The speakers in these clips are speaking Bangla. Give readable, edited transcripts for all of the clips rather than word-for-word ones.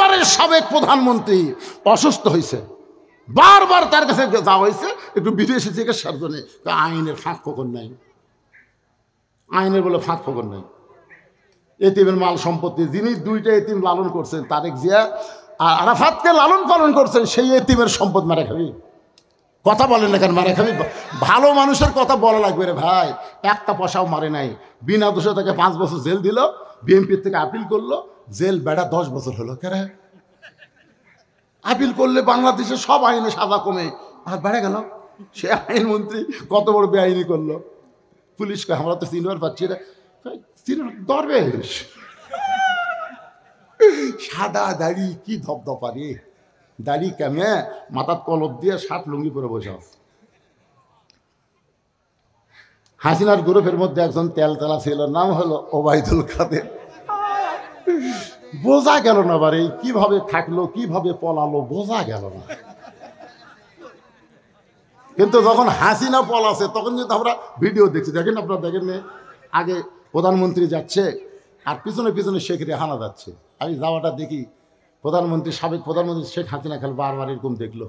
বাংলার সাবেক প্রধানমন্ত্রী অসুস্থ হয়েছে, বারবার তার কাছে যাওয়া হয়েছে একটু বিদেশি চিকিৎসার জন্য। আইনের ফাঁক ফোকর নাই, আইনের বলে ফাঁক ফোকর নাই। এতিমের মাল সম্পত্তি, যিনি দুইটা এতিম লালন করছেন, তারেক জিয়া আর আরাফাতকে লালন পালন করছেন, সেই এতিমের সম্পদ মারা খাবি? কথা বলেন না কেন মারা খাবি? ভালো মানুষের কথা বলা লাগবে রে ভাই। একটা পয়সাও মারে নাই, বিনা দোষে তাকে 5 বছর জেল দিল, বিএনপির থেকে আপিল করলো, জেল বেড়া 10 বছর হলো। কেরে আপিল করলে বাংলাদেশের সব আইনে সাজা কমে, আর বেড়ে গেল। সে আইনমন্ত্রী কত বড় বেআইনি করলো। পুলিশকে আমরা তো চিনবার পাচ্ছি না, দরবেশ সাদা দাড়ি, কি ধপধপারি দাড়ি, কেমে মাথার কলপ দিয়ে শার্ট লুঙ্গি পরে বসে আছে। হাসিনার গ্রুপের মধ্যে একজন তেলতেলা ছিল, নাম হলো ওবায়দুল কাদের। বোঝা গেল না বারে কিভাবে থাকলো, কিভাবে পলালো, বোঝা গেল না। কিন্তু যখন হাসিনা পলাছে তখন কিন্তু আমরা ভিডিও দেখছি, দেখেন আপনারা দেখেন না, আগে প্রধানমন্ত্রী যাচ্ছে আর পিছনে পিছনে শেখ রেহানা যাচ্ছে। আমি যাওয়াটা দেখি, প্রধানমন্ত্রী, সাবেক প্রধানমন্ত্রী শেখ হাসিনা খালি বারবার এরকম দেখলো।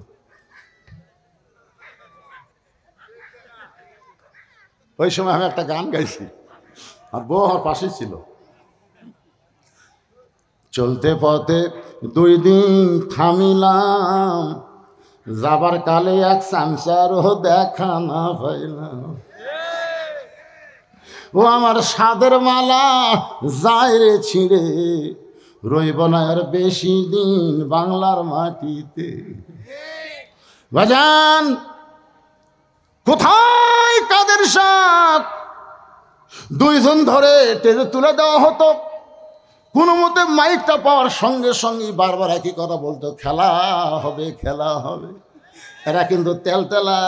ওই সময় আমি একটা গান গাইছি, আর বউ আমার পাশেই ছিল। চলতে পথে 2 দিন থামিলাম, যাবার কালে এক সংসারও দেখা না পাইলাম। ও আমার সাদের মালা যায় রে ছিঁড়ে, রইব না আর বেশি দিন বাংলার মাটিতে। বাজান কোথায় কাদের সাথ? 2 জন ধরে টেনে তুলে দেওয়া হতো, কোনো মতে মাইকটা পাওয়ার সঙ্গে সঙ্গে বারবার একই কথা বলতো, খেলা হবে, খেলা হবে। এরা কিন্তু তেলতেলা,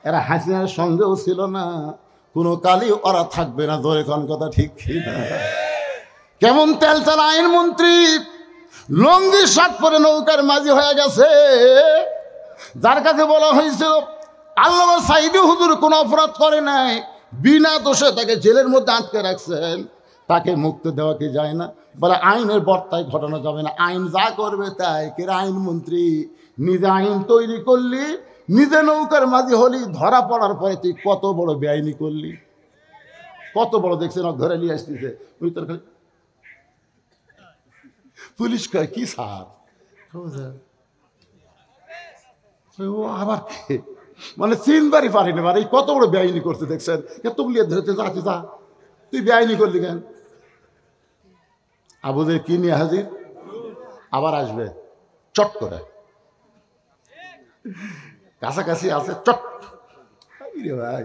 এরা হাসিনার সঙ্গেও ছিল না, কোনো কালই ওরা থাকবে না। ধরে কোন কথা ঠিক না? কেমন তেলতেলা আইনমন্ত্রী, লঙ্গি শার্ট পরে নৌকার মাঝি হয়ে গেছে, যার কাছে বলা হয়েছিল আল্লামা সাইদি হুজুর কোনো অপরাধ করে নাই, বিনা দোষে তাকে জেলের মধ্যে আটকে রাখছেন, তাকে মুক্তি দেওয়া কি যায় না? বলে আইনের বর্তায় ঘটানো যাবে না, আইন যা করবে তাই। কেরা আইনমন্ত্রী, নিজে আইন তৈরি করলি, নিজে নৌকার মাঝি হলি, ধরা পড়ার পরে তুই কত বড় বেআইনি করলি, কত বড় দেখছেন ধরে নিয়ে আসতেছে। ওই তোর খালি পুলিশ কয় কি স্যার, ও আবার মানে চিনবারই পারিনি, মানে কত বড় বেআইনি করছে দেখছেন, এতগুলি ধরেছে, যাচ্ছি যা, তুই বেআইনি করলি কেন? আবুদের কি নিয়ে হাজির, আবার আসবে চট করে, কাছাকাছি আছে চট। ভাই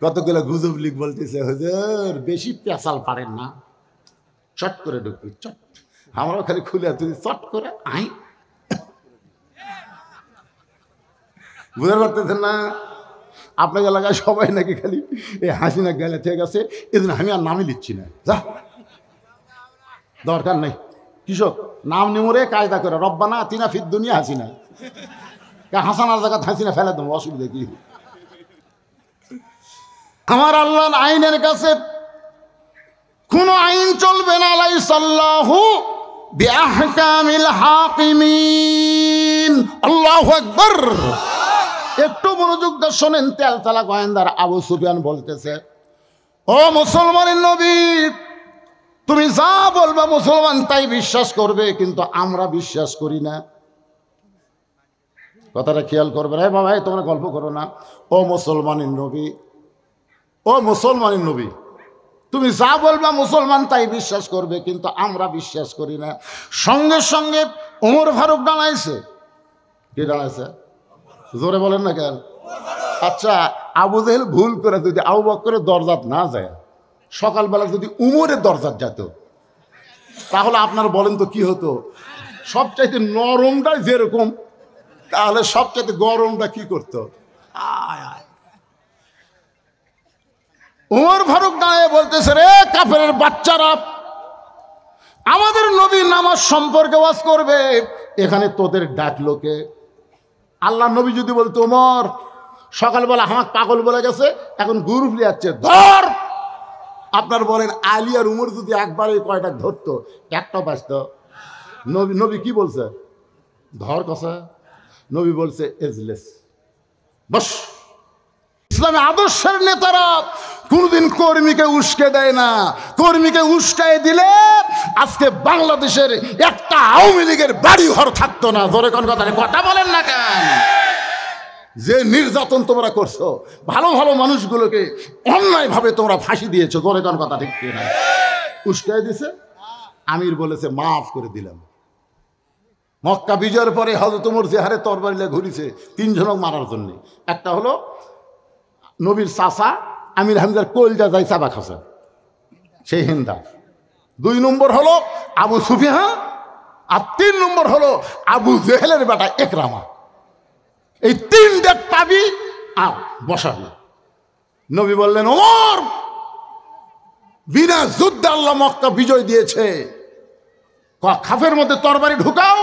কতগুলো গুজব লিখ বলতেছে, হুজুর বেশি পেঁচাল পারেন না, চট করে ঢুকবি, চট। আমরাও খালি খুলে তুই চট করে আই, বুঝতে পারতেছেন না? আপনার এলাকায় সবাই নাকি খালি এই হাসিনা গেলে ঠিক আছে, এদিন আমি আর নামই লিখছি না, যা দরকার নেই। কৃষক নাম নিমরে কায়দা করে, রব্বানা আতিনা ফিদ দুনিয়া হাসিনা, হাসানার জায়গা হাসিনা ফেলে দেবো, অসুবিধা কি? আমার আল্লাহর আইনের কাছে কোন আইন চলবে না। আলাইসাল্লাহু বিআহকামিল হাকিমিন। আল্লাহু আকবার। একটু মনোযোগ দিয়ে শোনেন। তেলতলা গোয়েন্দার আবু সুফিয়ান বলতেছে, ও মুসলমানের নবী, তুমি যা বলবা মুসলমান তাই বিশ্বাস করবে, কিন্তু আমরা বিশ্বাস করি না। কথাটা খেয়াল করবে। রে বাবা তোমরা গল্প করো না। ও মুসলমানের নবী, ও মুসলমানের নবী, তুমি যা বলবা মুসলমান তাই বিশ্বাস করবে, কিন্তু আমরা বিশ্বাস করি না। সঙ্গে সঙ্গে ওমর ফারুক দাঁড়াইছে। কি দাঁড়াইছে? জোরে বলেন না কেন? আচ্ছা, আবু জেহেল ভুল করে যদি আবু বকরের দরজাত না যায়, সকালবেলা যদি উমরের দরজাত যেত, তাহলে আপনারা বলেন তো কি হতো? সবচাইতে নরমটা যেরকম, তাহলে সবচাইতে গরমটা কি করতো? ওমর ফারুক দাঁড়িয়ে বলতেছে, রে কাফেরের বাচ্চারা, আমাদের নবী নামাজ সম্পর্কে ওয়াজ করবে, এখানে তোদের ডাকলো কে? আল্লাহ নবী যদি বলতো, ওমর সকালবেলা হামাক পাগল বলে গেছে, এখন গ্রুপ লিয়াচ্ছে, ধর। আপনার বলেন আলী আর উমর যদি একবারে কয়টা ধরতো, একটা বাঁচত। নবী নবী কি বলছে? ধর কষা। নবী বলছে এজলেস, বস। ইসলামী আদর্শের নেতারা কোনদিন কর্মীকে উস্কে দেয় না। কর্মীকে উস্কায় দিলে আজকে বাংলাদেশের একটা আওয়ামী লীগের বাড়ি ঘর থাকতো না। ধরে কোন কথা বলেন না কেন? যে নির্যাতন তোমরা করছো, ভালো ভালো মানুষগুলোকে অন্যায়ভাবে তোমরা ফাঁসি দিয়েছো, ধরে কোন কথা ঠিক না? উস্কায় দিছে, আমির বলেছে মাফ করে দিলাম। মক্কা বিজয়ের পরে হযরত ওমর যে হারে তরবারিলে ঘুরিছে 3 জনক মারার জন্য, একটা হলো নবীর চাচা আমির হামজার কলজা যাই চাবা খাসা, সেই হিন্দা। 2 নম্বর হলো আবু সুফিয়ান, আর 3 নম্বর হলো আবু জেহেলের বেটা একরামা। এই 3টা পাবি আর বসাবি। নবী বললেন, ওমর, বিনা যুদ্ধে আল্লাহ মক্কা বিজয় দিয়েছে, খাফের মধ্যে তরবারি ঢুকাও।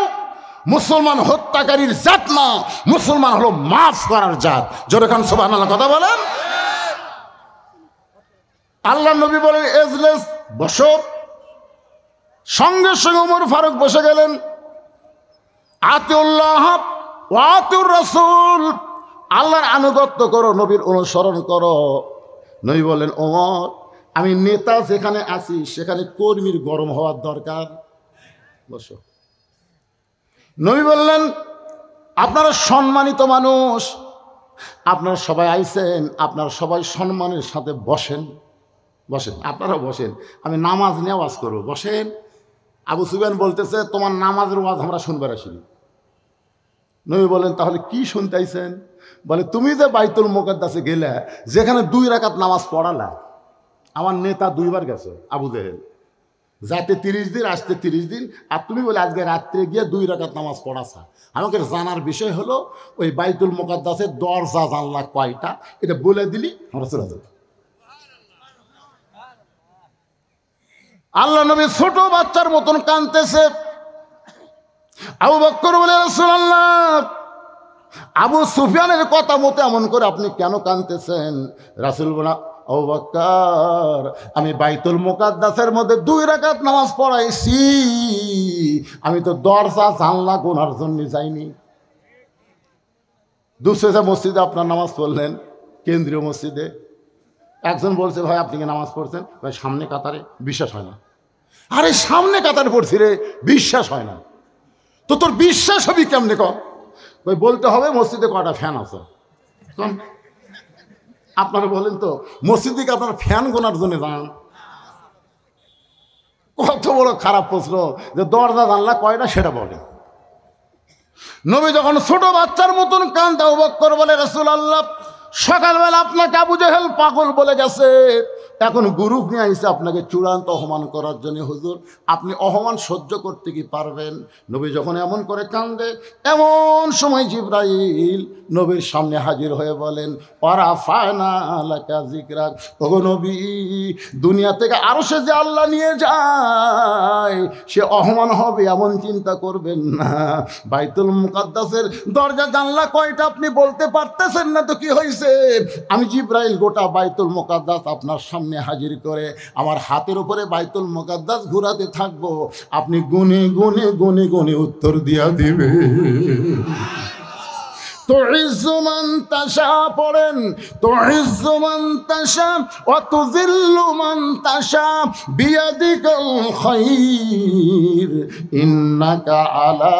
মুসলমান হত্যাকারীর জাত না, মুসলমান হলো মাফ করার জাত। জোরে খান সুবহানাল্লাহ, কথা বলেন। আল্লাহ নবী বলেন এজলেস, বসো। সঙ্গে সঙ্গে ওমর ফারুক বসে গেলেন। আতিউল্লাহ ওয়া আতিউর রাসূল, আল্লাহর আনুগত্য করো, নবীর অনুসরণ করো। নবী বলেন, ওমর, আমি নেতা যেখানে আছি সেখানে কর্মীর গরম হওয়ার দরকার, বসো। নবী বললেন, আপনারা সম্মানিত মানুষ, আপনারা সবাই আইছেন, আপনারা সবাই সম্মানের সাথে বসেন, বসেন, আপনারা বসেন, আমি নামাজ নিয়ে ওয়াজ করবো, বসেন। আবু সুফিয়ান বলতেছে, তোমার নামাজের ওয়াজ আমরা শুনবার আসিনি। নবী বলেন, তাহলে কি শুনতে আইছেন? বলে, তুমি যে বাইতুল মুকাদ্দাসে গেলে, যেখানে 2 রাকাত নামাজ পড়ালা, আমার নেতা 2 বার গেছে, আবু জেহেল, যাতে 30 দিন, আসতে 30 দিন, আর তুমি বলে আজকে রাত্রে গিয়ে 2 রাকাত নামাজ পড়াছা। আমাকে জানার বিষয় হলো ওই বাইতুল মুকাদ্দাসের দরজা জানলা কয়টা, এটা বলে দিলি আমরা চলে যাব। আল্লাহ নবী ছোট বাচ্চার মতন কাঁদতেছে। আবু বকর বলে, রাসূলুল্লাহ, আবু সুফিয়ানের কথা মতো এমন করে আপনি কেন কাঁদতেছেন? রাসূল বলে, আবু বকর, আমি বাইতুল মুকাদ্দাসের মধ্যে 2 রাকাত নামাজ পড়াইছি, আমি তো দরজা জানলা গোনার জন্য যাইনি। দুসরা মসজিদে আপনার নামাজ পড়লেন, কেন্দ্রীয় মসজিদে। একজন বলছে, ভাই আপনি কি নামাজ পড়ছেন? ভাই সামনে কাতারে, বিশ্বাস হয় না। আরে সামনে কাতারে পড়ছি রে, বিশ্বাস হয় না। তো তোর বিশ্বাস হবি কেমনে কম? ওই বলতে হবে মসজিদে কটা ফ্যান আছে। আপনারা বলেন তো, মসজিদে কি আপনার ফ্যান গোনার জন্য যান? কত বড় খারাপ প্রশ্ন যে দরজা জানলা কয়টা সেটা বলে। নবী যখন ছোট বাচ্চার মতন কাঁদে, আবু বকর বলে, রাসূলুল্লাহ, সকালবেলা আপনাকে আবু জেহেল পাগল বলে গেছে, এখন গ্রুপ নিয়ে আইসে আপনাকে চূড়ান্ত অপমান করার জন্য। হুজুর, আপনি অপমান সহ্য করতে কি পারবেন? নবী যখন এমন করে কান্দে, এমন সময় জিবরাইল নবীর সামনে হাজির হয়ে বলেন, ওয়ারাফা'না লাকা যিকরাক, ওগো নবী, দুনিয়া থেকে আরশে যে আল্লাহ নিয়ে যায় সে অপমান হবে এমন চিন্তা করবেন না। বাইতুল মুকাদ্দাসের দরজা জানলা কয়টা আপনি বলতে পারতেছেন না তো কি হয়েছে? আমি জিবরাইল গোটা বাইতুল মুকাদ্দাস আপনার সামনে হাজির করে আমার হাতের উপরে বাইতুল মুকাদ্দাস ঘোরাতে থাকবো, আপনি গুনে গুনে গুনে গুনে উত্তর দিয়া দিবে। তুইজ্জু মান তাশা পড়েন, তুইজ্জু মান তাশা ওয়া তুযিল্লু মান তাশা বিয়াদিকাল খায়র ইন্নাকা আলা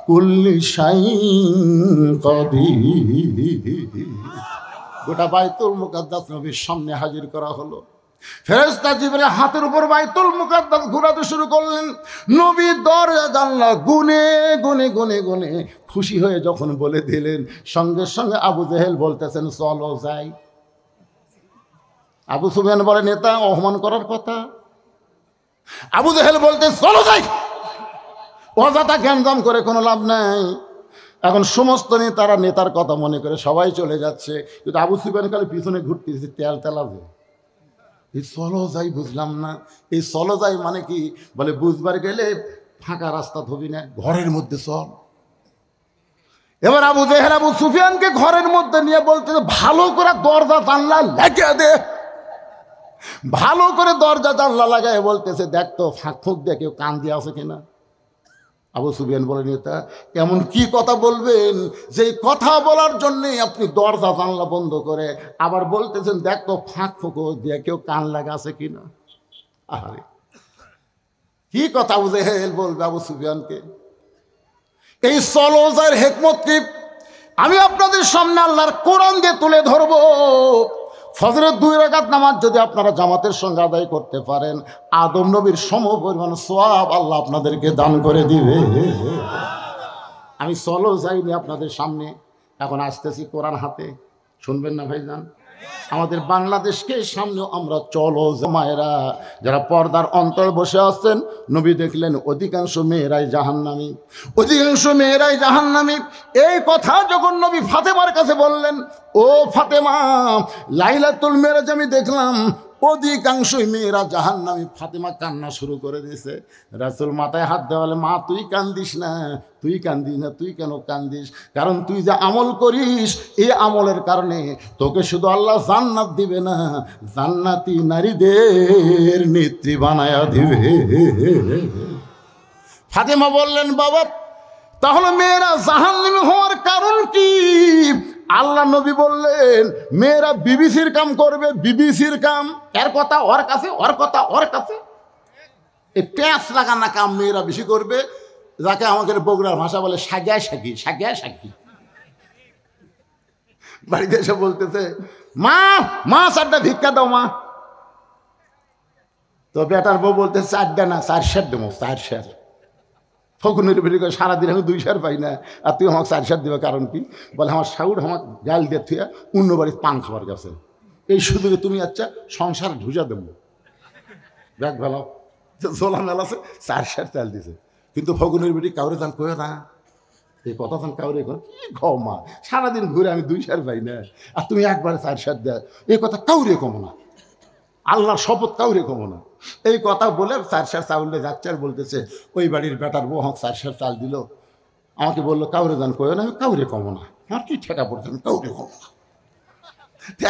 কুল্লি শাইইন কাদির। গোটা বাইতুল মুকাদ্দাস নবীর সামনে হাজির করা হলো। ফেরেশতা জিবরাইল হাতের উপর বাইতুল মুকাদ্দাস ঘোরাতে শুরু করলেন। নবী দরজা জানলা গুনে গুনে গুনে গুনে খুশি হয়ে যখন বলে দিলেন, সঙ্গে সঙ্গে আবু জেহেল বলতেছেন, চলো যাই। আবু সুফিয়ান বলে, নেতা অপমান করার কথা। আবু জেহেল বলতে, চলো যাই। অযথা গ্যাঞ্জাম করে কোনো লাভ নাই। এখন সমস্ত নেতারা নেতার কথা মনে করে সবাই চলে যাচ্ছে, কিন্তু আবু সুফিয়ান খালি পিছনে ঘুরতেছে, তেল তেলাবে। এই চলো যাই বুঝলাম না, এই চলো যাই মানে কি? বলে, বুঝবার গেলে ফাঁকা রাস্তা ধবি না, ঘরের মধ্যে চল। এবার আবু জেহেল আবু সুফিয়ানকে ঘরের মধ্যে নিয়ে বলতে, ভালো করে দরজা জানলা লাগিয়ে দে। ভালো করে দরজা জানলা লাগায় বলতেছে, দেখ তো ফাঁক ফুঁক দিয়ে কেউ কান দিয়ে আছে কিনা। আবু সুফিয়ান বলেন, তা এমন কি কথা বলবেন যেই কথা বলার জন্যে আপনি দরজা জানলা বন্ধ করে আবার বলতেছেন দেখ তো ফাঁক ফোঁকো দিয়ে কেউ কান লাগা আছে কিনা। আরে কি কথা আবু জেহেল বলবে আবু সুফিয়ানকে? এই সলোজার হেকমত কি আমি আপনাদের সামনে আল্লাহর কোরআন দিয়ে তুলে ধরবো। ফজরের 2 রাকাত নামাজ যদি আপনারা জামাতের সঙ্গে আদায় করতে পারেন, আদম নবীর সমপরিমাণ সওয়াব আল্লাহ আপনাদেরকে দান করে দিবে। আমি চলো যাইনি আপনাদের সামনে, এখন আসতেছি কোরআন হাতে, শুনবেন না ভাইজান? আমাদের বাংলাদেশকে সামনে আমরা চলো মায়েরা যারা পর্দার অন্তর বসে আসছেন, নবী দেখলেন অধিকাংশ মেয়েরাই জাহান্নামী, অধিকাংশ মেয়েরাই জাহান্নামী। এই কথা যখন নবী ফাতেমার কাছে বললেন, ও ফাতেমা, লাইলাতুল মেরাজ আমি দেখলাম অধিকাংশই মেয়েরা জাহান্নামী। ফাতেমা কান্না শুরু করে দিয়েছে। রাসূল মাথায় হাত দেওয়ালে, মা তুই কান্দিস না, তুই কান্দিস না, তুই কেন কান্দিস? কারণ তুই যে আমল করিস এই আমলের কারণে তোকে শুধু আল্লাহ জান্নাত দিবে না, জান্নাতি নারীদের নেত্রী বানায়া দিবে। ফাতেমা বললেন, বাবা তাহলে মেয়েরা জাহান্নামী হওয়ার কারণ কি? আল্লাহ নবী বললেন মেয়েরা বিবিসির কাম করবে, বিবিসির কাম। এর কথা ওর কাছে, ওর কথা ওর কাছে। এই প্যাঁচ লাগানা কাম মেয়েরা বেশি করবে, যাকে আমাদের বগুড়ার ভাষা বলে সাগিয়া সাগি, সাগিয়া সাগি। বাড়িতে এসে বলতেছে, মা মা 4টা ভিক্ষা দাও মা। তো বেটার বউ বলতে 4টা না 4 সের দেবো, 4 সের। ফকুনের বেরি করে সারাদিন আমি 2 সের পাই না, আর তুই আমাকে 4 সের দেবে কারণ কি? বলে আমার সাউড আমাকে গাল দিয়ে থুয়া অন্য বাড়ির পান খাবার গেছে, এই সুযোগে তুমি আচ্ছা সংসার ঢুজা দেবো। ব্যাগ ভালো জোলা মেলাছে, 4 সের চাল দিছে। কিন্তু ফকুনের বেরি কাউরে চাল কয়ে না, এই কথা চাল কাউরে কর কি খাও মা, সারাদিন ঘুরে আমি 2 সের পাই না, আর তুমি একবারে 4 সের দেয়, এই কথা কাউরে কমো না, আল্লাহর শপথ কাউরে কমো না। এই কথা বলে 4 সের চাউলে যাচ্ছে আর বলতেছে, ওই বাড়ির বেটার বউ আমাকে 4 সের চাল দিল, আমাকে বললো কাউরে জান কয়ে না, আমি কাউরে কমো না, আমার কি ঠেকা পড়ছে, আমি কাউরে কমো না।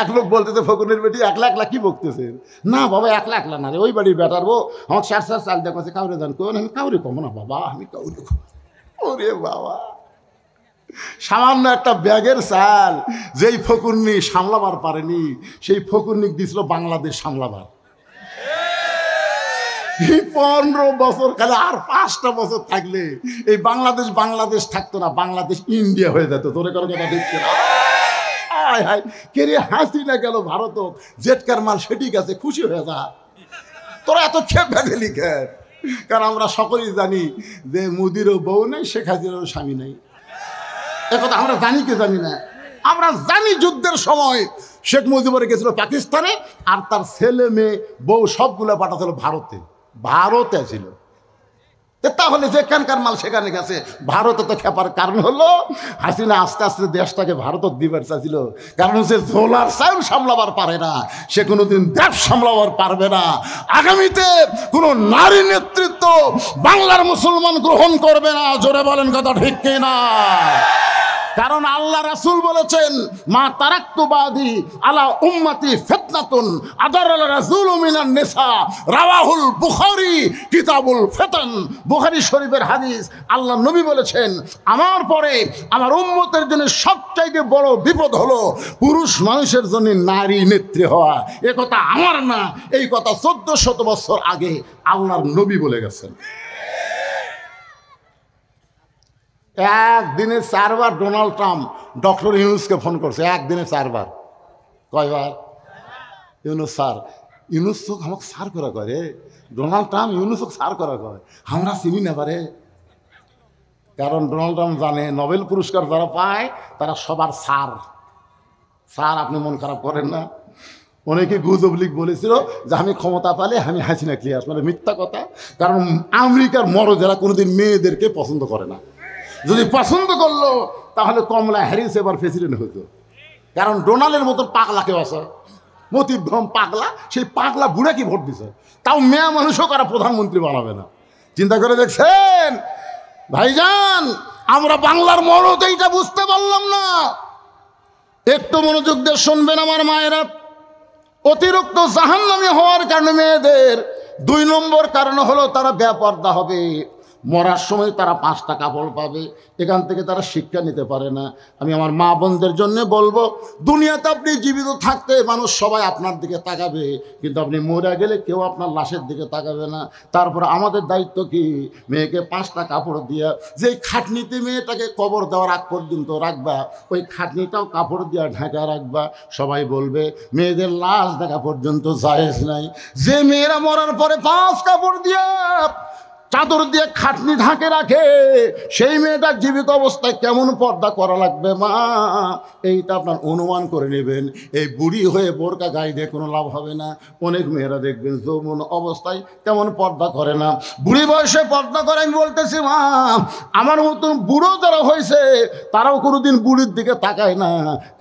এক লোক বলতেছে ফকুনের বেটি একলা একলা কি বকতেছে? না বাবা একলা একলা না রে, ওই বাড়ির বেটার বউ আমাকে 4 সের চাল দেখছে, কাউরে জান কয়ে না, আমি কাউরে কমো না বাবা, আমি কাউরে কমো। ওরে বাবা, সামান্য একটা ব্যাগের চাল যেই ফকুরনি সামলাবার পারেনি, সেই ফকুরনি দিছিল বাংলাদেশ সামলাবার। 15 বছর খালি আর 5টা বছর থাকলে এই বাংলাদেশ বাংলাদেশ থাকতো না, বাংলাদেশ ইন্ডিয়া হয়ে যেত। তোরে কোনো কথা দেখছে না? হায় হায়, কে রে হাসি না গেল ভারত, জেটকার মাল সেটি গেছে, খুশি হয়ে যা। তোরা এত খেপে গেলি কেন? কারণ আমরা সকলেই জানি যে মোদিরও বউ নেই, শেখ হাসিনারও স্বামী নেই। একথা আমরা জানি কি জানি না? আমরা জানি যুদ্ধের সময় শেখ মুজিবুর গেছিল পাকিস্তানে, আর তার ছেলে মেয়ে বউ সবগুলো পাঠাছিল ভারতে, ভারতে ছিল। তাহলে যেখানকার মাল সেখানে গেছে, ভারতে তো খেপার কারণ হলো হাসিনা আস্তে আস্তে দেশটাকে ভারত দিবার চাইছিল। কারণ সে ঝোলার চাল সামলাবার পারে না, সে কোনোদিন দেশ সামলাবার পারবে না। আগামীতে কোনো নারী নেতৃত্ব বাংলার মুসলমান গ্রহণ করবে না। জোরে বলেন কথা ঠিক কিনা? কারণ আল্লাহ রাসূল বলেছেন, মা তারাক্তু বাদি আলা উম্মতি ফিতনাতুন আদারাল রাসূলু মিনান নিসা, রাওয়াহুল বুখারী কিতাবুল ফিতান। বুখারী শরীফের হাদিস। আল্লাহ নবী বলেছেন, আমার পরে আমার উম্মতের জন্য সবচাইতে বড় বিপদ হলো পুরুষ মানুষের জন্য নারী নেত্রী হওয়া। এ কথা আমার না, এই কথা 1400 বছর আগে আল্লাহর নবী বলে গেছেন। একদিনে 4 বার ডোনাল্ড ট্রাম্প ডক্টর ইউনুসকে ফোন করছে, একদিনে 4 বার। কয়বার? ইউনুস স্যার, ইউনুস চোখ আমাকে সার করা করে, ডোনাল্ড ট্রাম্প ইউনুস সার করা করে, আমরা চিনি না পারে। কারণ ডোনাল্ড ট্রাম্প জানে নোবেল পুরস্কার যারা পায় তারা সবার সার। স্যার আপনি মন খারাপ করেন না। অনেকে গুজব লিগ বলেছিল যে আমি ক্ষমতা পালে আমি হাসিনা ক্লিয়ার, মানে মিথ্যা কথা। কারণ আমেরিকার মরদেরা কোনোদিন মেয়েদেরকে পছন্দ করে না। যদি পছন্দ করলো তাহলে কমলা হ্যারিস এবার প্রেসিডেন্ট হতো। কারণ ডোনাল্ডের মতন পাগলা কেউ আছে, মতিভ্রম পাগলা, সেই পাগলা বুড়া কি ভোট দিছে, তাও মেয়া মানুষও কারা প্রধানমন্ত্রী বানাবে না। চিন্তা করে দেখছেন ভাইজান, আমরা বাংলার মরদ এইটা বুঝতে পারলাম না। একটু মনোযোগ দিয়ে শুনবেন আমার মায়েরা। অতিরিক্ত জাহান্নামী হওয়ার কারণে মেয়েদের 2 নম্বর কারণ হলো তারা বেপর্দা হবে। মরার সময় তারা 5টা কাপড় পাবে, এখান থেকে তারা শিক্ষা নিতে পারে না। আমি আমার মা বোনদের জন্য বলবো, দুনিয়াতে আপনি জীবিত থাকতে মানুষ সবাই আপনার দিকে তাকাবে, কিন্তু আপনি মরে গেলে কেউ আপনার লাশের দিকে তাকাবে না। তারপর আমাদের দায়িত্ব কি? মেয়েকে 5টা কাপড় দিয়া, যে খাটনিতে মেয়েটাকে কবর দেওয়ার আগ পর্যন্ত রাখবা, ওই খাটনিটাও কাপড় দিয়া ঢাকা রাখবা। সবাই বলবে মেয়েদের লাশ দেখা পর্যন্ত জায়েজ নাই। যে মেয়েরা মরার পরে 5 কাপড় দিয়া, চাদর দিয়ে খাটনি ঢাকে রাখে, সেই মেয়েটা জীবিত অবস্থায় কেমন পর্দা করা লাগবে মা, এইটা আপনার অনুমান করে নেবেন। এই বুড়ি হয়ে বোরকা গায়ে দিয়ে কোনো লাভ হবে না। অনেক মেয়েরা দেখবেন যৌবন অবস্থায় তেমন পর্দা করে না, বুড়ি বয়সে পর্দা করে। আমি বলতেছি মা, আমার মতন বুড়ো যারা হয়েছে তারাও কোনোদিন বুড়ির দিকে তাকায় না,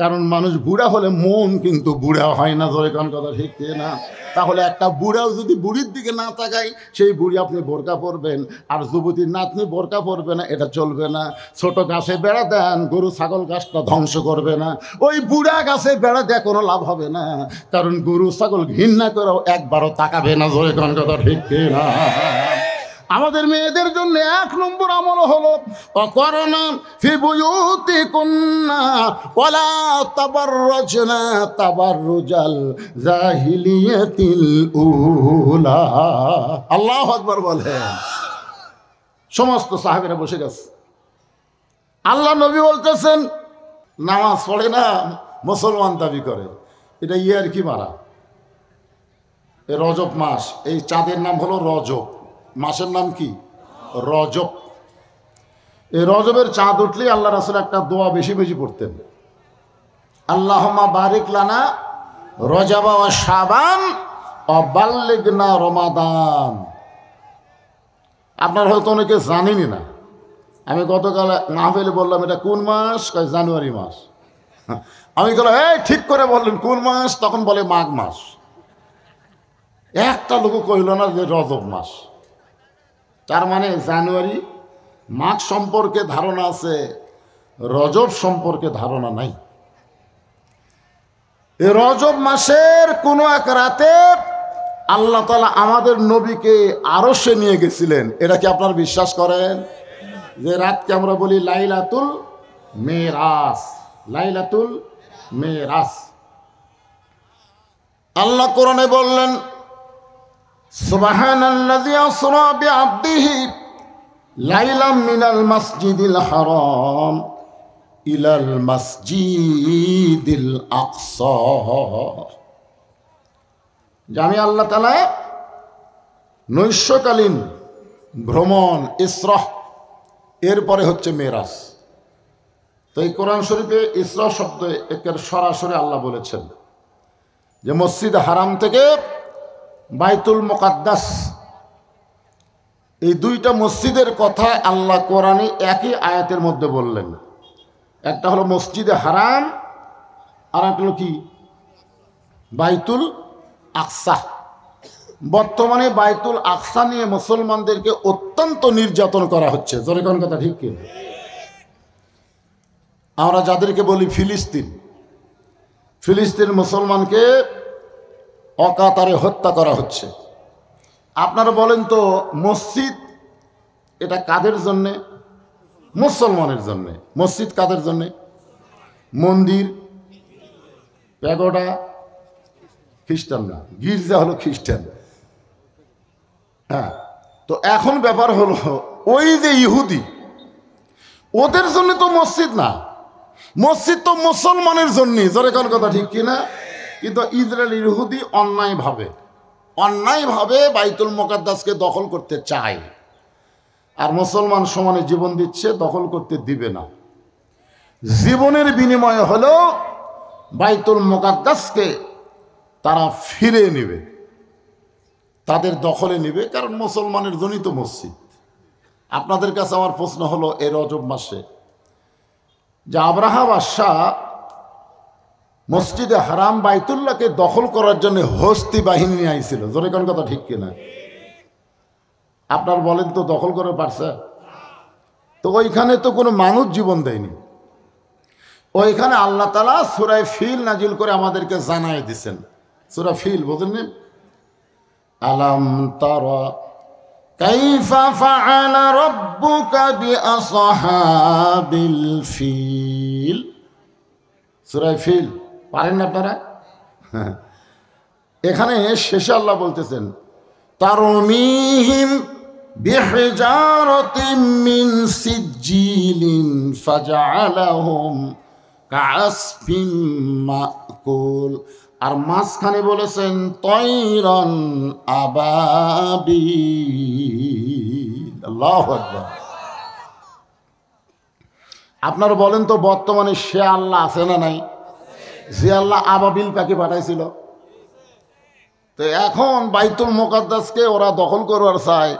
কারণ মানুষ বুড়া হলে মন কিন্তু বুড়া হয় না। জয় কোন কথা ঠিক না? তাহলে একটা বুড়াও যদি বুড়ির দিকে না তাকায়, সেই বুড়ি আপনি বোরকা পরবেন, আর যুবতীর নাতনি বোরকা পরবে না, এটা চলবে না। ছোট গাছে বেড়া দেন, গরু ছাগল গাছটা ধ্বংস করবে না। ওই বুড়া গাছে বেড়া দেয়া কোনো লাভ হবে না, কারণ গরু ছাগল ঘৃণা করেও একবারও তাকাবে না। জোরে কোন কথা ঠিক না? আমাদের মেয়েদের জন্য 1 নম্বর আমল হলো অকরনা ফি বুয়ুতিকুন্না ওয়ালা তাবাররাজনা তাবাররুজাল জাহিলিয়াতিল উলা। আল্লাহু আকবার বলেন। সমস্ত সাহাবীরা বসে গেছে। আল্লাহ নবী বলতেছেন, নামাজ পড়ে না, মুসলমান দাবি করে, এটা ইয়ার কি মারা। এই রজব মাস, এই চাঁদের নাম হলো রজব, মাসের নাম কি? রজব। এই রজবের চাঁদ উঠলে আল্লাহ রাসূল একটা দোয়া বেশি বেশি পড়তেন, আল্লাহুম্মা বারিক লানা রজবা ওয়া শাবান ওয়া বাল্লিগনা রমাদান। আপনারা হয়তো অনেকে জানেনই না। আমি গতকাল মাহফিলে বললাম এটা কোন মাস, কয় জানুয়ারি মাস। আমি বললাম এই ঠিক করে বললেন কোন মাস, তখন বলে মাঘ মাস। একটা লোক কইল না যে রজব মাস। তার মানে জানুয়ারি মাঘ সম্পর্কে ধারণা আছে, রজব সম্পর্কে ধারণা নাই। এই রজব মাসের কোনো এক রাতে আল্লাহ তাআলা আমাদের নবীকে আরশে নিয়ে গেছিলেন। এটা কি আপনারা বিশ্বাস করেন? যে রাতকে আমরা বলি লাইলাতুল মেরাজ। লাইলাতুল মেরাজ। আল্লাহ কোরআনে বললেন, সুবহানাল্লাযী আসরা বিআবদিহি লাইলাম মিনাল মাসজিদিল হারাম ইলাল মাসজিদিল আকসা। যে আমি আল্লাহ তাআলা নৈশকালীন ভ্রমণ ইসরা, এরপরে হচ্ছে মেরাজ। তো এই কোরআন শরীফে ইসরা শব্দ একের সরাসরি আল্লাহ বলেছেন যে মসজিদ হারাম থেকে বাইতুল মুকাদ্দাস, এই 2টা মসজিদের কথা আল্লাহ কোরআনে একই আয়াতের মধ্যে বললেন। একটা হলো মসজিদে হারাম, আর একটা হলো কি? বাইতুল আকসা। বর্তমানে বাইতুল আকসা নিয়ে মুসলমানদেরকে অত্যন্ত নির্যাতন করা হচ্ছে। জোরে কোন কথা ঠিক কি? আমরা যাদেরকে বলি ফিলিস্তিন, ফিলিস্তিন মুসলমানকে অকাতরে হত্যা করা হচ্ছে। আপনারা বলেন তো, মসজিদ এটা কাদের জন্যে? মুসলমানের জন্যে। মসজিদ কাদের জন্যে? মন্দির প্যাগোডা খ্রিস্টানরা, গির্জা হলো খ্রিস্টান। হ্যাঁ, তো এখন ব্যাপার হলো ওই যে ইহুদি, ওদের জন্য তো মসজিদ না, মসজিদ তো মুসলমানের জন্যে। জোরে কোন কথা ঠিক কিনা? কিন্তু ইসরায়েল ইহুদি অন্যায়ভাবে বাইতুল মুকাদ্দাসকে দখল করতে চায়, আর মুসলমান সমানে জীবন দিচ্ছে, দখল করতে দিবে না। জীবনের বিনিময়ে হলো বাইতুল মুকাদ্দাসকে তারা ফিরে নেবে, তাদের দখলে নেবে, কারণ মুসলমানের জন্যই তো মসজিদ। আপনাদের কাছে আমার প্রশ্ন হলো, এই রজব মাসে যে আব্রাহা বাদশাহ মসজিদে হারাম বাইতুল্লাহকে দখল করার জন্য হস্তি বাহিনী নিয়ে আইছিল, জোরে কোন কথা ঠিক কিনা? আপনার বলেন তো, দখল করে পারছে? তো ওইখানে তো কোনো মানুষ জীবন দেয়নি। ওইখানে আল্লাহ তাআলা সূরা ফিল নাজিল করে আমাদেরকে জানাই দিচ্ছেন। সূরা ফিল বোঝেননি? আলাম তারা কাইফা ফাআলা রাব্বুকা বিআসহাবিল ফিল। সূরা ফিল পারেন না আপনারা? এখানে শেষে আল্লাহ বলতেছেন তারমিহিম বিহিজারাতিন মিন সিজ্জিলিন ফাজআলাহুম কাআসফিন মাকুল। আর মাঝখানে বলেছেন তয়রান আবাবিল। আল্লাহু আকবার। আপনারা বলেন তো বর্তমানে সে আল্লাহ আছে না নাই? যে আল্লাহ আবাবিল পাখি পাঠাইছিল, তো এখন বাইতুল মুকাদ্দাসকে ওরা দখল করবার চায়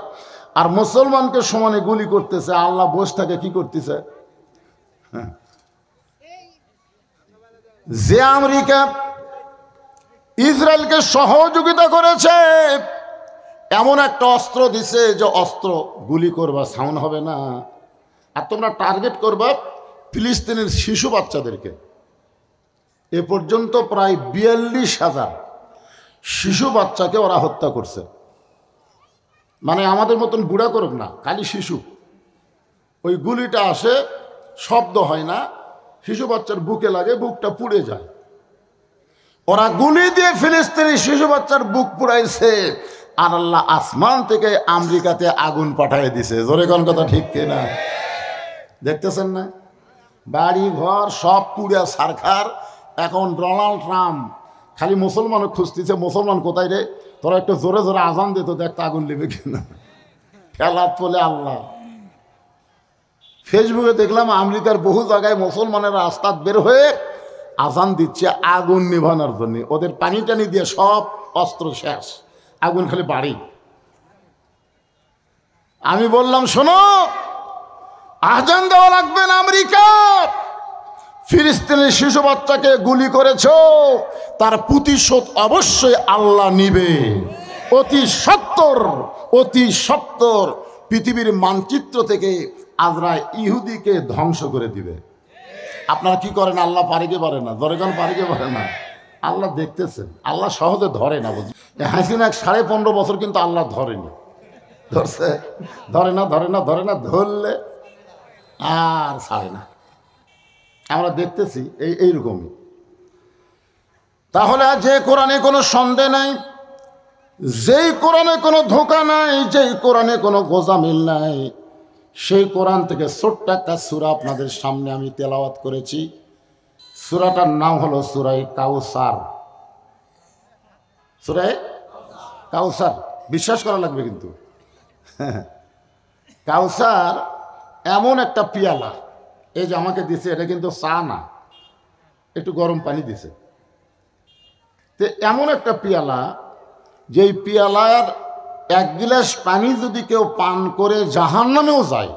আর মুসলমানকে সমানে গুলি করতেছে। আল্লাহ বসে থাকে কি করতেছে? যে আমেরিকা ইসরায়েলকে সহযোগিতা করেছে, এমন একটা অস্ত্র দিছে যে অস্ত্র গুলি করবা সাউন্ড হবে না, আর তোমরা টার্গেট করবা ফিলিস্তিনের শিশু বাচ্চাদেরকে। এ পর্যন্ত প্রায় ৪২,০০০ শিশু বাচ্চাকে ওরা হত্যা করছে। মানে আমাদের মতন বুড়া করুক না, খালি শিশু। ওই গুলিটা আসে, শব্দ হয় না, শিশু বাচ্চার বুকে লাগে, বুকটা পুড়ে যায়। ওরা গুলি দিয়ে ফিলিস্তিনি শিশু বাচ্চার বুক পুড়াইছে, আর আল্লাহ আসমান থেকে আমেরিকাতে আগুন পাঠিয়ে দিছে। জোরে কোন কথা ঠিক কিনা? দেখতেছেন না? বাড়ি ঘর সব পুড়িয়া সারখার। এখন ডোনাল্ড ট্রাম্প খালি মুসলমানও খুঁজতেছে, মুসলমান কোথায় রে, তোরা একটু জোরে জোরে আজান দিত, দেখতে আগুন নেবে কিনা। খেলাত বলে আল্লাহ। ফেসবুকে দেখলাম আমেরিকার বহু জায়গায় মুসলমানের রাস্তা বের হয়ে আজান দিচ্ছে আগুন নিভানোর জন্য। ওদের পানি টানি দিয়ে সব অস্ত্র শেষ, আগুন খালি বাড়ি। আমি বললাম শোনো, আজান দেওয়া লাগবে না। আমেরিকা ফিলিস্তিনের শিশু বাচ্চাকে গুলি করেছ, তার প্রতিশোধ অবশ্যই আল্লাহ নিবে। অতি সত্তর পৃথিবীর মানচিত্র থেকে আজরাইল ইহুদিকে ধ্বংস করে দিবে। আপনারা কি করেন? আল্লাহ পারে কি পারে না? দরকার পারে কি পারে না? আল্লাহ দেখতেছেন। আল্লাহ সহজে ধরে না। বুঝি হাসিনা 15.5 বছর কিন্তু আল্লাহ ধরেনি। ধরছে? ধরে না, ধরলে আর ছাড়ে না। আমরা দেখতেছি এইরকমই। তাহলে যে কোরআনে কোনো সন্দেহ নাই, যেই কোরআনে কোনো ধোঁকা নাই, যেই কোরআনে কোনো গোজামিল নাই, সেই কোরআন থেকে ছোট্ট একটা সূরা আপনাদের সামনে আমি তেলাওয়াত করেছি। সূরাটার নাম হলো সূরায়ে কাউসার। সূরায়ে কাউসার বিশ্বাস করা লাগবে কিন্তু। কাউসার এমন একটা পিয়ালা, এই যে আমাকে দিছে, এটা কিন্তু চা না, একটু গরম পানি দিছে। তো এমন একটা পিয়ালা, যেই পিয়ালার 1 গিলাস পানি যদি কেউ পান করে জাহান্নামেও যায়,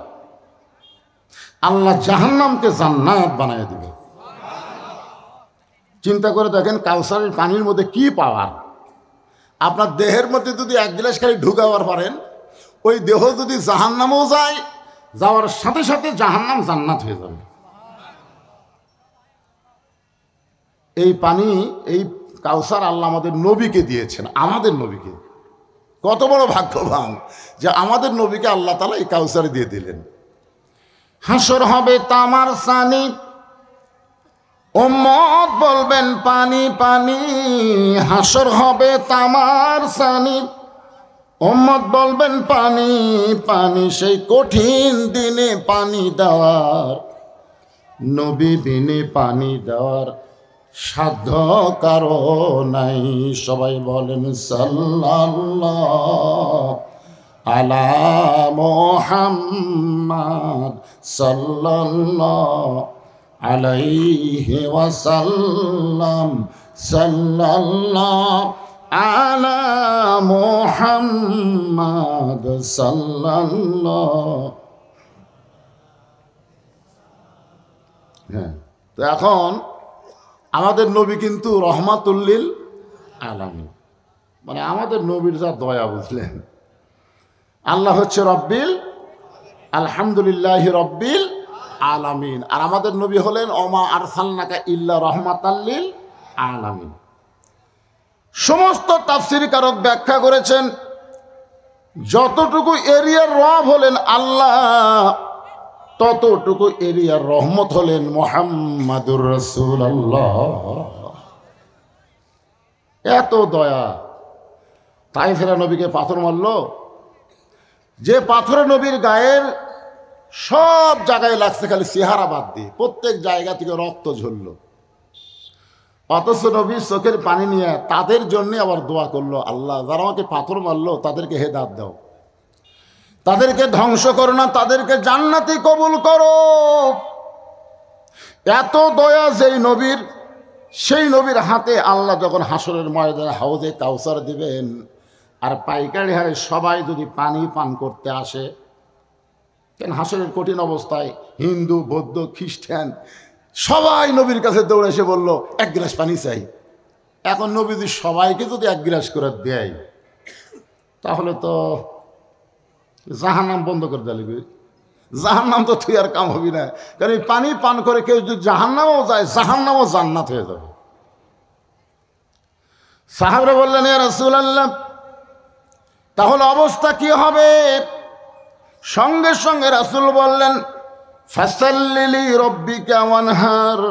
আল্লাহ জাহান্নামকে জান্নাত বানায় দিবে। চিন্তা করে দেখেন কাউসারের পানির মধ্যে কি পাওয়ার। আপনার দেহের মধ্যে যদি 1 গিলাস খালি ঢুকাবার পারেন, ওই দেহ যদি জাহান্নামেও যায়, যাওয়ার সাথে সাথে জাহান্নাম জান্নাত হয়ে যাবে। এই পানি, এই কাউসার আল্লাহ আমাদের নবীকে দিয়েছেন। আমাদের নবীকে, কত বড় ভাগ্যবান যে আমাদের নবীকে আল্লাহ তাআলা এই কাউসার দিয়ে দিলেন। হাসর হবে তামার সানি, উম্মত বলবেন পানি পানি। হাসর হবে তামার সানি, উম্মত বলবেন পানি পানি। সেই কঠিন দিনে পানি দেওয়ার, নবী বিনে পানি দেওয়ার সাধ্য কারো নাই। সবাই বলেন সাল্লাল্লাহু আলা মুহাম্মাদ সাল্লাল্লাহু আলাইহি ওয়াসাল্লাম। সাল্লাল্লাহু আলা মুহাম্মাদ সাল্লাল্লাহু। হ্যাঁ, তো এখন আমাদের নবী কিন্তু রহমাতুল্লিল আলামিন, মানে আমাদের নবীর যা দয়া, বুঝলেন। আল্লাহ হচ্ছে রব্বিল, আলহামদুলিল্লাহি রব্বিল আলামিন। আর আমাদের নবী হলেন ওমা আরসালনাকা ইল্লা রহমাতাল্লিল আলামিন। সমস্ত তাফসীর কারক ব্যাখ্যা করেছেন যতটুকু এরিয়ার রব হলেন আল্লাহ, ততটুকু এরিয়ার রহমত হলেন মুহাম্মাদুর রাসূলুল্লাহ। এত দয়া। তায়েফেরা নবীকে পাথর মারল, যে পাথরে নবীর গায়ের সব জায়গায় লাগছে, খালি চেহারা বাদ দিয়ে প্রত্যেক জায়গা থেকে রক্ত ঝরল। অথচ নবী চোখের পানি নিয়ে তাদের জন্য আবার দোয়া করলো, আল্লাহ যারা আমাকে পাথর মারলো তাদেরকে হেদায়েত দাও, তাদেরকে ধ্বংস করো না, তাদেরকে জান্নাতি কবুল করো। এত দয়া যেই নবীর, সেই নবীর হাতে আল্লাহ যখন হাসরের ময়দানে হাউজে কাউসার দিবেন, আর পাইকারি হারে সবাই যদি পানি পান করতে আসে, কেন হাসরের কঠিন অবস্থায় হিন্দু, বৌদ্ধ, খ্রিস্টান সবাই নবীর কাছে দৌড়ে এসে বলল এক গ্লাস পানি চাই। এখন নবী যদি সবাইকে যদি এক গ্লাস করে দেয়, তাহলে তো জাহান্নাম বন্ধ করে দিবে। জাহান্নাম তো তুই আর কাম হবি না, কারণ এই পানি পান করে কেউ যদি জাহান্নামও যায়, জাহান্নামও জান্নাত হয়ে যাবে। সাহাবরা বললেন, ইয়া রাসূলুল্লাহ, তাহলে অবস্থা কি হবে? সঙ্গে সঙ্গে রাসূল বললেন, ফাসাল্লি রব্বিকা ওয়ানহার।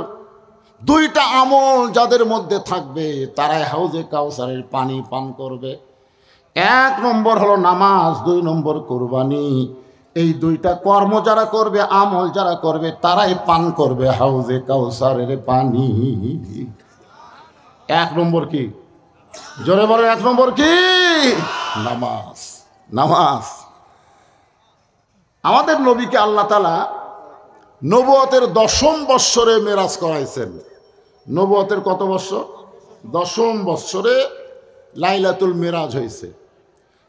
দুইটা আমল যাদের মধ্যে থাকবে তারাই হাউজে কাউসারের পানি পান করবে। এক নম্বর হলো নামাজ, দুই নম্বর কুরবানি। এই দুইটা কর্ম যারা করবে, আমল যারা করবে, তারাই পান করবে হাউজে কাউসারের পানি। এক নম্বর কি? জোরে বলে, এক নম্বর কি? নামাজ। নামাজ। আমাদের নবীকে আল্লাহ তাআলা নবুয়তের 10ম বৎসরে মেরাজ করাইছেন। নবুয়তের কত বৎসর? 10ম বৎসরে লাইলাতুল মেরাজ হয়েছে।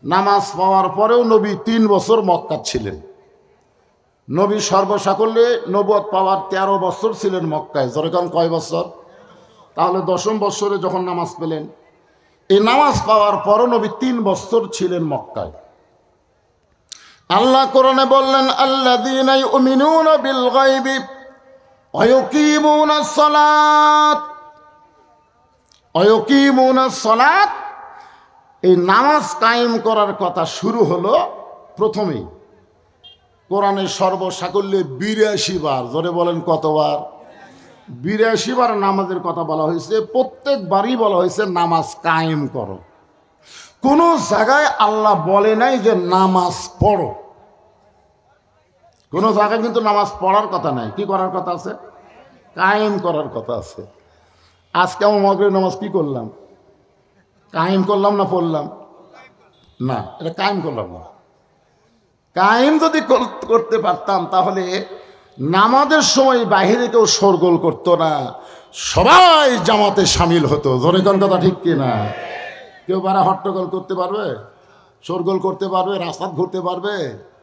নামাজ পাওয়ার পরেও নবী 3 বছর মক্কা ছিলেন। নবী সর্বসাকল্যে নবুয়ত পাওয়ার 13 বছর ছিলেন মক্কায়। যেরকম কয় বছর? তাহলে 10ম বৎসরে যখন নামাজ পেলেন, এই নামাজ পাওয়ার পরও নবী 3 বছর ছিলেন মক্কায়। আল্লাহ কোরআনে বললেন, আল্লাযীনা ইউমিনুনা বিল গায়বি ওয়া ইউকিমুনাস সালাত। ওয়া ইউকিমুনাস সালাত, এই নামাজ কায়েম করার কথা শুরু হলো প্রথমেই কোরআনের সর্বসাকল্যে 82 বার। জোরে বলেন কতবার? 82 বার নামাজের কথা বলা হয়েছে। প্রত্যেকবারই বলা হয়েছে নামাজ কায়েম করো। কোনো জায়গায় আল্লাহ বলে নাই যে নামাজ পড়ো। কোনো জায়গায় কিন্তু নামাজ পড়ার কথা নাই। কি করার কথা আছে? কায়েম করার কথা আছে। আজকে আমার মাগরিবের নামাজ কি করলাম? কায়েম করলাম না পড়লাম? না, এটা কায়েম করলাম না। কায়েম যদি করতে পারতাম, তাহলে নামাজের সময় বাহিরে কেউ শোরগোল করতো না, সবাই জামাতে সামিল হতো। জোরে কোন কথা ঠিক কিনা? কেউ বারা হট্টগোল করতে পারবে? শোরগোল করতে পারবে? রাস্তা ঘুরতে পারবে?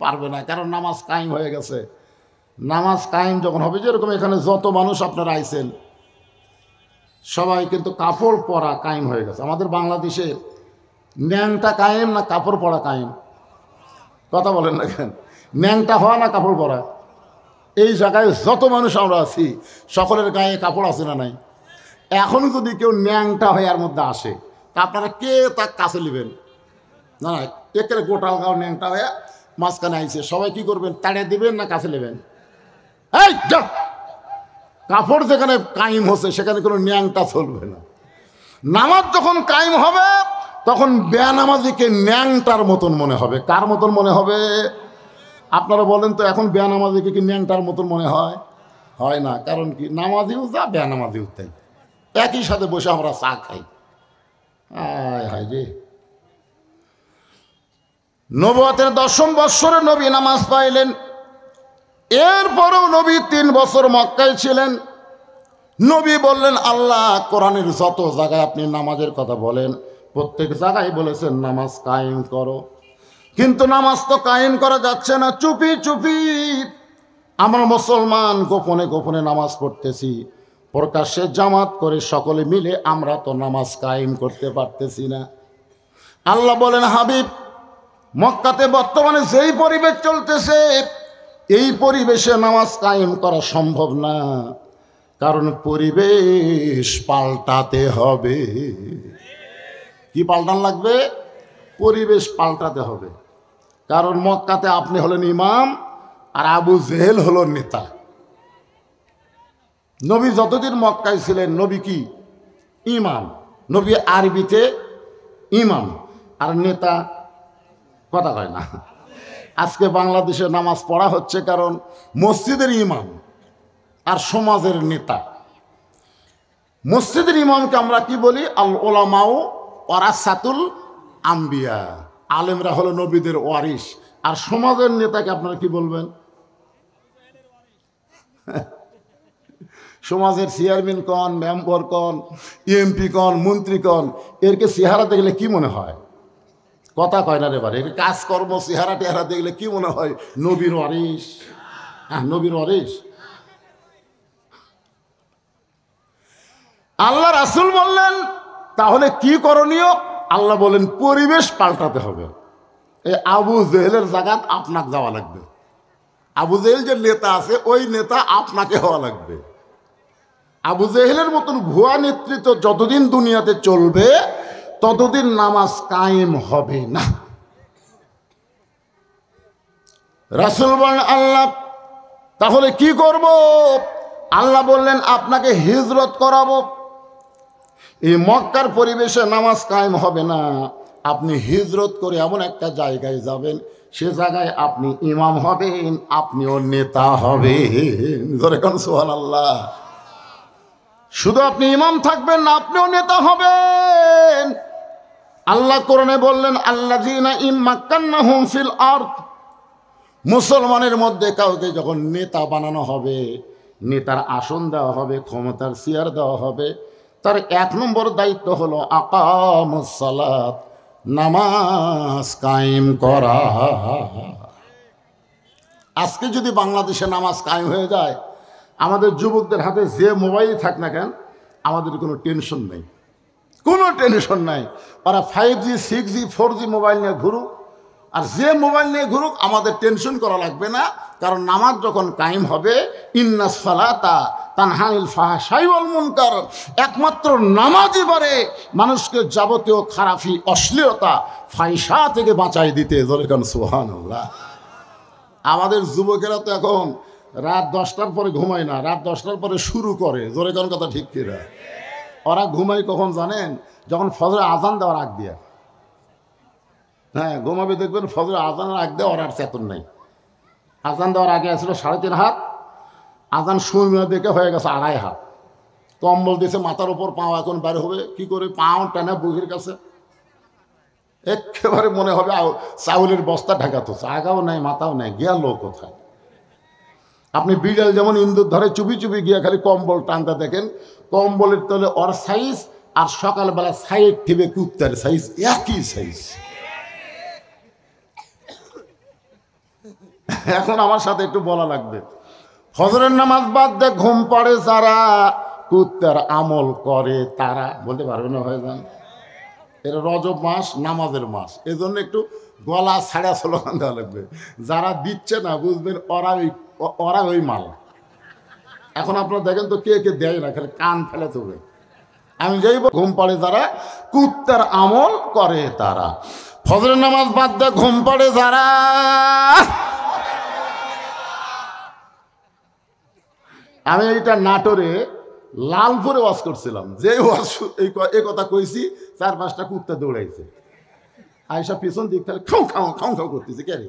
পারবে না, কারণ নামাজ কায়েম হয়ে গেছে। নামাজ কায়েম যখন হবে, যেরকম এখানে যত মানুষ আপনারা আইছেন, সবাই কিন্তু কাপড় পরা কায়েম হয়ে গেছে। আমাদের বাংলাদেশে ন্যাংটা কায়েম না কাপড় পরা কায়েম? কথা বলেন না কেন? ন্যাংটা হওয়া না কাপড় পরা? এই জায়গায় যত মানুষ আমরা আছি, সকলের গায়ে কাপড় আছে না নাই? এখন যদি কেউ ন্যাংটা হয়ে এর মধ্যে আসে, তা আপনারা কে তার কাছে নেবেন? না না, একেবারে গোটাল গাও ন্যাংটা হয়ে মাঝখানে আইছে, সবাই কি করবেন? তাড়িয়ে দিবেন না কাছে নেবেন? এই যা, কাপড় যেখানে কায়েম হচ্ছে সেখানে কোনো ন্যাংটা চলবে না। নামাজ যখন কায়েম হবে, তখন বেনামাজিকে ন্যাংটার মতন মনে হবে। কার মতন মনে হবে? আপনারা বলেন তো, এখন বেনামাজিকে কি ন্যাংটার মতন মনে হয়? হয় না। কারণ কি? নামাজিও যা, বেনামাজিও তাই। একই সাথে বসে আমরা চা খাই। আয় হায় রে। নবুয়তের 10ম বৎসরে নবী নামাজ পাইলেন। এরপরেও নবী 3 বছর মক্কায় ছিলেন। নবী বললেন, আল্লাহ কোরআনের যত জায়গায় আপনি নামাজের কথা বলেন, প্রত্যেক জায়গায় বলেছেন নামাজ কায়েম করো। কিন্তু নামাজ তো কায়েম করা যাচ্ছে না। চুপি চুপি আমরা মুসলমান গোপনে গোপনে নামাজ পড়তেছি, প্রকাশ্যে জামাত করে সকলে মিলে আমরা তো নামাজ কায়েম করতে পারতেছি না। আল্লাহ বলেন, হাবিব, মক্কাতে বর্তমানে যেই পরিবেশ চলতেছে, এই পরিবেশে নামাজ কায়েম করা সম্ভব না, কারণ পরিবেশ পাল্টাতে হবে। কি পাল্টান লাগবে? পরিবেশ পাল্টাতে হবে। কারণ মক্কাতে আপনি হলেন ইমাম আর আবু জেহেল হলো নেতা। নবী যতদিন মক্কায় ছিলেন নবী কি ইমাম, নবী আরবিতে ইমাম, আর নেতা কথা কয় না। আজকে বাংলাদেশে নামাজ পড়া হচ্ছে কারণ মসজিদের ইমাম আর সমাজের নেতা। মসজিদের ইমামকে আমরা কি বলি? আল ওলামাউ ওয়ারাসাতুল আম্বিয়া, আলেমরা হলো নবীদের ওয়ারিস। আর সমাজের নেতাকে আপনারা কি বলবেন? সমাজের চেয়ারম্যান কন, মেম্বার কন, এমপি কন, মন্ত্রী কন, এরকে চেহারা দেখলে কি মনে হয়? কথা কয় না রে বারে, এর কাজকর্ম চেহারা টেহারা দেখলে কি মনে হয়? নবীর ওয়ারিস। হ্যাঁ, নবীর ওয়ারিস। আল্লাহ রাসূল বললেন তাহলে কি করণীয়? আল্লাহ বলেন পরিবেশ পাল্টাতে হবে। এই আবু জেহেলের জায়গাত আপনাকে যাওয়া লাগবে। আবু জেহেল যে নেতা আছে ওই নেতা আপনাকে হওয়া লাগবে। আবু জেহেলের মতন ভুয়া নেতৃত্ব যতদিন দুনিয়াতে চলবে ততদিন নামাজ কায়েম হবে না। রাসূল বলেন আল্লাহ তাহলে কি করব? আল্লাহ বললেন আপনাকে হিজরত করাবো। এই মক্কার পরিবেশে নামাজ কায়েম হবে না, আপনি হিজরত করে এমন একটা জায়গায় যাবেন, সে জায়গায় আপনি ইমাম হবেন, আপনিও নেতা হবেন। ধরে কোন সুবহানাল্লাহ। শুধু আপনি ইমাম থাকবেন না, আপনিও নেতা হবেন। আল্লাহ কোরআনে বললেন আল্লাযীনা ইম্মাক্কান্নাহুম ফিল আরদ, মুসলমানের মধ্যে কাউকে যখন নেতা বানানো হবে, নেতার আসন দেওয়া হবে, ক্ষমতার চেয়ার দেওয়া হবে, তার 1 নম্বর দায়িত্ব হলো আকামুস সালাত, নামাজ কায়েম করা। আজকে যদি বাংলাদেশে নামাজ কায়েম হয়ে যায়, আমাদের যুবকদের হাতে যে মোবাইল থাক না কেন, আমাদের কোনো টেনশন নেই, কোনো টেনশন নাই। ওরা 5G 6G 4G মোবাইল নিয়ে ঘুরুক, আর যে মোবাইল নিয়ে ঘুরুক, আমাদের টেনশন করা লাগবে না। কারণ নামাজ যখন কায়েম হবে, ইন্নাস সালাতা তানহা আনিল ফাহশাই ওয়াল মুনকার, একমাত্র নামাজই পারে মানুষকে যাবতীয় খারাপি, অশ্লীলতা, ফাহিশা থেকে বাঁচাই দিতে। জোরে কান সুবহানাল্লাহ। আমাদের যুবকেরা তো এখন রাত 10টার পরে ঘুমায় না, রাত 10টার পরে শুরু করে। জোরে কান কথা ঠিক কিনা? ওরা ঘুমায় কখন জানেন? যখন ফজরের আজান দেওয়ার আগ দিয়ে। হ্যাঁ, ঘুমাবে দেখবেন ফজরের আজানের আগ দিয়ে ওর আর চেতন নেই। আজান দেওয়ার আগে আসলে 3.5 হাত, আজান সময় দেখে হয়ে গেছে 2.5 হাত। কম্বল দিয়েছে মাথার উপর, পাও এখন বের হবে কি করে? পাও টানে বুকের কাছে, একেবারে মনে হবে চাউলের বস্তা ঢাকাতো, আগাও নাই মাথাও নাই, গেল কোথায়? আপনি বিড়াল যেমন ইন্দুর ধরে চুপি চুপি গিয়ে খালি কম্বল টানতে দেখেন, কম্বলের তলে ওর সাইজ আর সকালবেলা সাইড থেকে কুত্তার সাইজ একই সাইজ। এখন আমার সাথে একটু বলা লাগবে, ফজরের নামাজ বাদ দিয়ে ঘুম পড়ে যারা, কুত্তার আমল করে তারা। বলতে পারবে না হয়ে যান? এটা রজব মাস, নামাজের মাস, এজন্য একটু গলা ছাড়া স্লোগান দেওয়া লাগবে। যারা দিচ্ছে না বুঝবেন ওরা ওই মাল। এখন আপনারা দেখেন তো কে কে দেয় না, খালি কান ফেলে তবে। আমি যাই ঘুম পড়ে যারা, কুত্তার আমল করে তারা। ফজরের নামাজ বাদ দিয়ে ঘুম পড়ে যারা, আমি এইটা নাটোরে লালপুরে ওয়াজ করছিলাম, যে ওয়াজ এই কথা কইছি 4-5টা কুত্তা দৌড়াইছে, আইসা পিছন দিক থেকে খাও খাও খাও খাও করতেছে। কে রে?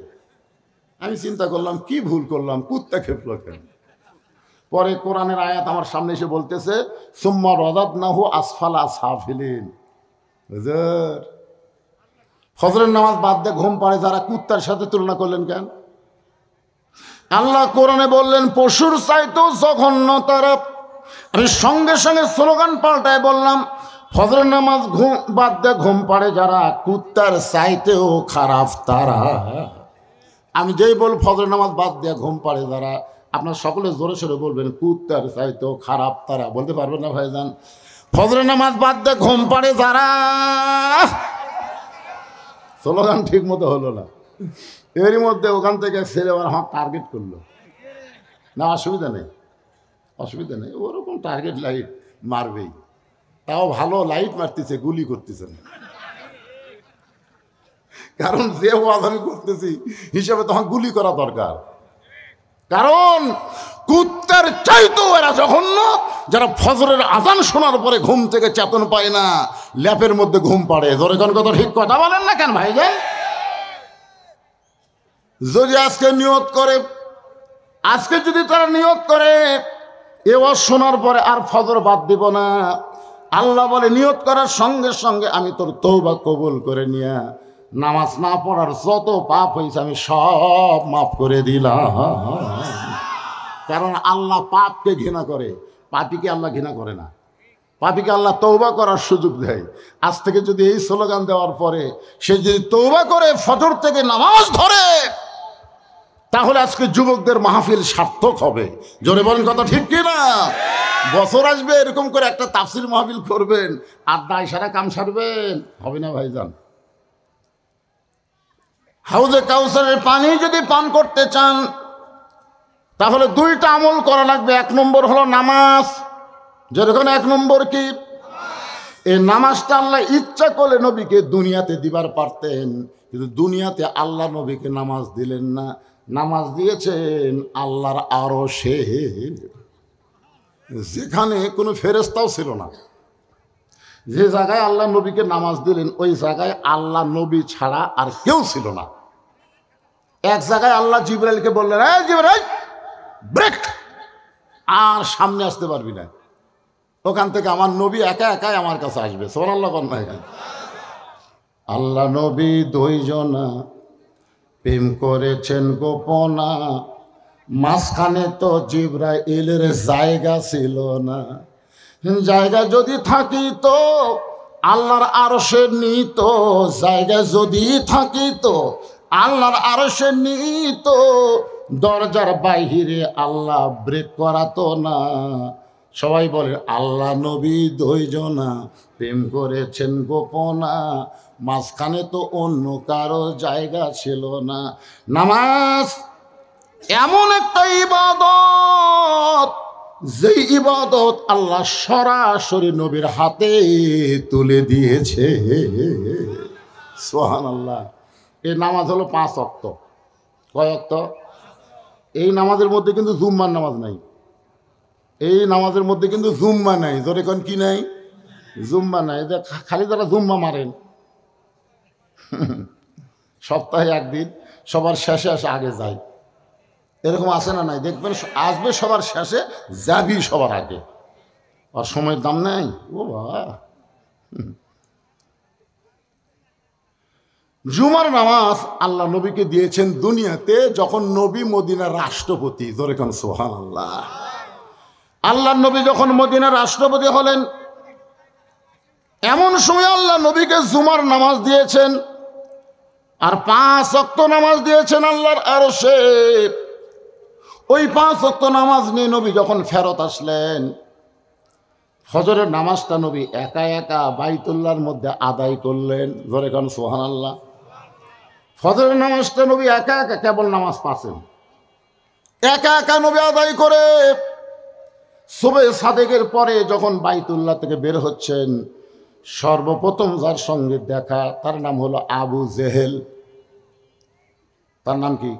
আমি চিন্তা করলাম কি ভুল করলাম, কুত্তা খেপলো কেন? পরে কোরআনের আয়াত আমার সামনে এসে বলতেছে সুম্মা রাদাদনাহু আসফালা সাফিলিন। হুজুর, ফজরের নামাজ বাদ দিয়ে ঘুম পড়ে যারা, কুত্তার সাথে তুলনা করলেন কেন? আল্লাহ কোরআনে বললেন পশুর চাইতেও জঘন্য তারা। আমি সঙ্গে সঙ্গে স্লোগান পাল্টায় বললাম ফজরের নামাজ বাদ দিয়ে ঘুম পাড়ে যারা, কুত্তার চাইতেও খারাপ তারা। আমি যেই বল ফজরের নামাজ বাদ দিয়ে ঘুম পাড়ে যারা, আপনার সকলে জোরে সোরে বলবেন কুত্তার চাইতেও খারাপ তারা। বলতে পারবেন না ভাইজান? ফজরের নামাজ বাদ দিয়ে ঘুম পাড়ে যারা। স্লোগান ঠিক মতো হলো না, এরই মধ্যে ওখান থেকে ছেলে আমার টার্গেট করলো। না অসুবিধা নেই, অসুবিধা নেই, ওরকম টার্গেট লাইট মারবেই। তাও ভালো লাইট মারতেছে, গুলি করতেছে না। কারণ যে ওয়াজ আমি করতেছি হিসাবে তখন গুলি করা দরকার। কারণ কুত্তার চাইতেও এরা জঘন্য, যারা ফজরের আজান শোনার পরে ঘুম থেকে চেতন পায় না, ল্যাপের মধ্যে ঘুম পাড়ে। জোরে কোন কথা ঠিক কথা বলেন না কেন ভাইজান? যদি আজকে নিয়ত করে, আজকে যদি তারা নিয়ত করে এ ওয়াজ শোনার পরে আর ফজর বাদ দিব না, আল্লাহ বলে নিয়ত করার সঙ্গে সঙ্গে আমি তোর তওবা কবুল করে নিয়া নামাজ না পড়ার যত পাপ হয়েছে আমি সব মাফ করে দিলাম। কারণ আল্লাহ পাপকে ঘৃণা করে, পাপীকে আল্লাহ ঘৃণা করে না। পাপীকে আল্লাহ তওবা করার সুযোগ দেয়। আজ থেকে যদি এই স্লোগান দেওয়ার পরে সে যদি তওবা করে ফজর থেকে নামাজ ধরে, তাহলে আজকে যুবকদের মাহফিল সার্থক হবে। জোরে বলেন কথা ঠিক কি না? বছর আসবে এরকম করে একটা তাফসির মাহফিল করবেন আর দায় সারা কাম সারবেন, হবে না ভাইজান। হাউজে কাউসারের পানি যদি পান করতে চান তাহলে দুইটা আমল করা লাগবে। এক নম্বর হলো নামাজ। যেরকম এক নম্বর কি, এই নামাজটা আল্লাহ ইচ্ছা করলে নবীকে দুনিয়াতে দিবার পারতেন, কিন্তু দুনিয়াতে আল্লাহ নবীকে নামাজ দিলেন না। নামাজ দিয়েছেন আল্লাহর আরশে, যেখানে কোনো ফেরেশতাও ছিল না। যে জায়গায় আল্লাহ নবীকে নামাজ দিলেন ওই জায়গায় আল্লাহ নবী ছাড়া আর কেউ ছিল না। এক জায়গায় আল্লাহ জিবরাইলকে বললেন, এই জিবরাইল ব্রেক, আর সামনে আসতে পারবি না, ওখান থেকে আমার নবী একা একাই আমার কাছে আসবে। সুবহানাল্লাহ বলেন। আল্লাহ নবী দুইজনা প্রেম করেছেন গোপনা, মাঝখানে তো জিবরাইলের জায়গা ছিল না। জায়গা যদি থাকিত আল্লাহর আরশে নিত, জায়গা যদি থাকিত আল্লাহর আরশে নিত, দরজার বাইরে আল্লাহ ব্রেক করাতো না। সবাই বলে আল্লাহ নবী দুইজনা প্রেম করেছেন গোপনা, মাঝখানে তো অন্য কারো জায়গা ছিল না। নামাজ এমন একটা ইবাদত, যে ইবাদত আল্লাহ সরাসরি নবীর হাতে তুলে দিয়েছে। সুবহানাল্লাহ। এই নামাজ হলো 5 ওয়াক্ত। কয় ওয়াক্ত? এই নামাজের মধ্যে কিন্তু জুম্মার নামাজ নাই। এই নামাজের মধ্যে কিন্তু জুম্মা নাই। জোরে কোন কি নাই? জুম্মা নাই। যে খালি যারা জুম্মা মারেন সপ্তাহে একদিন সবার শেষে আসে আগে যায়, এরকম আছে না নাই? দেখবেন আসবে সবার শেষে, যাবি সবার আগে, আর সময়ের দাম নেই। ও বাবা, জুমার নামাজ আল্লাহ নবীকে দিয়েছেন দুনিয়াতে যখন নবী মদিনার রাষ্ট্রপতি। জোরে কোন সুবহানাল্লাহ। আল্লাহ নবী যখন মদিনার রাষ্ট্রপতি হলেন, এমন সময় আল্লাহ নবীকে জুমার নামাজ দিয়েছেন, আর 5 ওয়াক্ত নামাজ দিয়েছেন আল্লাহর আরশে। ওই 5 ওয়াক্ত নামাজ নিয়ে নবী যখন ফেরত আসলেন, ফজরের নামাজটা নবী একা একা বাইতুল্লাহর মধ্যে আদায় করলেন। ধরে কারণ সুবহানাল্লাহ। ফজরের নামাজটা নবী একা একা কেবল নামাজ পাচ্ছেন, একা একা নবী আদায় করে সুবহে সাদেকের পরে যখন বাইতুল্লাহ থেকে বের হচ্ছেন, সর্বপ্রথম যার সঙ্গে দেখা তার নাম হলো আবু জেহেল। তার নাম কি?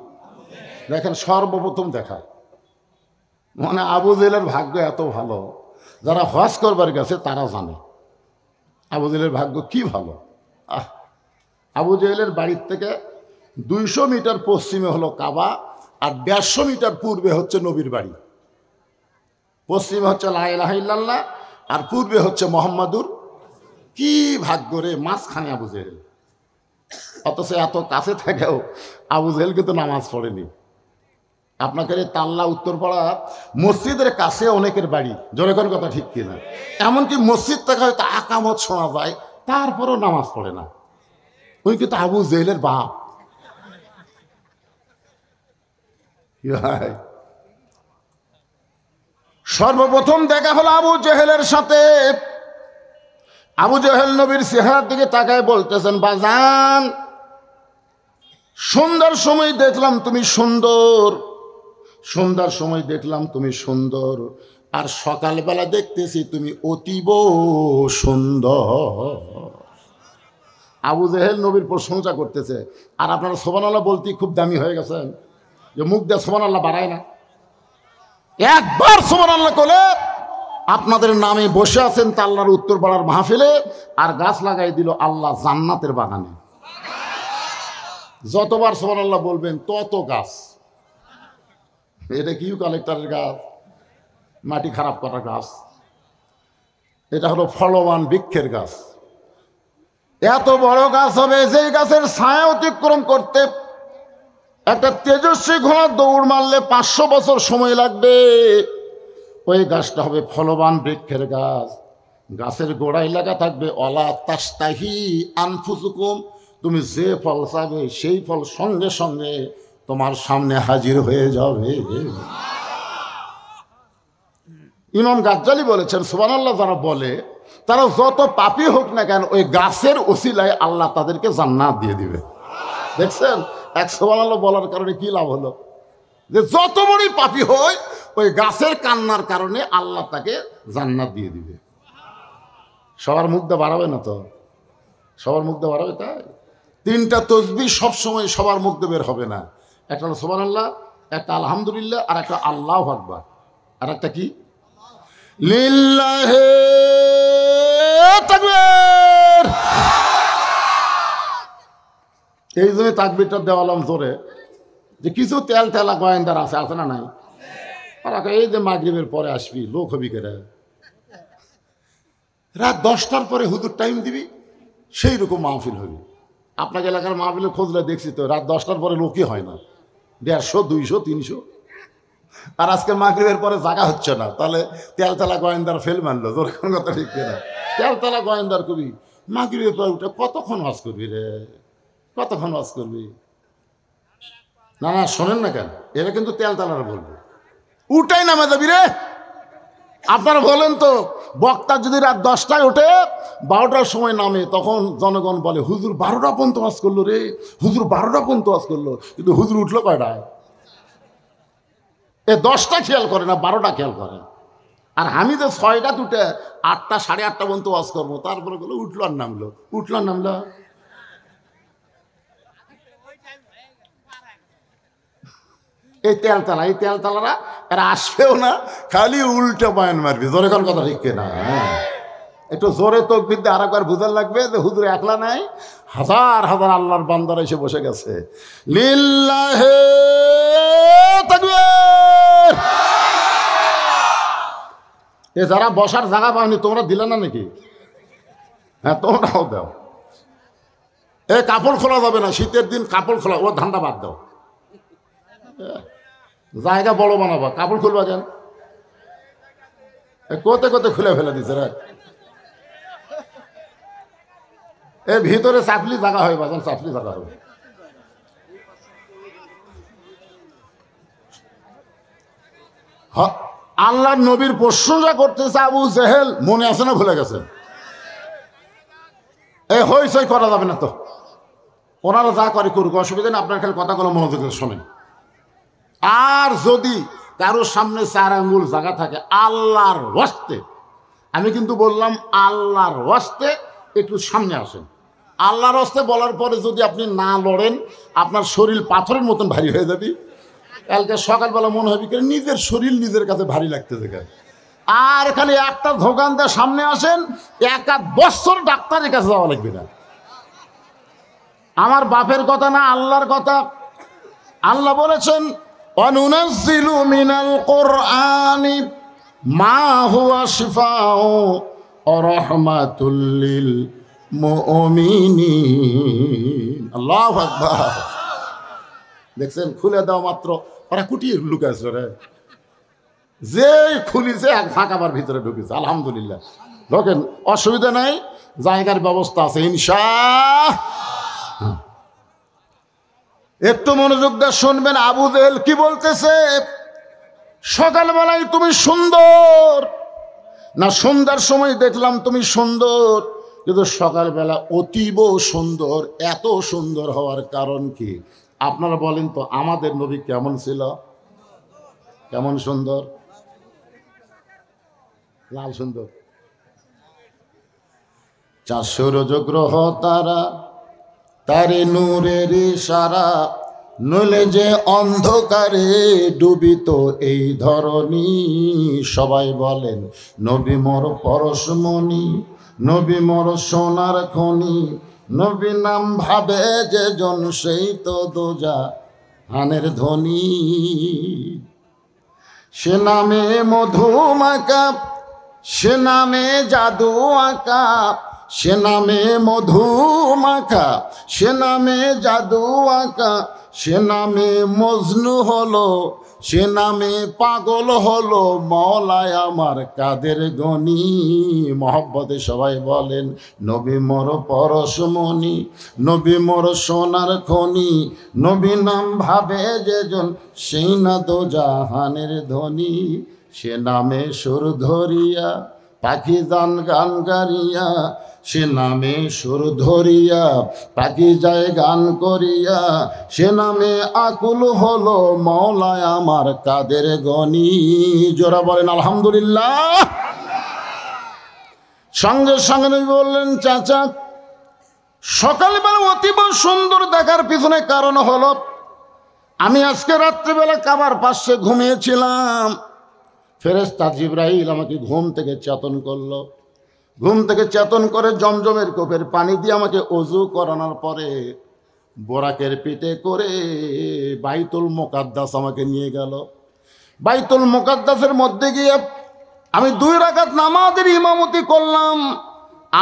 দেখেন, সর্বপ্রথম দেখা মানে আবু জেহেলের ভাগ্য এত ভালো, যারা হজ করবার গেছে তারা জানে আবু জেহেলের ভাগ্য কি ভালো। আবু জেহেলের বাড়ির থেকে 200 মিটার পশ্চিমে হলো কাবা, আর 150 মিটার পূর্বে হচ্ছে নবীর বাড়ি। পশ্চিমে হচ্ছে লা ইলাহা ইল্লাল্লাহ, আর পূর্বে হচ্ছে মুহাম্মাদুর। কি ভাগ্য রে, মাঝখানে আবু জেহেল। অথচ এত কাছে থেকেও আবু জেহেল কিন্তু নামাজ পড়েনি। আপনাকে তাল্লা উত্তরপাড়া মসজিদের কাছে অনেকের বাড়ি, জোরে কোন কথা ঠিক কিনা? এমনকি মসজিদ থেকে হয়তো আকামত শোনা যায়, তারপরেও নামাজ পড়ে না। ওই কিন্তু আবু জেহেলের বাপ। সর্বপ্রথম দেখা হলো আবু জেহেলের সাথে। আবু জেহেল নবীর চেহারার দিকে তাকায় বলতেছেন, বাজান, সন্ধ্যার সময় দেখলাম তুমি সুন্দর, সন্ধ্যার সময় দেখলাম তুমি সুন্দর, আর সকালবেলা দেখতেছি তুমি অতীব সুন্দর। আবু জেহেল নবীর প্রশংসা করতেছে, আর আপনারা সুবহানাল্লাহ বলতেই খুব দামি হয়ে গেছেন, যে মুখ দিয়ে সুবহানাল্লাহ বাড়ায় না। একবার সুবহানাল্লাহ বলে আপনাদের নামে বসে আছেন তা আল্লাহর উত্তর পাড়ার মাহফিলে, আর গাছ লাগাই দিল আল্লাহ জান্নাতের বাগানে। যতবার সুবহানাল্লাহ বলবেন তত গাছ। এটা কি কালেক্টরের গাছ, মাটি খারাপ করা গাছ? এটা হলো ফলবান বৃক্ষের গাছ। এত বড় গাছ হবে যেই গাছের ছায়া অতিক্রম করতে একটা তেজস্বী ঘোড়া দৌড় মারলে 500 বছর সময় লাগবে। ওই গাছটা হবে ফলবান বৃক্ষের গাছ। গাছের গোড়ায় লাগা থাকবে অলা তাস্তাহি আনফুসুকুম, তুমি যে ফল চাবে সেই ফল সঙ্গে সঙ্গে তোমার সামনে হাজির হয়ে যাবে। ইমাম গাজ্জালি বলেছেন সুবহানাল্লাহ যারা বলে তারা যত পাপী হোক না কেন ওই গাছের ওসিলায় আল্লাহ তাদেরকে জান্নাত দিয়ে দিবে। দেখছেন এক সুবহানাল্লাহ বলার কারণে কি লাভ হলো, যে যত বড়ই পাপী হয় ওই গাছের কান্নার কারণে আল্লাহ তাকে জান্নাত দিয়ে দিবে। সবার মুখ দিয়ে বাড়াবে না তো, সবার মুখ দিয়ে বাড়াবে তাই? 3টা তসবিহ সবসময় সবার মুখ দিয়ে বের হবে না। একটা হলো সুবহানাল্লাহ, একটা আলহামদুলিল্লাহ, আর একটা আল্লাহু আকবার, আর একটা কি লিল্লাহি তাকবীর। এই জন্য তাকবীরটা দেওয়ালাম জোরে, যে কিছু তেল তেলা গোয়েন্দার আছে, আছে না নাই? আর এই যে মাগরিবের পরে আসবি লোক হবি কেরা, রাত 10টার পরে হুজুর টাইম দিবি, সেই রকম মাহফিল হবি। আপনাকে এলাকার মাহফিলে খোঁজলে দেখছি তো রাত 10টার পরে লোকই হয় না, 150, 200, 300। আর আজকে মাগরিবের পরে জায়গা হচ্ছে না, তাহলে তেলতলা গোয়েন্দার ফেল মানলো। তোর কোন কথা ঠিক কিনা? তেলতলা গোয়েন্দার কবি মাগরিবের পরে উঠে কতক্ষণ ওয়াজ করবি রে, কতক্ষণ ওয়াজ করবি? না না শোনেন না কেন, এরা কিন্তু তেলতলার বলবে উঠাই নামে যাবি রে। আপনারা বলেন তো, বক্তা যদি রাত 10টায় ওঠে 12টার সময় নামে, তখন জনগণ বলে হুজুর 12টা পর্যন্ত ওয়াজ করলো রে, হুজুর 12টা পর্যন্ত ওয়াজ করলো। কিন্তু হুজুর উঠলো কয়টায়? 10টা খেয়াল করে না, 12টা খেয়াল করে। আর আমি তো 6টা উঠে 8টা, 8:30 পর্যন্ত ওয়াজ করবো, তারপরে বলে উঠলো আর নামলো, উঠলো আর নামলো। এই তেলতালারা এরা আসবেও না, খালি উল্টো বয়ান মারবি। জোরে কোন কথা ঠিক কিনা? একটু জোরে তাকবীর দিয়ে আরেকবার বুঝার লাগবে যে হুজুর একলা নাই, হাজার হাজার আল্লাহর বান্দারা এসে বসে গেছে। লিল্লাহি তাকবীর। এ যারা বসার জায়গা পাওনি তোমরা দিলে না নাকি? হ্যাঁ তোমরাও দাও। এ কাপড় খোলা যাবে না, শীতের দিন কাপড় খোলা, ও ধান্দা বাদ দাও। জায়গা বড় বানাবা, কাপড় খুলবা কেন? কোতে কোতে খুলে ফেলে দিচ্ছে রে। এ ভিতরে চাপলি জায়গা হয়, বাজান চাপলি জায়গা হবে। আল্লাহর নবীর প্রশংসা করতেছে আবু জেহেল, মনে আছে না ভুলে গেছে? এই হইচই করা যাবে না তো, ওনারা যা করে করুক, অসুবিধা নেই। আপনার খালি কথাগুলো মনোযোগ দিয়ে শোনেন। আর যদি কারোর সামনে 4 আঙ্গুল জায়গা থাকে, আল্লাহর ওয়াস্তে, আমি কিন্তু বললাম আল্লাহর ওয়াস্তে একটু সামনে আসেন। আল্লাহর ওয়াস্তে বলার পরে যদি আপনি না লড়েন, আপনার শরীর পাথরের মতন ভারী হয়ে যাবে। কালকে সকালবেলা মনে হবে কি নিজের শরীর নিজের কাছে ভারী লাগতেছে। আর খালি একটা দোকান দিয়ে সামনে আসেন, 1 বছর ডাক্তারের কাছে যাওয়া লাগবে না। আমার বাপের কথা না, আল্লাহর কথা। আল্লাহ বলেছেন অনুনাজ্জিলু মিনাল কুরআনি মা হুয়া শিফাউ ওয়া রাহমাতুল লিল মুমিনিন। আল্লাহু আকবার। দেখছেন, খুলে দাও মাত্র ওরা কুটিয়ে লুকাইছে রে, যে খুলিছে এক ফাঁকাবার ভিতরে ঢুকেছে। আলহামদুলিল্লাহ, দেখেন অসুবিধা নাই, জায়গার ব্যবস্থা আছে ইনশাআল্লাহ। একটু মনোযোগ দিয়ে শুনবেন আবু জেহেল কি বলতেছে। সকালবেলায় তুমি সুন্দর না, সন্ধ্যার সময় দেখলাম তুমি সুন্দর, কিন্তু সকালবেলা অতীব সুন্দর। এত সুন্দর হওয়ার কারণ কি আপনারা বলেন তো? আমাদের নবী কেমন ছিল? কেমন সুন্দর? লাল সুন্দর। 400 রজগ্রহ তারা তারে নূরের ইশারা, নইলে যে অন্ধকারে ডুবিত এই ধরনী। সবাই বলেন নবী মোর পরশমণি, নবী মোর সোনার খনি, নবী নাম ভাবে যে জন সেই তো দোজাহানের ধনী। সে নামে মধু মাকা, সে নামে জাদু আঁকা, সে নামে মধু মাখা, সে নামে জাদু আঁকা, সে নামে মজনু হলো, সে নামে পাগল হলো মওলায় আমার কাদের গনি। মহব্বতে সবাই বলেন নবী মোর পরশমণি, নবী মোর সোনার খনি, নবী নাম ভাবে যে জন সেই না দোজাহানের ধনী। সে নামে সুর ধরিয়া পাখি যান গান গারিয়া, সে নামে সুর ধরিয়া পাখি যায় গান করিয়া, সে নামে আকুল হলো মওলায় আমার কাদের গনি। জোরা বলেন আলহামদুলিল্লাহ। সঙ্গে সঙ্গে নবী বললেন চাচা, সকালবেলা অতীব সুন্দর দেখার পিছনে কারণ হলো আমি আজকে রাত্রিবেলা কাবার পাশে ঘুমিয়েছিলাম। ফেরেশতা জিবরাইল আমাকে ঘুম থেকে চেতন করলো। ঘুম থেকে চেতন করে জমজমের কোপের পানি দিয়ে আমাকে অজু করানোর পরে বোরাকের পিঠে করে বাইতুল মুকাদ্দাস আমাকে নিয়ে গেল। বাইতুল মুকাদ্দাসের মধ্যে গিয়ে আমি 2 রাকাত নামাজের ইমামতি করলাম।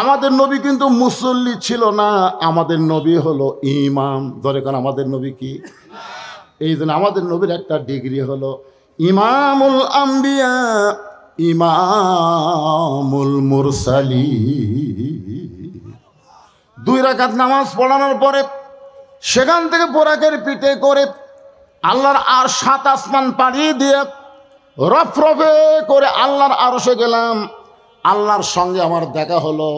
আমাদের নবী কিন্তু মুসল্লি ছিল না, আমাদের নবী হলো ইমাম। ধরে কারণ আমাদের নবী কি? এই জন্য আমাদের নবীর একটা ডিগ্রি হলো ইমামুল আম্বিয়া, ইমামুল মুরসালিন। 2 রাকাত নামাজ পড়ানোর পরে সেখান থেকে বোরাকের পিঠে করে আল্লাহর আর 7 আসমান পাড়িয়ে দিয়ে রফরফে করে আল্লাহর আরশে গেলাম। আল্লাহর সঙ্গে আমার দেখা হলো।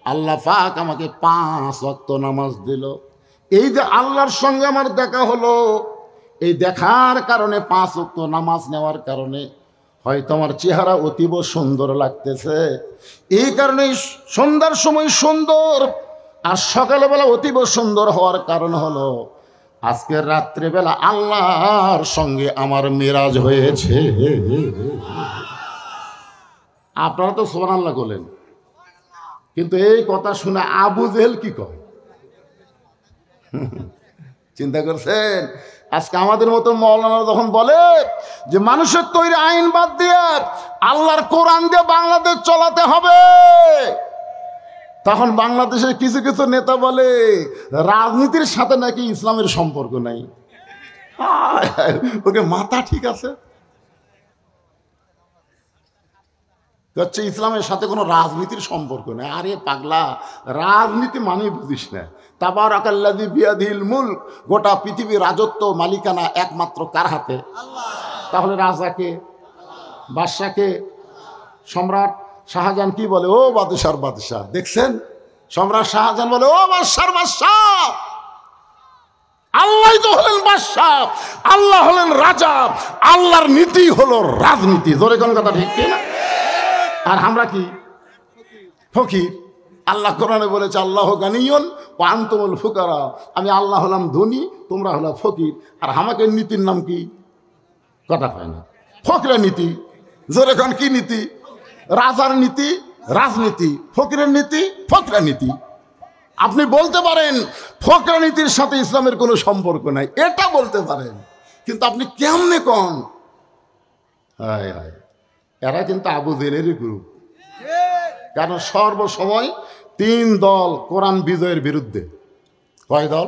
আল্লাহ পাক আমাকে 5 ওয়াক্ত নামাজ দিল। এই যে আল্লাহর সঙ্গে আমার দেখা হলো, এই দেখার কারণে 5 ওয়াক্ত নামাজ নেওয়ার কারণে হয়তো আমার চেহারা অতীব সুন্দর লাগতেছে। এই কারণে সন্ধ্যার সময় সুন্দর আর সকালবেলা অতীব সুন্দর হওয়ার কারণ হলো আজকের রাত্রেবেলা আল্লাহর সঙ্গে আমার মেরাজ হয়েছে। আপনারা তো সুবহানাল্লাহ বলেন, কিন্তু এই কথা শুনে আবু জেহেল কি কয়? চিন্তা করছেন? আজকে আমাদের মতো মাওলানা যখন বলে যে মানুষের তৈরি আইন বাদ দিয়ে আল্লাহর কোরআন দিয়ে বাংলাদেশ চলাতে হবে, তখন বাংলাদেশের কিছু কিছু নেতা বলে রাজনীতির সাথে নাকি ইসলামের সম্পর্ক নাই। ওকে মাথা ঠিক আছে, হচ্ছে ইসলামের সাথে কোনো রাজনীতির সম্পর্ক নেই। আরে পাগলা, রাজনীতি মানে বুঝিস না। তাবারাকাল্লাযী বিয়াদিহিল মুলক, গোটা পৃথিবীর রাজত্ব মালিকানা একমাত্র কার হাতে? তাহলে রাজাকে, বাদশাকে, সম্রাট শাহজাহান কি বলে? ও বাদশার বাদশাহ। দেখছেন, সম্রাট শাহজাহান বলে ও বাদশার বাদশাহ। আল্লাহ তো হলেন বাদশাহ, আল্লাহ হলেন রাজা, আল্লাহর নীতি হলো রাজনীতি। জোরে কোন কথা ঠিক কিনা? আর আমরা কি? ফকির। আল্লাহ কোরআনে বলেছে আল্লাহ গানিয়ুন ওয়া আনতুমুল ফুকারা, আমি আল্লাহ হলাম ধনী, তোমরা হলো ফকির। আর আমাকে নীতির নাম কি? কথা হয় না, ফকিরের নীতি। জোরে কোন কি নীতি? রাজার নীতি রাজনীতি, ফকিরের নীতি ফকিরের নীতি। আপনি বলতে পারেন ফকিরের নীতির সাথে ইসলামের কোনো সম্পর্ক নাই, এটা বলতে পারেন, কিন্তু আপনি কেমনে কন? হায় হায়, এরা কিন্তু আবু জেহেলেরই গ্রুপ। কারণ সর্বসময় 3 দল কোরআন বিজয়ের বিরুদ্ধে। কয় দল?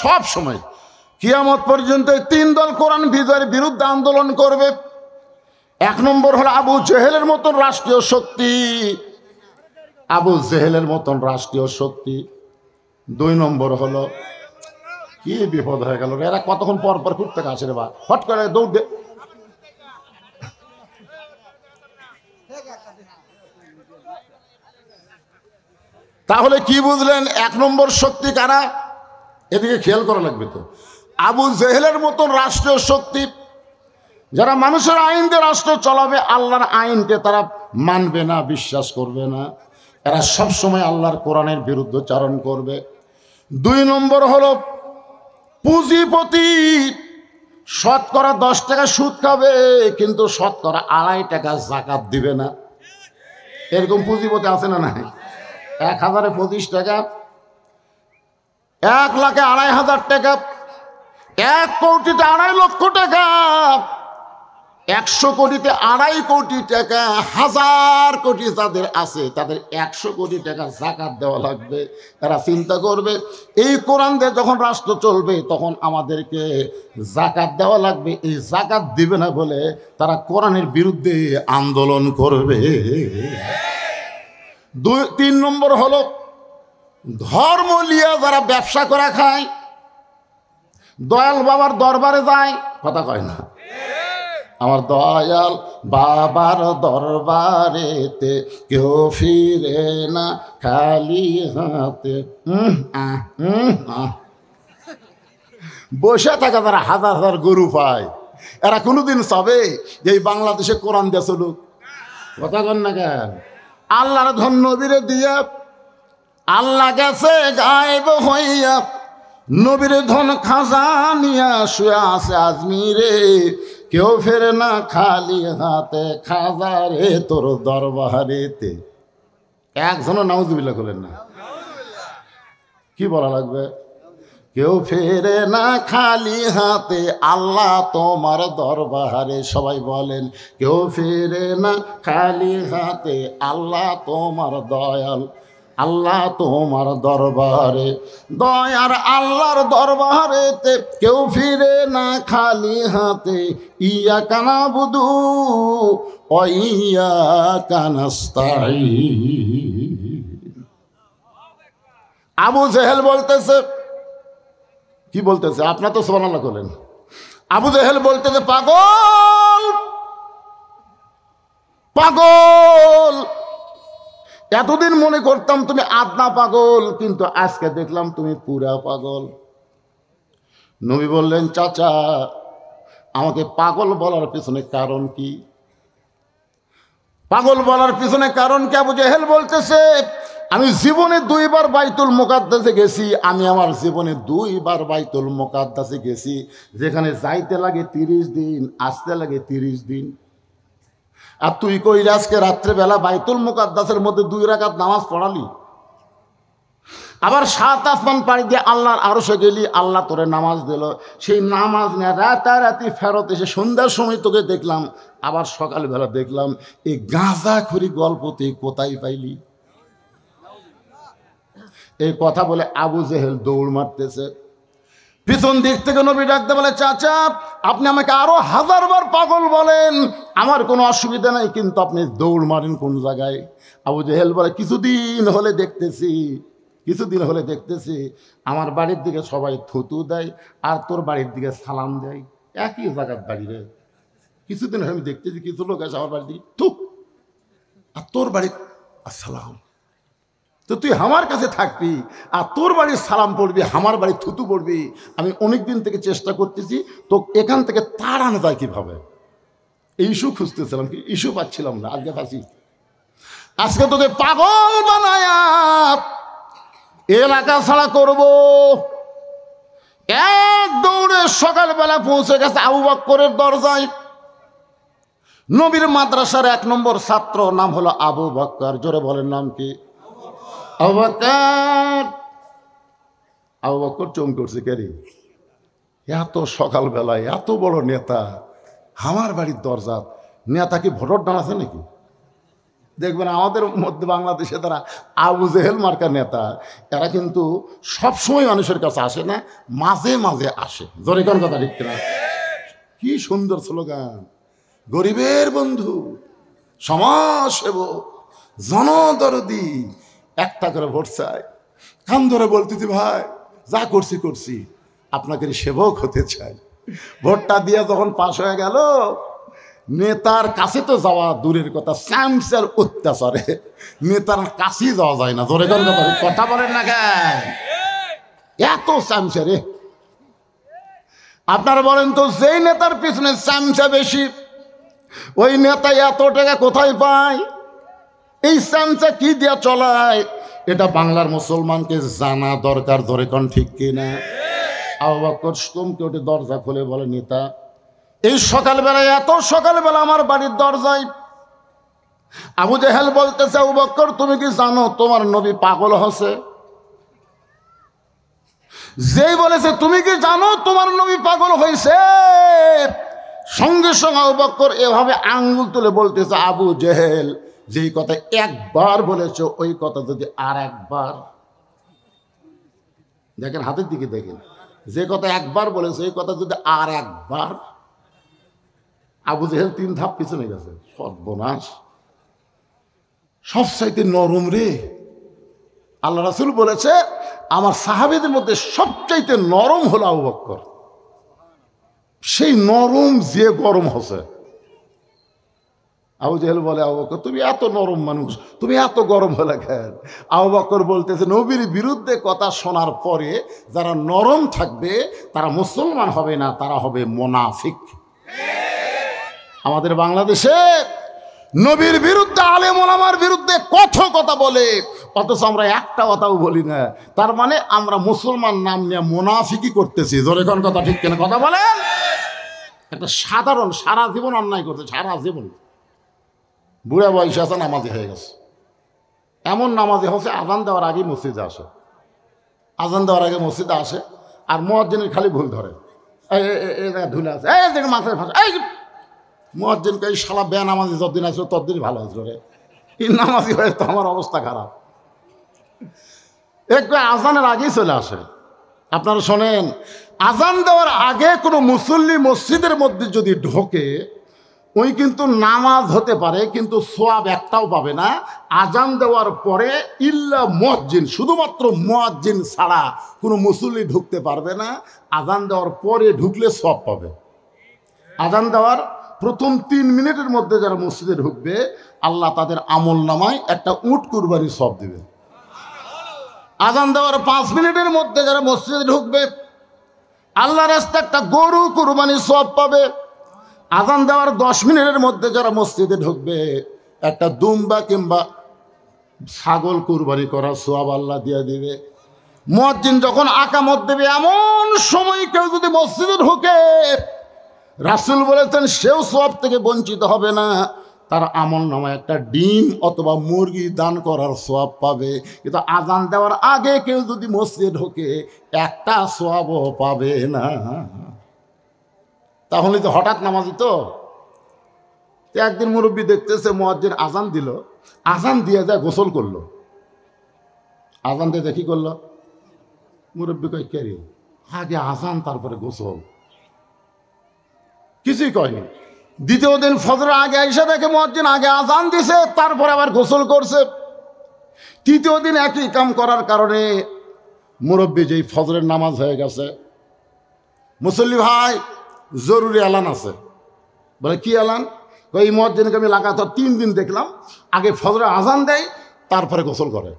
সব সময় কিয়ামত পর্যন্ত 3 দল কোরআন বিজয়ের বিরুদ্ধে আন্দোলন করবে। 1 নম্বর হলো আবু জেহেলের মতন রাষ্ট্রীয় শক্তি, আবু জেহেলের মতন রাষ্ট্রীয় শক্তি। 2 নম্বর হলো, কি বিপদ হয়ে গেল, এরা কতক্ষণ পর পর ঘুরতে আসে রে বা, হট করে দৌড় দে। তাহলে কি বুঝলেন 1 নম্বর শক্তি কারা? এদিকে খেয়াল করা লাগবে তো। আবু জেহেলের মতন রাষ্ট্রীয় শক্তি, যারা মানুষের আইন দিয়ে রাষ্ট্র চালাবে, আল্লাহর আইনকে তারা মানবে না, বিশ্বাস করবে না। এরা সব সময় আল্লাহর কোরআনের বিরুদ্ধচারণ করবে। 2 নম্বর হলো পুঁজিপতি শতকরা 10 টাকা সুদ খাবে, কিন্তু শতকরা 2.5 টাকা যাকাত দিবে না। এরকম পুঁজিপতি আছে না নাই? 1000-এ 25 টাকা, 1 লাখে 2,500 টাকা, 1 কোটিতে 2.5 লক্ষ টাকা, 100 কোটিতে 2.5 কোটি টাকা, 1000 কোটি যাদের আছে তাদের 100 কোটি টাকা যাকাত দেওয়া লাগবে। এরা চিন্তা করবে এই কোরআন দিয়ে যখন রাষ্ট্র চলবে তখন আমাদেরকে যাকাত দেওয়া লাগবে, এই যাকাত দিবে না বলে তারা কোরআনের বিরুদ্ধে আন্দোলন করবে। 3 নম্বর হলো ধর্ম নিয়ে যারা ব্যবসা করে খায়, দয়াল বাবার দরবারে যায়, কথা কয় না, আমার দয়াল বাবার দরবারেতে কেউ ফিরে না খালি হাতে। বসে থাকা তারা 1000 গরু পায়, এরা কোনোদিন চাবে যে এই বাংলাদেশে কোরআন দিয়ে চলুক? কথা কন না কেন? আল্লাহর ধন নবীরে দিয়া আল্লাহ গেছে গায়েব হইয়া, নবীর ধন খাজানিয়া শুয়ে আছে আজমিরে, কেউ ফেরে না খালি হাতে খাজারে তোর দরবারেতে। একজনও নাউজুবিল্লাহ করলেন না? কি বলা লাগবে? কেউ ফেরে না খালি হাতে আল্লাহ তোমার দরবারে। সবাই বলেন, কেউ ফেরে না খালি হাতে আল্লাহ তোমার দয়াল, আল্লাহ তোমার দরবারে, দয়ার আল্লাহর দরবারেতে কেউ ফিরে না খালি হাতে। ইয়া কানা বুধু ও ইয়া কানাস্তাইন। আবু জেহেল বলতেছে, কি বলতেছে? আপনার তো সুবহানাল্লাহ করলেন। আবু জেহেল বলতেছে, পাগল পাগল, এতদিন মনে করতাম তুমি আধা পাগল, কিন্তু আজকে দেখলাম তুমি পুরা পাগল। নবী বললেন, চাচা আমাকে পাগল বলার পিছনে কারণ কি? পাগল বলার পিছনে কারণ কি? আবু জেহেল বলতেছে, আমি জীবনে 2 বার বাইতুল মুকাদ্দাসে গেছি, আমি আমার জীবনে 2 বার বাইতুল মুকাদ্দাসে গেছি, যেখানে যাইতে লাগে 30 দিন, আসতে লাগে 30 দিন। আর তুই কইলে আজকে রাত্রেবেলা বাইতুল মুকাদ্দাসের মধ্যে 2 রাকাত নামাজ পড়ালি, আবার 7 আসমান পাড়ি দিয়ে আল্লাহর আরশে গেলি, আল্লাহ তোরে নামাজ দিল, সেই নামাজ নিয়ে রাতারাতি ফেরত এসে সন্ধ্যার সময় তোকে দেখলাম, আবার সকালবেলা দেখলাম, এই গাঁজাখুরি গল্প তুই কোথায় পাইলি? এই কথা বলে আবু জেহেল দৌড় মারতেছে। পিছন দিক থেকে নবী ডাকতে বলে, চাচা আপনি আমাকে আরো 1000 বার পাগল বলেন, আমার কোনো অসুবিধা নাই, কিন্তু আপনি দৌড় মারেন কোন জায়গায়? আবু জেহেল বলে, কিছুদিন হলে দেখতেছি আমার বাড়ির দিকে সবাই থুতু দেয় আর তোর বাড়ির দিকে সালাম দেয়, একই জায়গার বাড়ি রে। কিছুদিন হলে আমি দেখতেছি কিছু লোক আছে আমার বাড়ির দিকে থু, আর তোর বাড়ির আসসালাম। তো তুই আমার কাছে থাকবি আর তোর বাড়ির সালাম পড়বি, আমার বাড়ির থুতু পড়বি। আমি অনেক দিন থেকে চেষ্টা করতেছি তো এখান থেকে তাড়ানো যায় কীভাবে, এই ইস্যু খুঁজতেছিলাম, কি ইস্যু পাচ্ছিলাম না। আজকে পাচ্ছি, আজকে তোকে পাগল বানায়া এলাকা ছাড়া করব। এক দৌড়ে সকালবেলা পৌঁছে গেছে আবু বকরের দরজায়। নবীর মাদ্রাসার 1 নম্বর ছাত্র, নাম হলো আবু বকর। জোরে বলেন নাম কি? আবু বকর। আবু বকর চমকে উঠছে, কে রে? এত সকালবেলায় এত বড় নেতা আমার বাড়ির দরজা। নেতা কি ভোটর ডান আছে নাকি? দেখবেন আমাদের মধ্যে বাংলাদেশে তারা আবু জেহেল মার্কা নেতা, এরা কিন্তু সবসময় মানুষের কাছে আসে না, মাঝে মাঝে আসে। জোরে কোন কথা ঠিক না? কি সুন্দর স্লোগান, গরিবের বন্ধু, সমাজসেবক, জনদরদি, একটা করে ভোট চাই। কান ধরে বলতেছি, ভাই যা করছি আপনাকে সেবক হতে চাই। ভোটটা দিয়ে যখন পাশ হয়ে গেল, নেতার কাছে তো যাওয়া দূরের কথা, স্যামসের অত্যাচারে নেতার কাছেই যাওয়া যায় না। জোরে কথা বলেন না কেন? এত স্যামসে রে। আপনারা বলেন তো, যেই নেতার পিছনে স্যামসা বেশি, ওই নেতা এত টাকা কোথায় পায়? এই স্যামসা কি দিয়ে চলায়? এটা বাংলার মুসলমানকে জানা দরকার, ধরে কোন ঠিক কিনা? আবু বকর চমকে ওঠে, দরজা খুলে বলে, নেতা এই সকালবেলায়, এত সকালবেলা আমার বাড়ির দরজায়? আবু জেহেল বলতেছে, আবু বকর তুমি কি জানো তোমার নবী পাগল হচ্ছে? যেই বলেছে তুমি কি জানো তোমার নবী পাগল হয়েছে, সঙ্গে সঙ্গে আবু বকর এভাবে আঙ্গুল তুলে বলতেছে, আবু জেহেল যেই কথা একবার বলেছ ওই কথা যদি আর একবার, দেখেন হাতের দিকে দেখেন, যে কথা একবার বলেছে ওই কথা যদি আর একবার। আবু জেহেল 3 ধাপ পিছনে গেছে। সর্বনাশ, সবচাইতে নরম রে। আল্লাহ রাসূল বলেছে আমার সাহাবীদের মধ্যে সবচাইতে নরম হলো আবু বকর। সেই নরম যে গরম হচ্ছে। আবু জেহেল বলে, আবু বকর তুমি এত নরম মানুষ, তুমি এত গরম হলে কেন? আবু বকর বলতেছে, নবীর বিরুদ্ধে কথা শোনার পরে যারা নরম থাকবে তারা মুসলমান হবে না, তারা হবে মুনাফিক। আমাদের বাংলাদেশে নবীর বিরুদ্ধে, আলেম ওলামার বিরুদ্ধে কত কথা বলে, অথচ আমরা একটা কথাও বলি না। তার মানে আমরা মুসলমান নাম নিয়ে মুনাফিকি করতেছি। জোরে কোন কথা ঠিক কিনা? কথা বলেন। একটা সাধারণ সারা জীবন অন্যায় করতে, সারা জীবন বুড়া বয়সে আছে, নামাজি হয়ে গেছে। এমন নামাজি হচ্ছে আজান দেওয়ার আগে মসজিদে আসে, আজান দেওয়ার আগে মসজিদে আসে, আর মুয়াজ্জিনের খালি ভুল ধরে, ধুলে আছে, এই মাথায় ফাঁসে, এই মুয়াজ্জিনকে এই শালা বে নামাজি যতদিন আসলো ততদিন ভালো আসলো রে, এই নামাজি হয়ে তো আমার অবস্থা খারাপ। একটু আজানের আগেই চলে আসে। আপনারা শোনেন, আজান দেওয়ার আগে কোনো মুসল্লি মসজিদের মধ্যে যদি ঢোকে, ওই কিন্তু নামাজ হতে পারে কিন্তু সোয়াব একটাও পাবে না। আজান দেওয়ার পরে ইল্লা মুয়াজ্জিন, শুধুমাত্র মুয়াজ্জিন ছাড়া কোনো মুসল্লি ঢুকতে পারবে না। আজান দেওয়ার পরে ঢুকলে সোয়াব পাবে। আজান দেওয়ার প্রথম 3 মিনিটের মধ্যে যারা মসজিদে ঢুকবে, আল্লাহ তাদের আমল নামায় একটা উট কুরবানি সওয়াব দেবে। আজান দেওয়ার 5 মিনিটের মধ্যে যারা মসজিদে ঢুকবে, আল্লাহর রাস্তায় একটা গরু কুরবানি সওয়াব পাবে। আজান দেওয়ার 10 মিনিটের মধ্যে যারা মসজিদে ঢুকবে, একটা দুম্বা কিংবা ছাগল কুরবানি করার সওয়াব আল্লাহ দিয়ে দিবে। মুয়াজ্জিন যখন আকামত দেবে, এমন সময় কেউ যদি মসজিদে ঢোকে, রাসূল বলেছেন সেও সওয়াব থেকে বঞ্চিত হবে না। তার আমল নামায় একটা ডিম অথবা মুরগি দান করার সওয়াব পাবে। কিন্তু আজান দেওয়ার আগে কেউ যদি মসজিদে ঢোকে, একটা সওয়াবও পাবে না। তাহলে তো হঠাৎ নামাজি তো। একদিন মুরব্বী দেখতেছে মুয়াজ্জিন আজান দিল, আজান দিয়ে যায় গোসল করলো। আজান দিয়ে দেখি করলো, মুরব্বী কয় কে রে, আগে আজান তারপরে গোসল, কিছুই কয়নি। দ্বিতীয় দিন ফজরের আগে এসে দেখে মুয়াজ্জিন আগে আজান দিছে, তারপরে আবার গোসল করছে। তৃতীয় দিন একই কাম করার কারণে মুরব্বী যেই ফজরের নামাজ হয়ে গেছে, মুসল্লি ভাই জরুরি এলান আছে। বলে কি এলান? এই মুয়াজ্জিনকে আমি লাগাতার 3 দিন দেখলাম আগে ফজরের আজান দেয়, তারপরে গোসল করে।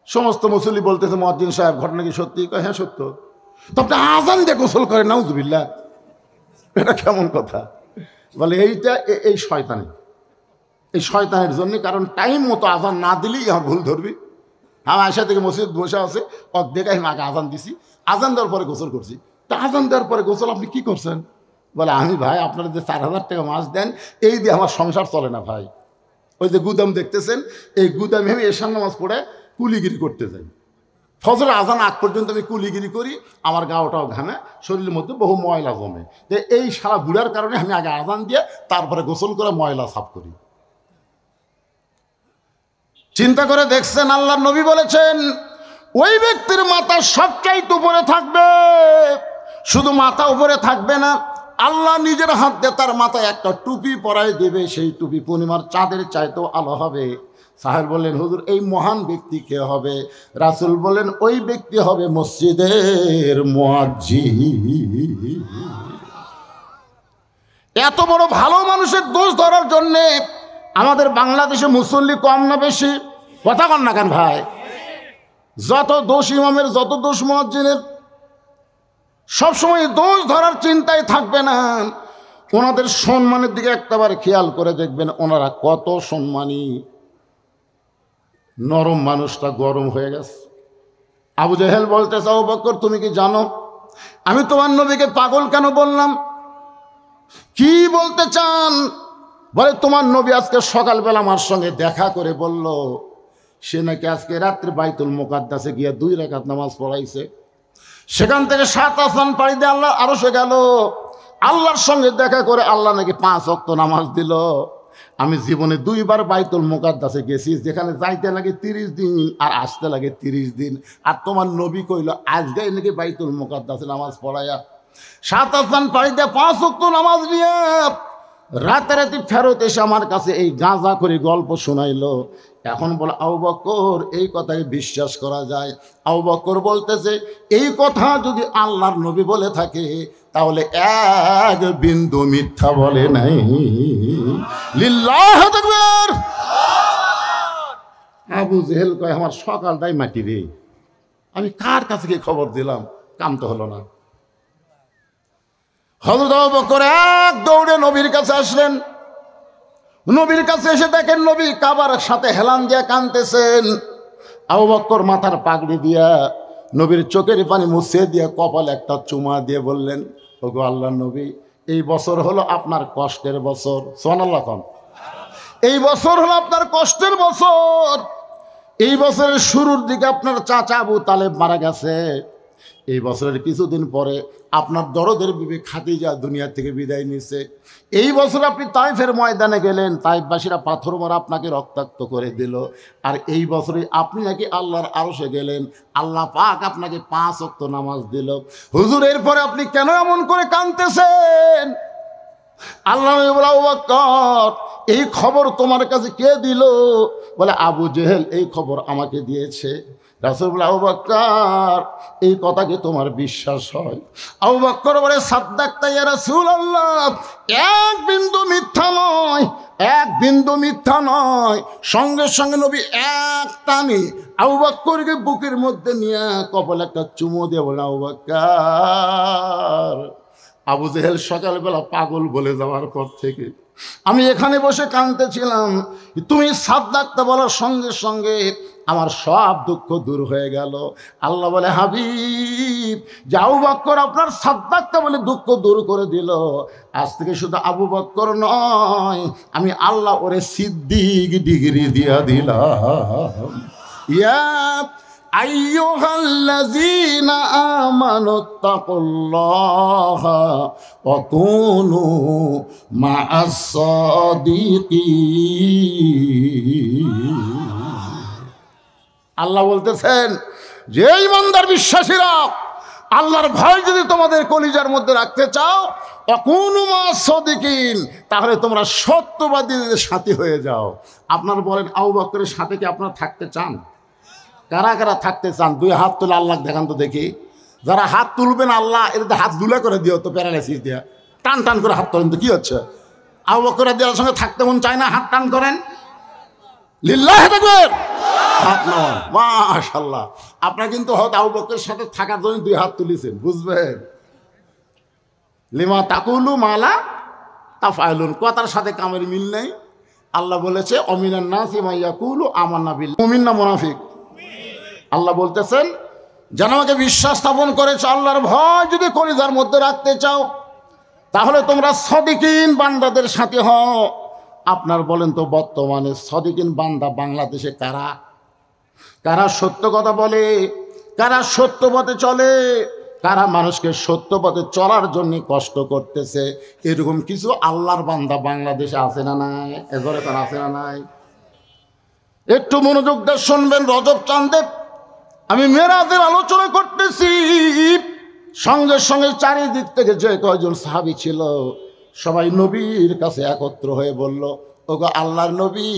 সমস্ত মুসল্লি বলতেছে, মুয়াজ্জিন সাহেব ঘটনা কি সত্যি? হ্যাঁ সত্য। তো আপনি আজান দিয়ে গোসল করেন, নাউজুবিল্লাহ, এটা কেমন কথা? বলে এইটা এই শয়তানি, এই শয়তানের জন্য। কারণ টাইম মতো আজান না দিলেই আমার ভুল ধরবি। হ্যাঁ, আয়সা থেকে মসজিদ বসে আছে, দেখাই আগে আজান দিছি, আজান দেওয়ার পরে গোসল করছি। তা আজান দেওয়ার পরে গোসল আপনি কি করছেন? বলে আমি ভাই আপনারা যে 4000 টাকা মাস দেন, এই দিয়ে আমার সংসার চলে না ভাই। ওই যে গুদাম দেখতেছেন, এই গুদামে আমি এশার নামাজ পড়ে কুলিগিরি করতে যাই। ফজরের আজান আগ পর্যন্ত আমি কুলিগিরি করি, আমার গাওটাও ঘামে, শরীরের মধ্যে বহু ময়লা জমে। যে এই সারা বুড়ার কারণে আমি আগে আজান দিয়ে তারপরে গোসল করে ময়লা সাফ করি। চিন্তা করে দেখছেন, আল্লাহর নবী বলেছেন ওই ব্যক্তির মাথা সবচাইতে উপরে থাকবে। শুধু মাথা উপরে থাকবে না, আল্লাহ নিজের হাত দিয়ে তার মাথায় একটা টুপি পরাই দেবে। সেই টুপি পূর্ণিমার চাঁদের চাইতেও আলো হবে। সাহেব বললেন, হুজুর এই মহান ব্যক্তি কে হবে? রাসূল বলেন, ওই ব্যক্তি হবে মসজিদের মুয়াজ্জিন। এত বড় ভালো মানুষের দোষ ধরার জন্যে আমাদের বাংলাদেশে মুসল্লি কম না বেশি? কথা কন না কেন ভাই? যত দোষ ইমামের, যত দোষ মুয়াজ্জিনের, সবসময় দোষ ধরার চিন্তায় থাকবে না। ওনাদের সম্মানের দিকে একটাবার খেয়াল করে দেখবেন, ওনারা কত সম্মানী। নরম মানুষটা গরম হয়ে গেছে। আবু জেহেল বলতেছে, আবু বকর তুমি কি জানো আমি তোমার নবীকে পাগল কেন বললাম? কি বলতে চান? বলে তোমার নবী আজকে সকালবেলা আমার সঙ্গে দেখা করে বলল সে নাকি আজকে রাত্রে বাইতুল মুকাদ্দাসে গিয়ে 2 রাকাত নামাজ পড়াইছে। সেখান থেকে 7 আসমান পাড়ি দিয়ে আল্লাহ আরশে গেল, আল্লাহর সঙ্গে দেখা করে আল্লাহ নাকি 5 ওয়াক্ত নামাজ দিল। আমি জীবনে 2 বার বাইতুল মুকাদ্দাসে গেছি, যেখানে যাইতে লাগে 30 দিন আর আসতে লাগে 30 দিন। আর তোমার নবী কইল আজকে নাকি বাইতুল মুকাদ্দাসে নামাজ পড়ায়া 7 আসমান পাড়ি দিয়ে 5 ওয়াক্ত নামাজ নিয়ে রাতারাতি ফেরত এসে আমার কাছে এই গাঁজা করে গল্প শোনাইলো। এখন বলে আবু বকর এই কথাই বিশ্বাস করা যায়? আবু বকর বলতেছে এই কথা যদি আল্লাহর নবী বলে থাকে তাহলে এক বিন্দু মিথ্যা বলে নাই। লিল্লাহু তাকবীর। আবু জেহেল কয় আমার সকালটাই মাটি রে, আমি কার কাছে গিয়ে খবর দিলাম, কাম তো হলো না। হযরত আবু বকর এক দৌড়ে নবীর কাছে আসলেন। নবীর কাছে এসে দেখেন নবী কাবার সাথে হেলান দিয়া কাঁদতেছেন। আবু বকর মাথার পাগড়ি দিয়া নবীর চোখের পানি মুছিয়ে দিয়ে কপালে একটা চুমা দিয়ে বললেন, ওগো আল্লাহর নবী এই বছর হলো আপনার কষ্টের বছর। সুবহানাল্লাহ কোন। এই বছর হলো আপনার কষ্টের বছর। এই বছরের শুরুর দিকে আপনার চাচা আবু তালেব মারা গেছে। এই বছরের কিছুদিন পরে আপনার দরদের বিবি খাদিজা দুনিয়া থেকে বিদায় নিছে। এই বছর আপনি তাইফের ময়দানে গেলেন, তাইফবাসীরা পাথর মারা আপনাকে রক্তাক্ত করে দিল। আর এই বছরে আপনি নাকি আল্লাহর আরশে গেলেন, আল্লাহ পাক আপনাকে 5 ওয়াক্ত নামাজ দিল। হুজুর এরপরে আপনি কেন এমন করে কাঁদতেছেন? আল্লাহ বলে আবু বকর এই খবর তোমার কাছে কে দিল? বলে আবু জেহেল এই খবর আমাকে দিয়েছে। রাসূল বলে আবু বকর এই কথা কি তোমার বিশ্বাস হয়? আবু বকর বলে সাদ্দাকতা ইয়া রাসূলুল্লাহ, এক বিন্দু মিথ্যা নয়, এক বিন্দু মিথ্যা নয়। সঙ্গে সঙ্গে নবী এক টানে আবু বকরকে বুকের মধ্যে নিয়ে কপালে একটা চুমু দিয়ে বলে আবু বকর। আবু জেহেল সকালবেলা পাগল বলে যাওয়ার পর থেকে আমি এখানে বসে কাঁদতেছিলাম, তুমি সাদ্দাকতা বলার সঙ্গে সঙ্গে আমার সব দুঃখ দূর হয়ে গেল। আল্লাহ বলে হাবিব যে আবু বকর আপনার সাদ্দাকতা বলে দুঃখ দূর করে দিল। আজ থেকে শুধু আবু বকর নয়, আমি আল্লাহ ওরে সিদ্দিক ডিগ্রি দিয়া দিলাম। ইয়া আইয়ুহাল্লাযীনা আমানুত্তাকুল্লাহা ওয়া কুনু মা'আস সাদিকিন। আল্লাহ বলতেছেন যে ঈমানদার বিশ্বাসীরা আল্লাহর ভয় যদি তোমাদের কলিজার মধ্যে রাখতে চাও ওয়া কুনু মা'আস সাদিকিন, তাহলে তোমরা সত্যবাদীদের সাথী হয়ে যাও। আপনারা বলেন আবু বকরের সাথে কি আপনারা থাকতে চান? কারা কারা থাকতে চান? 2 হাত তুলে আল্লাহ দেখান তো দেখি। যারা হাত তুলবেন আল্লাহ এটাতে হাত দুলা করে দিও তো, প্যারালাইসিস দিয়া টান টান করে হাত তোলেন তো কি হচ্ছে? আবু বকর রাদিয়াল্লাহু সঙ্গে থাকতে মন চায় না, হাত টান করেন। লিল্লাহি তাকবীর। হাত নয় মাশাআল্লাহ। আপনারা কিন্তু হয়তো আবু বকরের সাথে থাকার জন্য 2 হাত তুলেছেন, বুঝবেন? লিমা তাকুলু মালা তাফআলুন, কথার সাথে কামের মিল নেই। আল্লাহ বলেছে অমিনান নাসি মা ইয়াকুলু আমান্না বিল্লাহ, মুমিন না মুনাফিক? আল্লাহ বলতেছেন যেন আমাকে বিশ্বাস স্থাপন করেছো, আল্লাহর ভয় যদি কলিজার মধ্যে রাখতে চাও তাহলে তোমরা সাদিকিন বান্দাদের সাথে হও। আপনার বলেন তো বর্তমানে সাদিকিন বান্দা বাংলাদেশে কারা? কারা সত্য কথা বলে, কারা সত্য পথে চলে, কারা মানুষকে সত্য পথে চলার জন্য কষ্ট করতেছে? এরকম কিছু আল্লাহর বান্দা বাংলাদেশে আছে না নাই? এজরে তার আছে না নাই? একটু মনোযোগ দিয়ে শুনবেন। রজব চাঁদে আমি মেরাজের আলোচনা করতেছি, সঙ্গে সঙ্গে চারিদিক থেকে যে কয়জন সাহাবী ছিল সবাই নবীর কাছে একত্র হয়ে বলল, ওগো আল্লাহর নবী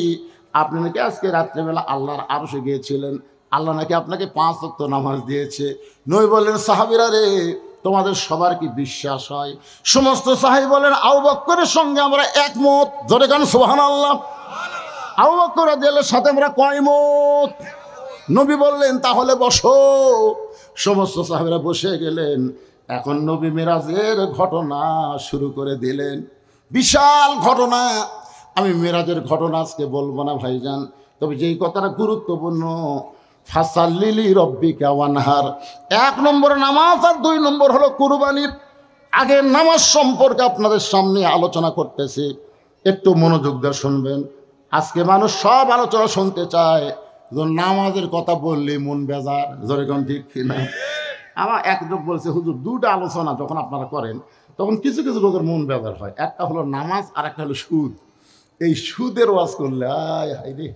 আপনি নাকি আজকে রাত্রেবেলা আল্লাহর আরশে গিয়েছিলেন, আল্লাহ নাকি আপনাকে 5 ওয়াক্ত নামাজ দিয়েছে। নবী বললেন সাহাবীরা রে তোমাদের সবার কি বিশ্বাস হয়? সমস্ত সাহাবী বলেন আবু বকরের সঙ্গে আমরা একমত। জোরে গান সুবহানাল্লাহ। আবু বকর রাদিয়াল্লাহু সাথে আমরা কয়মত। নবী বললেন তাহলে বসো। সমস্ত সাহাবীরা বসে গেলেন। এখন নবী মেরাজের ঘটনা শুরু করে দিলেন। বিশাল ঘটনা। আমি মেরাজের ঘটনা আজকে বলবো না ভাইজান, তবে যেই কথাটা গুরুত্বপূর্ণ, ফাসাল্লিলি রব্বিকা ওয়ানহার, 1 নম্বর নামাজ আর 2 নম্বর হলো কুরবানি। আগে নামাজ সম্পর্কে আপনাদের সামনে আলোচনা করতেছি, একটু মনোযোগ দিয়ে শুনবেন। আজকে মানুষ সব আলোচনা শুনতে চায়, নামাজের কথা বললে মন বেজার, যেরকম ঠিক কিনা। আমার এক লোক বলছে, হুজুর 2টা আলোচনা যখন আপনারা করেন তখন কিছু কিছু লোকের মন বেজার হয়। একটা হলো নামাজ আর একটা হলো সুদ। এই সুদের ওয়াজ করলে আয় হাই রে,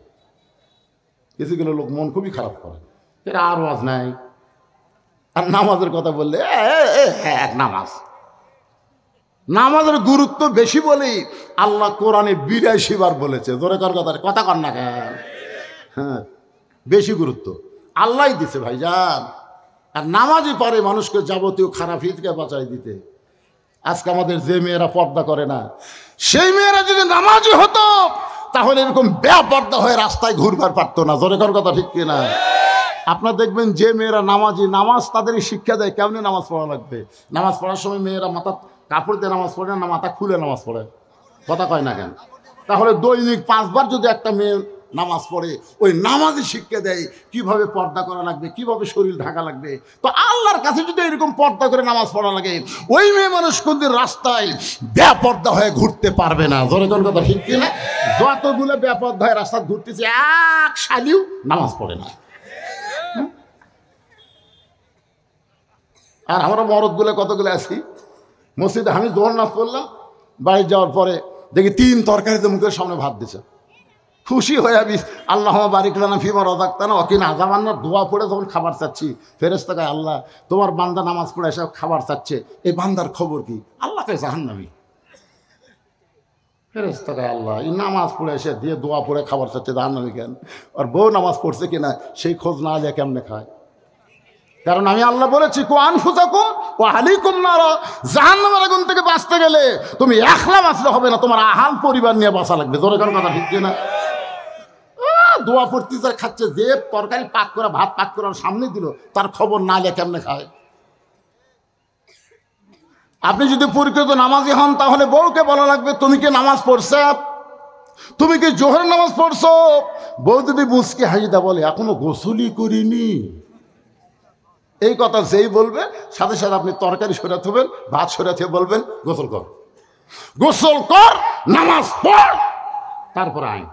কিছুগুলো লোক মন খুবই খারাপ করে, এরা আর ওয়াজ নাই। আর নামাজের কথা বললে এক নামাজের গুরুত্ব বেশি বলেই আল্লাহ কোরআনে 82 বার বলেছে। জোরে কর কথা কর না কেন? হ্যাঁ, বেশি গুরুত্ব আল্লাহ দিছে ভাইজান। আর নামাজই পারে মানুষকে যাবতীয় খারাপ থেকে বাঁচাই দিতে। আজকে আমাদের যে মেয়েরা পর্দা করে না, সেই মেয়েরা যদি নামাজই হতো তাহলে এরকম বেপর্দা হয়ে রাস্তায় ঘুরবার পারতো না। জোরে কর কথা ঠিক কিনা? আপনার দেখবেন যে মেয়েরা নামাজি, নামাজ তাদেরই শিক্ষা দেয় কেমনি নামাজ পড়া লাগবে। নামাজ পড়ার সময় মেয়েরা মাথা কাপড় দিয়ে নামাজ পড়ে না, মাথা খুলে নামাজ পড়ে। কথা কয় না কেন? তাহলে দৈনিক 5 বার যদি একটা মেয়ে নামাজ পড়ে, ওই নামাজই শিক্ষা দেয় কিভাবে পর্দা করা লাগবে, কিভাবে শরীর ঢাকা লাগবে। তো আল্লাহর কাছে যদি এরকম পর্দা করে নামাজ পড়া লাগে, ওই মেয়ে মানুষ কোনদিন রাস্তায় বেপর্দা হয়ে ঘুরতে পারবে না। জোরে কোন কথা ঠিক কিনা? যতগুলো বেপর্দা হয়ে রাস্তায় ঘুরতেছে, এক শালিও নামাজ পড়ে না। আর আমরা মরদগুলো কতগুলো আছি মসজিদে, আমি জোহর নামাজ পড়লাম, বাড়ি যাওয়ার পরে দেখি 3 তরকারিতে মুখের সামনে ভাত দিছে। খুশি হয়ে আমি আল্লাহ বারিক লানা ফিমা রাযাকতানা ওয়া কিনা আযাবান্নার দোয়া পড়ে যখন খাবার চাচ্ছি, ফেরেশতা কয়, আল্লাহ তোমার বান্দা নামাজ পড়ে এসে খাবার চাচ্ছে, এই বান্দার খবর কি? আল্লাহ কয় জাহান্নামী। ফেরেশতা কয়, আল্লাহ এই নামাজ পড়ে এসে দিয়ে দোয়া পড়ে খাবার চাচ্ছে, জাহান্নামী কেন? আর বউ নামাজ পড়ছে কিনা সেই খোঁজ না নিয়ে কেমনে খায়? কারণ আমি আল্লাহ বলেছি, কু আনফুসাকুম ওয়া আহলিকুম নার, জাহান্নামের আগুন থেকে বাঁচতে গেলে তুমি একলা বাঁচলে হবে না, তোমার আহাল পরিবার নিয়ে বাঁচা লাগবে। জোরে কারণ কথা ঠিক কিনা? দোয়া পড়তে যা খাচ্ছে, যে তরকারি পাক করা ভাত পাক করার সামনে দিল, তার খবর না নিয়ে কেমনে খায়? আপনি যদি পরিচিত নামাজি হন তাহলে বউকে বলা লাগবে, তুমি কি নামাজ পড়ছ? তুমি কি জোহর নামাজ পড়ছো? বউ যদি মুচকে হাসিদা বলে, এখনো গোসলই করিনি, এই কথা যেই বলবে সাথে সাথে আপনি তরকারি সরাতে হবেন, ভাত সরাতে বলবেন, গোসল কর, গোসল কর, নামাজ পড়, তারপর আইন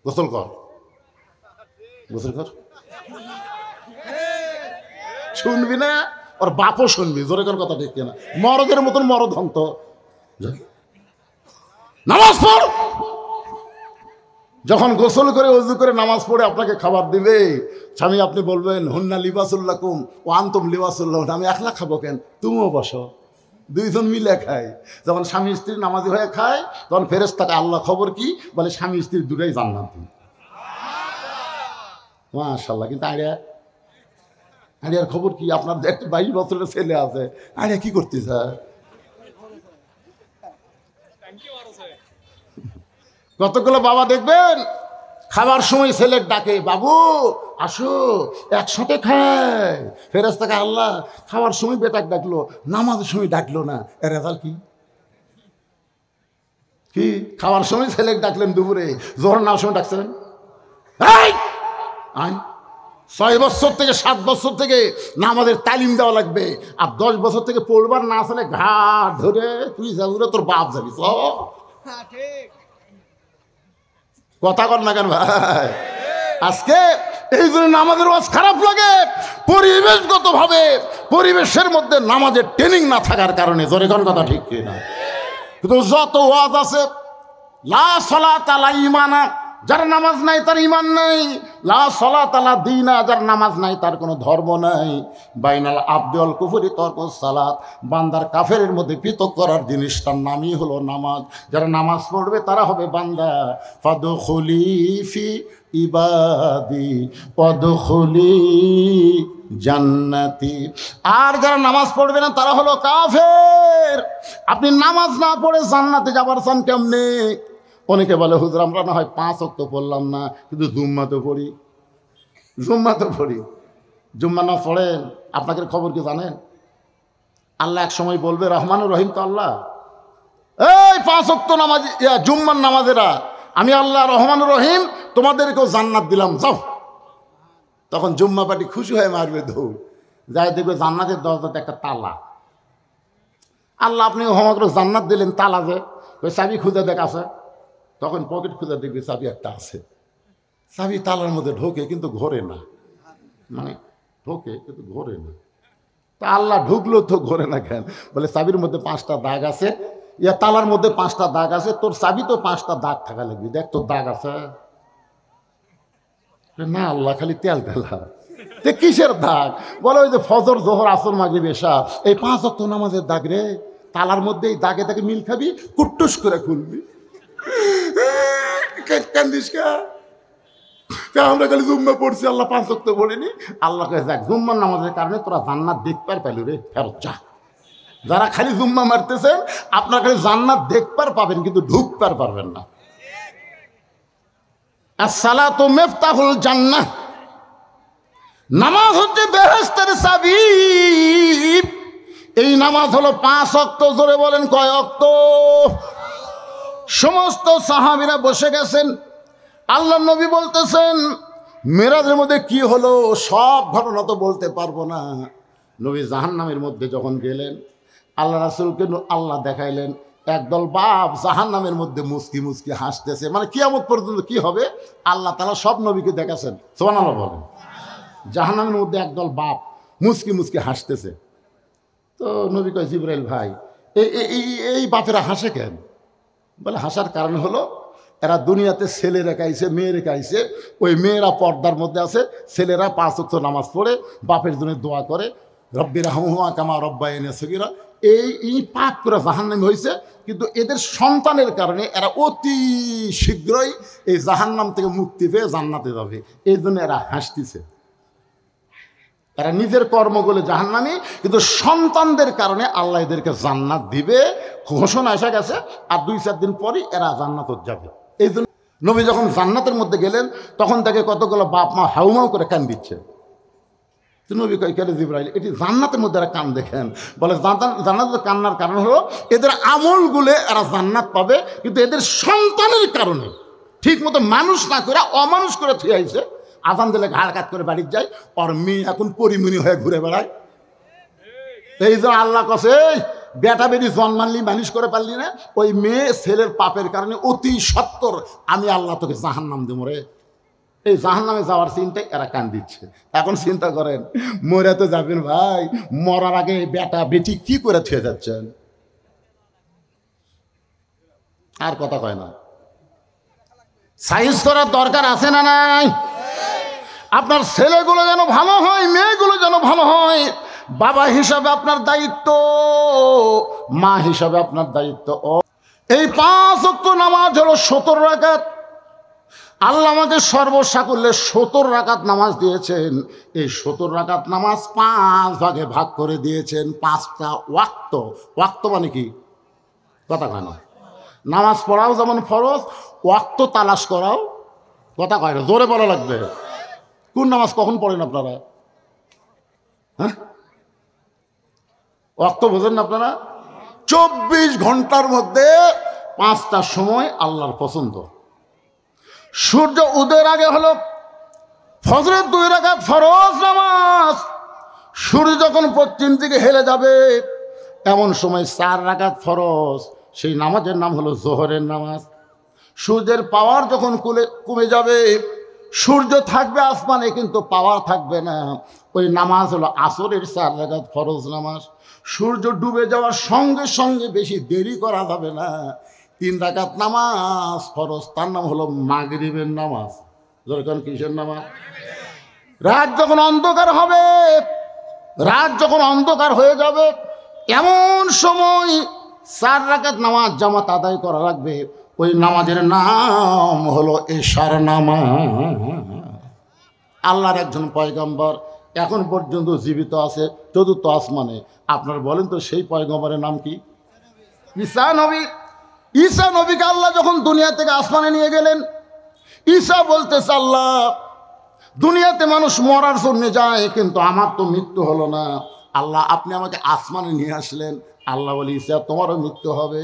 গোসল কর, গোসল কর। শুনবি না? ওর বাপও শুনবি। জোরে কর কথা ঠিক কিনা? মরদের মতন মরদ হন্ত, নামাজ পড়। যখন গোসল করে ওযু করে নামাজ পড়ে আপনাকে খাবার দিবে, স্বামী আপনি বলবেন, হুন্না লিবাসুল্লাকুম ওয়া আনতুম লিবাসুল্লাহ, আমি একলা খাবো কেন, তুমিও বসো, 2 জন মিলে খাই। যখন স্বামী স্ত্রী নামাজি হয়ে খায় তখন ফেরেশতাকে আল্লাহ খবর কি বলে, স্বামী স্ত্রী দুটাই জান্নাতি। মাশাআল্লাহ। কিন্তু আড়িয়ার খবর কি? আপনার একটা 22 বছরের ছেলে আছে, আড়িয়া কি করতে চায়? কতগুলো বাবা দেখবেন খাবার সময় ছেলের ডাকে, বাবু আসো একসাথে খায়। ফেরেশতাকে আল্লাহ খাওয়ার সময় বেটাক ডাকলো, নামাজের সময় ডাকলো না, এর রেজাল্ট কি? কি খাওয়ার সময় ছেলেকে ডাকলেন দুপুরে, জোহর নামার সময় ডাকছেন? 6 বছর থেকে 7 বছর থেকে নামাজের তালিম দেওয়া লাগবে, আর 10 বছর থেকে পড়বার না আসলে ঘাট ধরে তুই যাবি, তোর বাপ যাবি। কথা কর না কেন ভাই? আজকে এই জন্য নামাজের ওয়াজ খারাপ লাগে, পরিবেশগত ভাবে পরিবেশের মধ্যে নামাজের ট্রেনিং না থাকার কারণে। জোরে কোন কথা ঠিক কিনা? কিন্তু যত ওয়াজ আছে, লা সালাতা লা ঈমানা, যার নামাজ নাই তার ঈমান নাই, লা সালাতা লা দীনা, যার নামাজ নাই তার কোনো ধর্ম নাই, বাইনাল আবদি ওয়াল কুফরি তারকুস সালাত, বান্দার কাফেরের মধ্যে পৃথক করার জিনিসটার নামই হলো নামাজ। যারা নামাজ পড়বে তারা হবে বান্দা। ফাদখুলি ফি ইবাদি ওয়াদখুলি জান্নাতি। আর যারা নামাজ পড়বে না তারা হলো কাফের। আপনি নামাজ না পড়ে জান্নাতে যাবার চান কেমনে? অনেকে বলে, হুজুর আমরা না হয় 5 ওয়াক্ত পড়লাম না, কিন্তু জুম্মা তো পড়ি, জুম্মা তো পড়ি। জুম্মা না পড়েন, আপনাদের খবর কি জানেন? আল্লাহ এক সময় বলবে, রহমানুর রহিম তো আল্লাহ, এই 5 ওয়াক্ত নামাজ জুম্মার নামাজেরা আমি আল্লাহ রহমান রহিম, তোমাদেরকেও জান্নাত দিলাম, যাও। তখন জুম্মা পার্টি খুশি হয়ে মারবে দৌড়, যাই দেখবে জান্নাতের দরজাতে একটা তালা। আল্লাহ আপনি আমাকে জান্নাত দিলেন, তালা যে, ওই চাবি খুঁজে দেখ আছে। তখন পকেট খুঁজে দেখবে চাবি একটা আছে। চাবি তালার মধ্যে ঢোকে কিন্তু ঘোরে না, মানে ঢোকে কিন্তু ঘোরে না। তা আল্লাহ ঢুকলো তো ঘোরে না কেন? বলে চাবির মধ্যে 5টা দাগ আছে, ইয়া তালার মধ্যে 5টা দাগ আছে, তোর চাবি তো 5টা দাগ থাকা লাগবে, দেখ তোর দাগ আছে না? আল্লাহ খালি তেল তেলা। কিসের দাগ? বলে ওই যে ফজর, জোহর, আসর, মাগরিব, এশা, এই 5 ওয়াক্ত নামাজের দাগ রে। তালার মধ্যে এই দাগে দাগে মিল খাবি, কুট্টুস করে খুলবি। কান্দিস কা? আমরা খালি জুম্মা পড়ছি, আল্লাহ 5 ওয়াক্ত পড়িনি। আল্লাহকে দেখ, জুম্মার নামাজের কারণে তোরা জান্নাত দেখবার পেলু রে, ফেরত যা। যারা খালি জুম্মা মারতেছেন, আপনার খালি জান্নাত দেখবার পাবেন কিন্তু ঢুকবার পারবেন না। আসসালাতু মিফতাহুল জান্নাহ, নামাজ হচ্ছে বেহেশতের চাবি। এই নামাজ হলো 5 ওয়াক্ত। জোরে বলেন কয় ওয়াক্ত? সমস্ত সাহাবীরা বসে গেছেন। আল্লাহ নবী বলতেছেন মেরাজের মধ্যে কি হলো সব ঘটনা তো বলতে পারবো না। নবী জাহান্নামের মধ্যে যখন গেলেন, আল্লাহ রাসূলকে আল্লাহ দেখাইলেন একদল বাপ জাহান্নামের মধ্যে মুস্কি মুস্কি হাসতেছে। মানে কিয়ামত পর্যন্ত কি হবে আল্লাহ তাআলা সব নবীকে দেখাচ্ছেন। সুবহানাল্লাহ বলেন। জাহান্নামের মধ্যে একদল বাপ মুস্কি মুস্কি হাসতেছে। তো নবী কয়, জিবরাইল ভাই, এই বাপেরা হাসে কেন? বলে হাসার কারণ হলো এরা দুনিয়াতে ছেলে রেখাইছে, মেয়ে রেখাইছে। ওই মেয়েরা পর্দার মধ্যে আছে, ছেলেরা 5 ওয়াক্ত নামাজ পড়ে বাপের জন্য দোয়া করে, রব্বির হামহুমা কামা রব্বায়ানি সগীরা। এই পাপ করে জাহান্নামী হয়েছে, কিন্তু এদের সন্তানের কারণে এরা অতি শীঘ্রই এই জাহান্নাম থেকে মুক্তি পেয়ে জান্নাতে যাবে। এই জন্য এরা হাসতেছে। এরা নিজের কর্মগুলো জাহান্নামী, কিন্তু সন্তানদের কারণে আল্লাহ এদেরকে জান্নাত দিবে, ঘোষণা এসে গেছে। আর 2-4 দিন পরই এরা জান্নাতে যাবে। এই জন্য নবী যখন জান্নাতের মধ্যে গেলেন, তখন তাকে কতগুলো বাপ মা হাউমাউ করে কান দিচ্ছে। নবী কয়, কেন জিবরাইল, এটি জান্নাতের মধ্যে এরা কান দেখেন? বলে জান্নাতের কান্নার কারণ হলো এদের আমলগুলো এরা জান্নাত পাবে, কিন্তু এদের সন্তানের কারণে ঠিক মতো মানুষ না করে অমানুষ করে থুয়ে আইছে। আজান দিলে ঘাড় কাত করে বাড়ির যায়, ওর মেয়ে এখন পরিমণি হয়ে ঘুরে বেড়ায়। এই যে আল্লাহ কসে বেটা বেটি জন্মানলি মানুষ করে পারলি না, ওই মেয়ে ছেলের পাপের কারণে অতি সত্তর আমি আল্লাহ তোকে জাহান্নাম দেবো রে। এই জাহান্নামে যাওয়ার চিন্তায় এরা কান দিচ্ছে। এখন চিন্তা করেন, মরে তো যাবেন ভাই, মরার আগে বেটা বেটি কি করে থুয়ে যাচ্ছেন? আর কথা কয় না। সাইজ করার দরকার আছে না নাই? আপনার ছেলেগুলো যেন ভালো হয়, মেয়েগুলো যেন ভালো হয়। বাবা হিসাবে আপনার দায়িত্ব, মা হিসাবে আপনার দায়িত্ব। এই 5 ওয়াক্ত নামাজ হলো 70 রাকাত। আল্লাহ আমাদের সর্বসাকুল্যে 70 রাকাত নামাজ দিয়েছেন। এই 70 রাকাত নামাজ 5 ভাগে ভাগ করে দিয়েছেন। 5টা ওয়াক্ত। ওয়াক্ত মানে কি? কথা কয় না। নামাজ পড়াও যেমন ফরজ, ওয়াক্ত তালাশ করাও কথা কয় না, জোরে বলা লাগবে। কোন নামাজ কখন পড়েন আপনারা? হ্যাঁ, ওয়াক্ত বোঝেন না আপনারা? 24 ঘন্টার মধ্যে 5টা সময় আল্লাহর পছন্দ। সূর্য উদয়ের আগে হলো ফজরের 2 রাকাত ফরজ নামাজ। সূর্য যখন পশ্চিম দিকে হেলে যাবে এমন সময় 4 রাকাত ফরজ, সেই নামাজের নাম হলো জোহরের নামাজ। সূর্যের পাওয়ার যখন কমে যাবে, সূর্য থাকবে আসমানে কিন্তু পাওয়ার থাকবে না, ওই নামাজ হলো আসরের 4 রাকাত ফরজ নামাজ। সূর্য ডুবে যাওয়ার সঙ্গে সঙ্গে বেশি দেরি করা যাবে না, 3 রাকাত নামাজ ফরজ, তার নাম হলো মাগরিবের নামাজ। যখন কিসের নামাজ? রাত যখন অন্ধকার হবে, রাত যখন অন্ধকার হয়ে যাবে এমন সময় 4 রাকাত নামাজ জামাত আদায় করা লাগবে। ওই নামাজের নাম হলো এশার নামাজ। আল্লাহর একজন পয়গম্বর এখন পর্যন্ত জীবিত আছে 4র্থ আসমানে। আপনারা বলেন তো সেই পয়গম্বরের নাম কি? ঈসা নবী। ঈসা নবীকে আল্লাহ যখন দুনিয়া থেকে আসমানে নিয়ে গেলেন, ঈসা বলতেছে, আল্লাহ দুনিয়াতে মানুষ মরার জন্য যায়, কিন্তু আমার তো মৃত্যু হলো না। আল্লাহ আপনি আমাকে আসমানে নিয়ে আসলেন। আল্লাহ বলি, ঈসা তোমারও মৃত্যু হবে।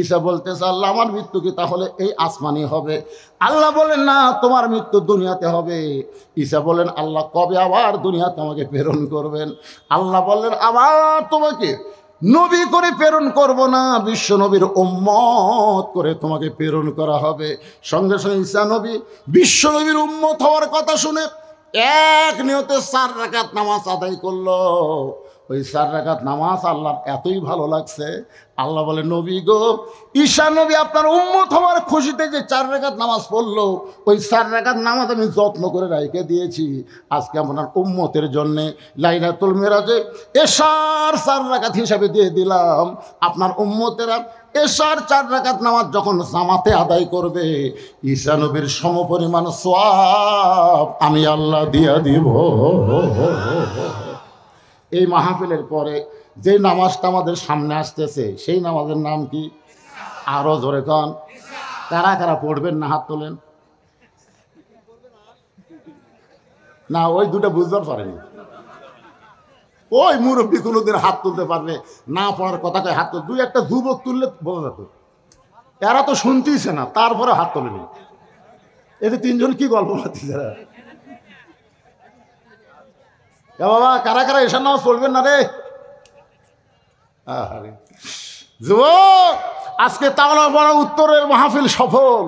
ঈসা বলতেছে আল্লাহ আমার মৃত্যু কি তাহলে এই আসমানি হবে? আল্লাহ বলেন না, তোমার মৃত্যু দুনিয়াতে হবে। ঈসা বলেন আল্লাহ কবে আবার দুনিয়াতে আমাকে প্রেরণ করবেন? আল্লাহ বললেন আবার তোমাকে নবী করে প্রেরণ করব না, বিশ্ব নবীর উম্মত করে তোমাকে প্রেরণ করা হবে। সঙ্গে সঙ্গে ঈসা নবী বিশ্ব নবীর উম্মত হওয়ার কথা শুনে এক নিয়তে 4 রাকাত নামাজ আদায় করলো। ওই 4 রাকাত নামাজ আল্লাহ এতই ভালো লাগছে, আল্লাহ বলে নবী গো, ঈসা নবী আপনার উম্মত হওয়ার খুশিতে যে 4 রাকাত নামাজ পড়লো, ওই 4 রাকাত নামাজ আমি যত্ন করে রেখে দিয়েছি। আজকে আপনার উম্মতের জন্যে লাইলাতুল মিরাজে এশার 4 রাকাত হিসাবে দিয়ে দিলাম। আপনার উম্মতেরা এশার 4 রাকাত নামাজ যখন জামাতে আদায় করবে, ঈসা নবীর সমপরিমাণ সওয়াব আমি আল্লাহ দিয়া দিব। এই মাহফিলের পরে যে নামাজটা আমাদের সামনে আসতেছে সেই নামাজের নাম কি? আরো জোরে কন। কারা কারা পড়বেন না হাত তোলেন। না ওই দুটো বুঝতে পারেনি, ওই মুরব্বী কোনোদিন হাত তুলতে পারবে না, পড়ার কথা কয় হাত তুল। 2-1টা যুবক তুললে বোঝা যেত, এরা তো শুনতেইছে না, তারপরে হাত তোলেনি। এতে 3 জন কি গল্প করতেছে? বাবা কারা কারা এসার নামাজ পড়বেন না রে? যুবক আজকে তাওলা বড় উত্তরের মাহফিল সফল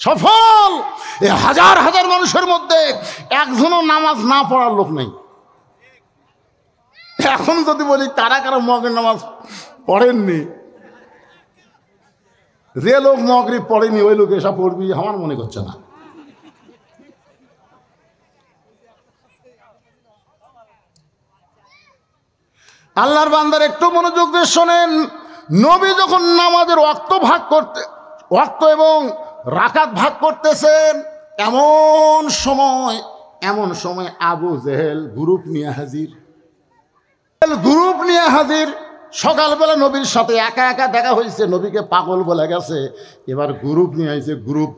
সফল। এই হাজার হাজার মানুষের মধ্যে একজনও নামাজ না পড়ার লোক নেই। এখন যদি বলি কারা কারা মগের নামাজ পড়েননি, যে লোক মগরিব পড়েনি ওই লোক এসব পড়বি আমার মনে করছে না। আল্লাহর বান্দার একটু মনোযোগ দিয়ে শোনেন। নবী যখন নামাজের ওয়াক্ত এবং রাকাত ভাগ করতেছেন, এমন সময় আবু জেহেল গ্রুপ নিয়ে হাজির। সকালবেলা নবীর সাথে একা একা দেখা হয়েছে, নবীকে পাগল বলে গেছে, এবার গ্রুপ নিয়ে আইছে। গ্রুপ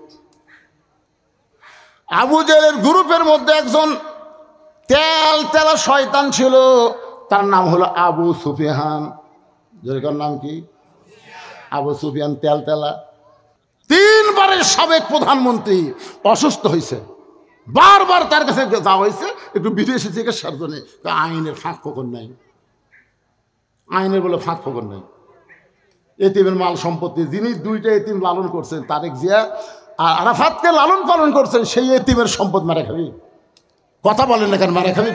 আবু জেহেলের গ্রুপের মধ্যে একজন তেলা শয়তান ছিল, তার নাম হলো আবু সুফিয়ান। যেরকম নাম কি? আবু সুফিয়ান তেলা। 3 বারের সাবেক প্রধানমন্ত্রী অসুস্থ হয়েছে, বারবার তার কাছে যাওয়া হয়েছে একটু বিদেশি চিকিৎসার জন্য। আইনের ফাঁক ফোকর নাই, আইনের বলে ফাঁক ফোকর নাই। এতিমের মাল সম্পত্তি, যিনি 2টা এতিম লালন করছেন, তারেক জিয়া আর আরাফাতকে লালন পালন করছেন, সেই এতিমের সম্পদ মারা খাবি? কথা বলেন না কেন? মারা খাবি?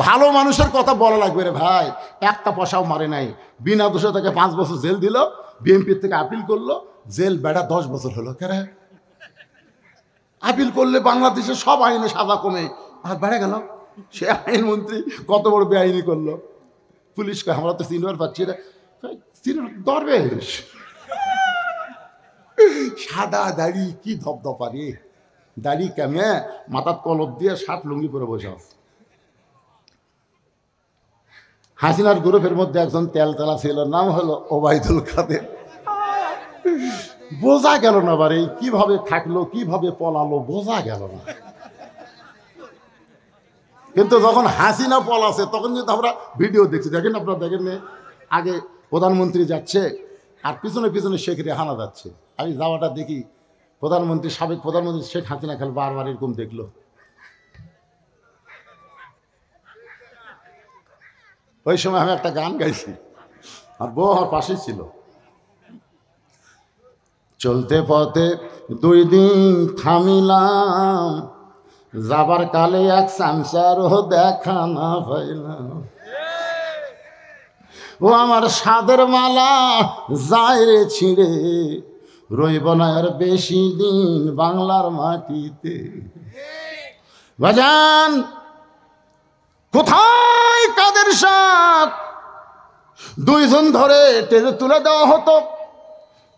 ভালো মানুষের কথা বলা লাগবে রে ভাই। 1টা পয়সাও মারে নাই, বিনা দোষে তাকে 5 বছর জেল দিল, বিএনপির থেকে আপিল করলো, জেল বেড়া 10 বছর হলো। কেন আপিল করলে বাংলাদেশে সব আইনে সাজা কমে, আর বেড়ে গেল। সে আইনমন্ত্রী কত বড় বেআইনি করলো। পুলিশকে আমরা তো চিনবার পাচ্ছি না, দরবেশ সাদা দাড়ি, কি ধপধপা রে দাড়ি, কেমে মাথার কলপ দিয়ে 7 লুঙ্গি পরে বসে আছে। হাসিনার গ্রুপের মধ্যে একজন তেলা ছিল, নাম হলো ওবায়দুল কাদের। বোঝা গেল না বারে কিভাবে থাকলো, কিভাবে পলালো, বোঝা গেল না। কিন্তু যখন হাসিনা পলাছে তখন কিন্তু আমরা ভিডিও দেখছি, দেখেন আপনারা দেখেন, আগে প্রধানমন্ত্রী যাচ্ছে আর পিছনে পিছনে শেখ রেহানা যাচ্ছে। আমি যাওয়াটা দেখি, সাবেক প্রধানমন্ত্রী শেখ হাসিনা খালি বারবার এরকম দেখলো। ওই সময় আমি একটা গান গাইছি, আর বউ আমার পাশেই ছিল। চলতে পথে 2 দিন থামিলাম, যাবার কালে এক সংসারও দেখা না পাইলাম। ও আমার সাদের মালা যায় রে ছিঁড়ে, রইব না আর বেশি দিন বাংলার মাটিতে। বাজান কোথায় কাদের সাথ? 2 জন ধরে টেনে তুলে দেওয়া হতো,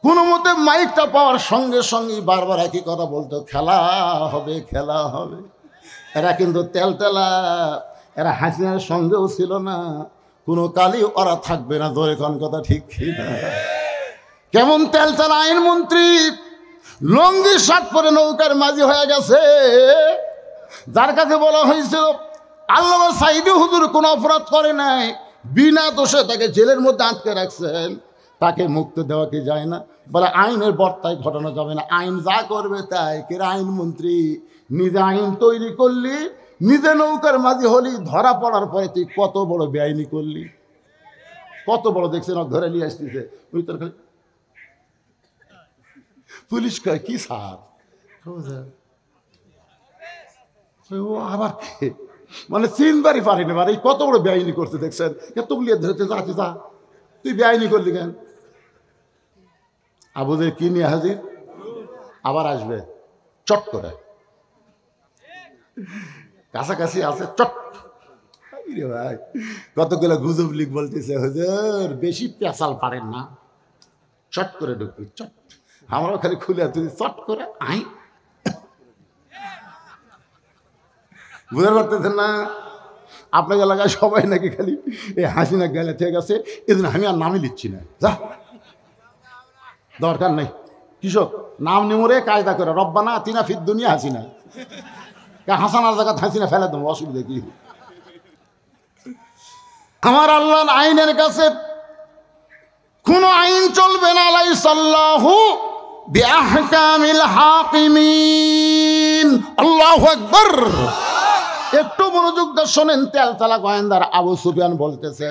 কোনো মতে মাইকটা পাওয়ার সঙ্গে সঙ্গে বারবার একই কথা বলতো, খেলা হবে খেলা হবে। এরা কিন্তু তেলা, এরা হাসিনার সঙ্গেও ছিল না, কোনো কালই ওরা থাকবে না। ধরে কোন কথা ঠিক না? কেমন তেলা আইনমন্ত্রী, লঙ্গি শার্ট পরে নৌকার মাঝি হয়ে গেছে, যার কাছে বলা হয়েছিল আল্লামা সাইদি হুজুর কোনো অপরাধ করে নাই, বিনা দোষে তাকে জেলের মধ্যে আটকে রাখছেন। তাকে মুক্ত দেওয়া কি যায় না? বলে আইনের বর্তায় ঘটানো যাবে না, আইন যা করবে তাই। কে আইনমন্ত্রী? নিজে আইন তৈরি করলি, নিজে নৌকার মাঝি হলি, ধরা পড়ার পরে তুই কত বড় বেআইনি করলি, কত বড় দেখছেন ধরে নিয়ে আসতেছে। ওই তোর পুলিশ কয় কি স্যার, ও আবার মানে চিনবারই পারিনি, মানে এই কত বড় বেআইনি করছে দেখছেন, এতগুলি ধরতে যাচ্ছি, যা তুই বেআইনি করলি কেন? আবুদের কি নিয়ে হাজির, আবার আসবে চট করে, কাছাকাছি আছে চট। ভাই কতগুলো গুজব লিখ বলতেছে, হুজুর বেশি পেঁচাল পারেন না, চট করে ঢুকবি চট, আমরাও খালি খুলে তুই চট করে আই। বুঝতে পারতেছেন না? আপনার এলাকায় সবাই নাকি খালি এই হাসিনা গেলে ঠিক আছে, এদিন আমি আর নামই লিখছি না, যা দরকার নেই। কৃষক নাম নিমরে কায়দা করে রব্বানা আতিনা ফিদ দুনিয়া হাসিনা, হাসানার জায়গা হাসিনা ফেলে দেবো, অসুবিধা কি? আমার আল্লাহর আইনের কাছে কোন আইন চলবে না। লাইসাল্লাহু বিআহকামিল হাকিমিন। আল্লাহু আকবার। একটু মনোযোগ দিয়ে শোনেন। তেলতলা গোয়েন্দার আবু সুফিয়ান বলতেছে,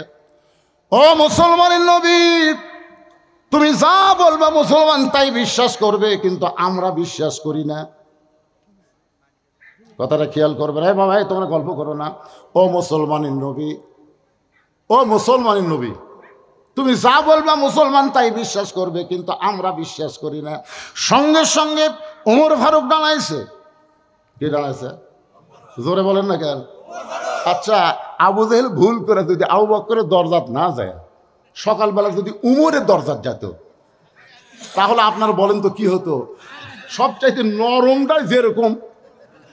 ও মুসলমানের নবী, তুমি যা বলবা মুসলমান তাই বিশ্বাস করবে, কিন্তু আমরা বিশ্বাস করি না। কথাটা খেয়াল করবে। রে বাবা তোমরা গল্প করো না। ও মুসলমানের নবী, ও মুসলমানের নবী, তুমি যা বলবা মুসলমান তাই বিশ্বাস করবে, কিন্তু আমরা বিশ্বাস করি না। সঙ্গে সঙ্গে ওমর ফারুক দাঁড়াইছে। কি দাঁড়াইছে? জোরে বলেন না কেন? আচ্ছা, আবু জেহেল ভুল করে যদি আবু বকরের দরজাত না যায়, সকালবেলা যদি উমরের দরজাত যেত, তাহলে আপনারা বলেন তো কি হতো? সবচাইতে নরমটা যেরকম,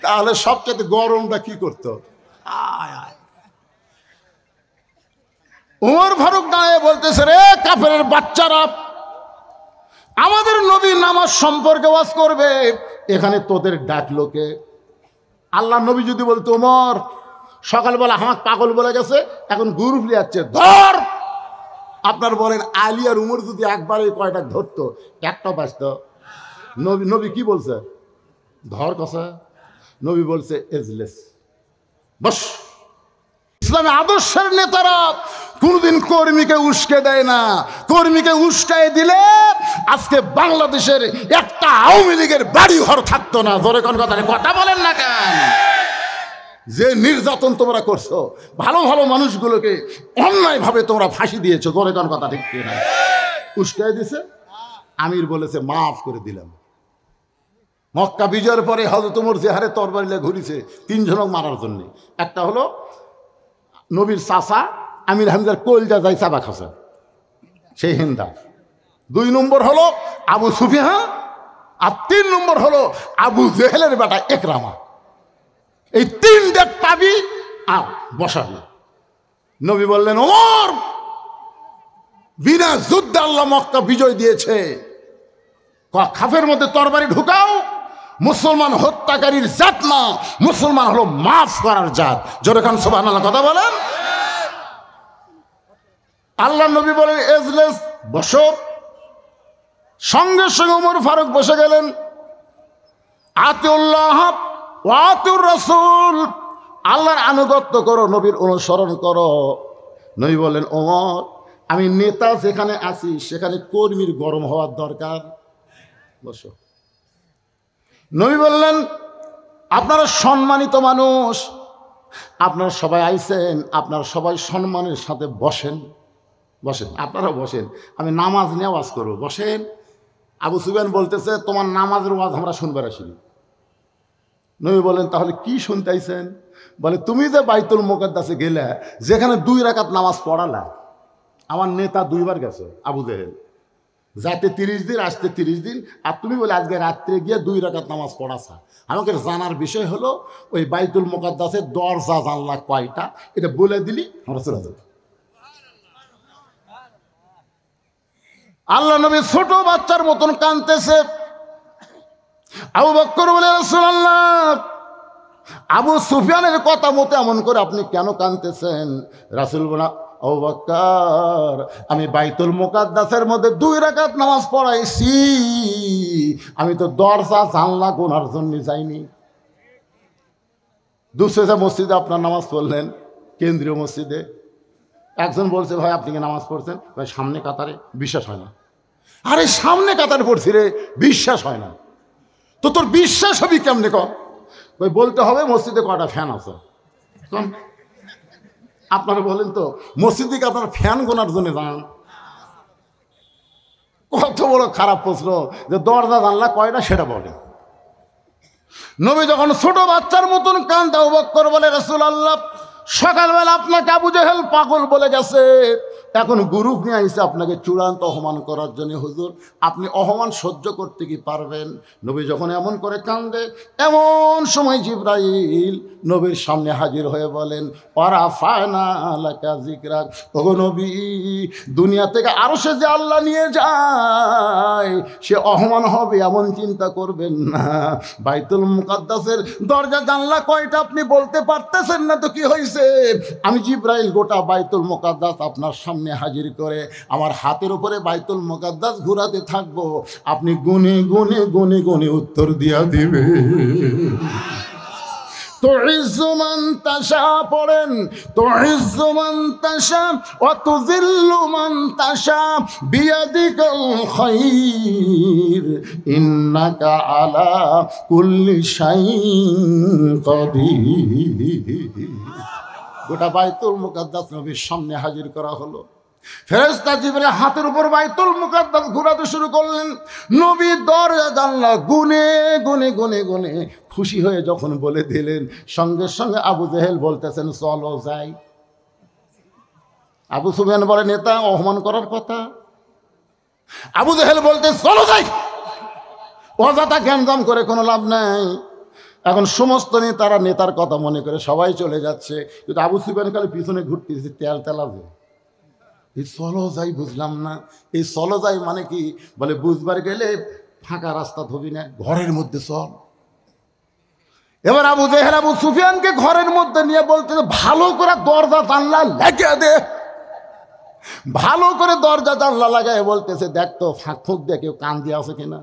তাহলে সবচাইতে গরমটা কি করতো? ওমর ফারুক দাঁড়িয়ে বলতেছে, রে কাফেরের বাচ্চারা, আমাদের নবী নামাজ সম্পর্কে ওয়াজ করবে, এখানে তোদের ডাকলো কে? আল্লাহ নবী যদি বলতো, ওমর সকালবেলা আমার পাগল বলে গেছে, এখন গ্রুপ লিয়াচ্ছে, ধর। আপনার বলেন আলী আর উমর যদি একবারে কয়টা ধরতো, একটা বাঁচত। নবী কি বলছে? ধর কথা। নবী বলছে এজলেস, বস। ইসলামী আদর্শের নেতারা কোনদিন কর্মীকে উস্কে দেয় না। কর্মীকে উস্কায় দিলে আজকে বাংলাদেশের একটা আওয়ামী লীগের বাড়ি ঘর থাকতো না। ধরে কোন কথা বলেন না কেন? যে নির্যাতন তোমরা করছো, ভালো ভালো মানুষগুলোকে অন্যায়ভাবে তোমরা ফাঁসি দিয়েছো, ধরে কোন কথা ঠিক কিনা? উস্কায় দিছে, আমির বলেছে মাফ করে দিলাম। মক্কা বিজয়ের পরে হযরত ওমর যে হারে তরবারি নিয়ে ঘুরিছে 3 জনক মারার জন্য, একটা হলো নবীর চাচা আমির হামজার কলজা যাই চাবা খাসা, সেই হিন্দা। 2 নম্বর হলো আবু সুফিয়ান, আর 3 নম্বর হলো আবু জেহেলের বেটা একরামা। এই 3টা পাবি আর বসাবি। নবী বললেন, ওমর বিনা যুদ্ধে আল্লাহ মক্কা বিজয় দিয়েছে, খাফের মধ্যে তরবারি ঢুকাও। মুসলমান হত্যাকারীর জাত না, মুসলমান হলো মাফ করার জাত। জোরে খান সুবহানাল্লাহ, কথা বলেন। আল্লাহ নবী বলেন এজলেস, বসো। সঙ্গে সঙ্গে ওমর ফারুক বসে গেলেন। আতিউল্লাহ ওয়া আতিউর রাসূল, আল্লাহর আনুগত্য করো, নবীর অনুসরণ করো। নবী বলেন, ওমর আমি নেতা যেখানে আছি সেখানে কর্মীর গরম হওয়ার দরকার, বসো। নবী বললেন, আপনারা সম্মানিত মানুষ, আপনারা সবাই আইছেন, আপনারা সবাই সম্মানের সাথে বসেন, বসেন, আপনারা বসেন, আমি নামাজ নিয়ে ওয়াজ করবো, বসেন। আবু সুফিয়ান বলতেছে, তোমার নামাজের ওয়াজ আমরা শুনবার আসিনি। নবী বলেন, তাহলে কি শুনতে আইছেন? বলে, তুমি যে বাইতুল মুকাদ্দাসে গেলে, যেখানে 2 রাকাত নামাজ পড়ালা, আমার নেতা 2 বার গেছে, আবু জেহেল, যাতে 30 দিন, আসতে 30 দিন, আর তুমি বলে আজকে রাত্রে গিয়ে 2 রাকাত নামাজ পড়াছা। আমাকে জানার বিষয় হলো ওই বাইতুল মুকাদ্দাসের দরজা জানলা কয়টা, এটা বলে দিলি আমরা চলে যাব। আল্লাহ নবী ছোট বাচ্চার মতন কাঁদতেছে। আবু বকর বলে, রাসূলুল্লাহ, আবু সুফিয়ানের কথা মতো এমন করে আপনি কেন কাঁদতেছেন? রাসূল বলে, আবু বকর, আমি বাইতুল মুকাদ্দাসের মধ্যে 2 রাকাত নামাজ পড়াইছি, আমি তো দরজা জানলা গোনার জন্য যাইনি। দুসরা মসজিদে আপনার নামাজ পড়লেন, কেন্দ্রীয় মসজিদে। একজন বলছে, ভাই আপনি কি নামাজ পড়ছেন? ভাই সামনে কাতারে, বিশ্বাস হয় না। আরে সামনে কাতারে পড়ছি রে, বিশ্বাস হয় না। তো তোর বিশ্বাস হবি কেমনে কম? ওই বলতে হবে মসজিদে কয়টা ফ্যান আছে। আপনারা বলেন তো, মসজিদে কি আপনার ফ্যান গোনার জন্য যান? কত বড় খারাপ প্রশ্ন যে দরজা জানলা কয়টা সেটা বলে। নবী যখন ছোট বাচ্চার মতন কান্দে, আবু বকর বলে, রাসূলুল্লাহ সকালবেলা আপনাকে আবু জেহেল পাগল বলে গেছে, এখন গ্রুপ নিয়ে আইসে আপনাকে চূড়ান্ত অপমান করার জন্য। হুজুর আপনি অপমান সহ্য করতে কি পারবেন? নবী যখন এমন করে কান্দে, এমন সময় জিবরাইল নবীর সামনে হাজির হয়ে বলেন, ওয়ারাফা'না লাকা যিকরাক, ওগো নবী, দুনিয়া থেকে আরশে যে আল্লাহ নিয়ে যায় সে অপমান হবে এমন চিন্তা করবেন না। বাইতুল মুকাদ্দাসের দরজা জানলা কয়টা আপনি বলতে পারতেছেন না তো কি হয়েছে? আমি জিবরাইল গোটা বাইতুল মুকাদ্দাস আপনার সামনে হাজির করে আমার হাতের উপরে বাইতুল মুকাদ্দাস ঘুরাতে থাকবো, আপনি গুনে গুনে গুনে গুনে উত্তর দিয়া দিবে। তুইজ্জু মান তাশা পড়েন, তুইজ্জু মান তাশা ওয়া তুযিল্লু মান তাশা বিয়াদিকাল খায়র ইন্নাকা আলা কুল্লি শাইইন কাদির। গোটা বাইতুল মুকাদ্দাস নবীর সামনে হাজির করা হলো। ফেরেশতা জিবরাইল হাতের উপর বাইতুল মুকাদ্দাস ঘোরাতে শুরু করলেন। নবী দরজা জানলা গুনে গুনে গুনে গুনে খুশি হয়ে যখন বলে দিলেন, সঙ্গে সঙ্গে আবু জেহেল বলতেছেন, চলো যাই। আবু সুফিয়ান বলে, নেতা অপমান করার কথা। আবু জেহেল বলতে, চলো যাই। অযথা গ্যামজাম করে কোনো লাভ নাই। এখন সমস্ত নেতারা নেতার কথা মনে করে সবাই চলে যাচ্ছে, কিন্তু আবু সুফিয়ান খালি পিছনে ঘুরতেছে, তেল তেলাবে। এই চলো যাই বুঝলাম না, এই চলো যাই মানে কি? বলে বুঝবার গেলে ফাঁকা রাস্তা ধবি না, ঘরের মধ্যে চল। এবার আবু জেহেল আবু সুফিয়ানকে ঘরের মধ্যে নিয়ে বলতে, ভালো করে দরজা জানলা লাগিয়ে দে। ভালো করে দরজা জানলা লাগায় বলতেছে, দেখ তো ফাঁক ফুঁক দিয়ে কেউ কান দিয়ে আছে কিনা।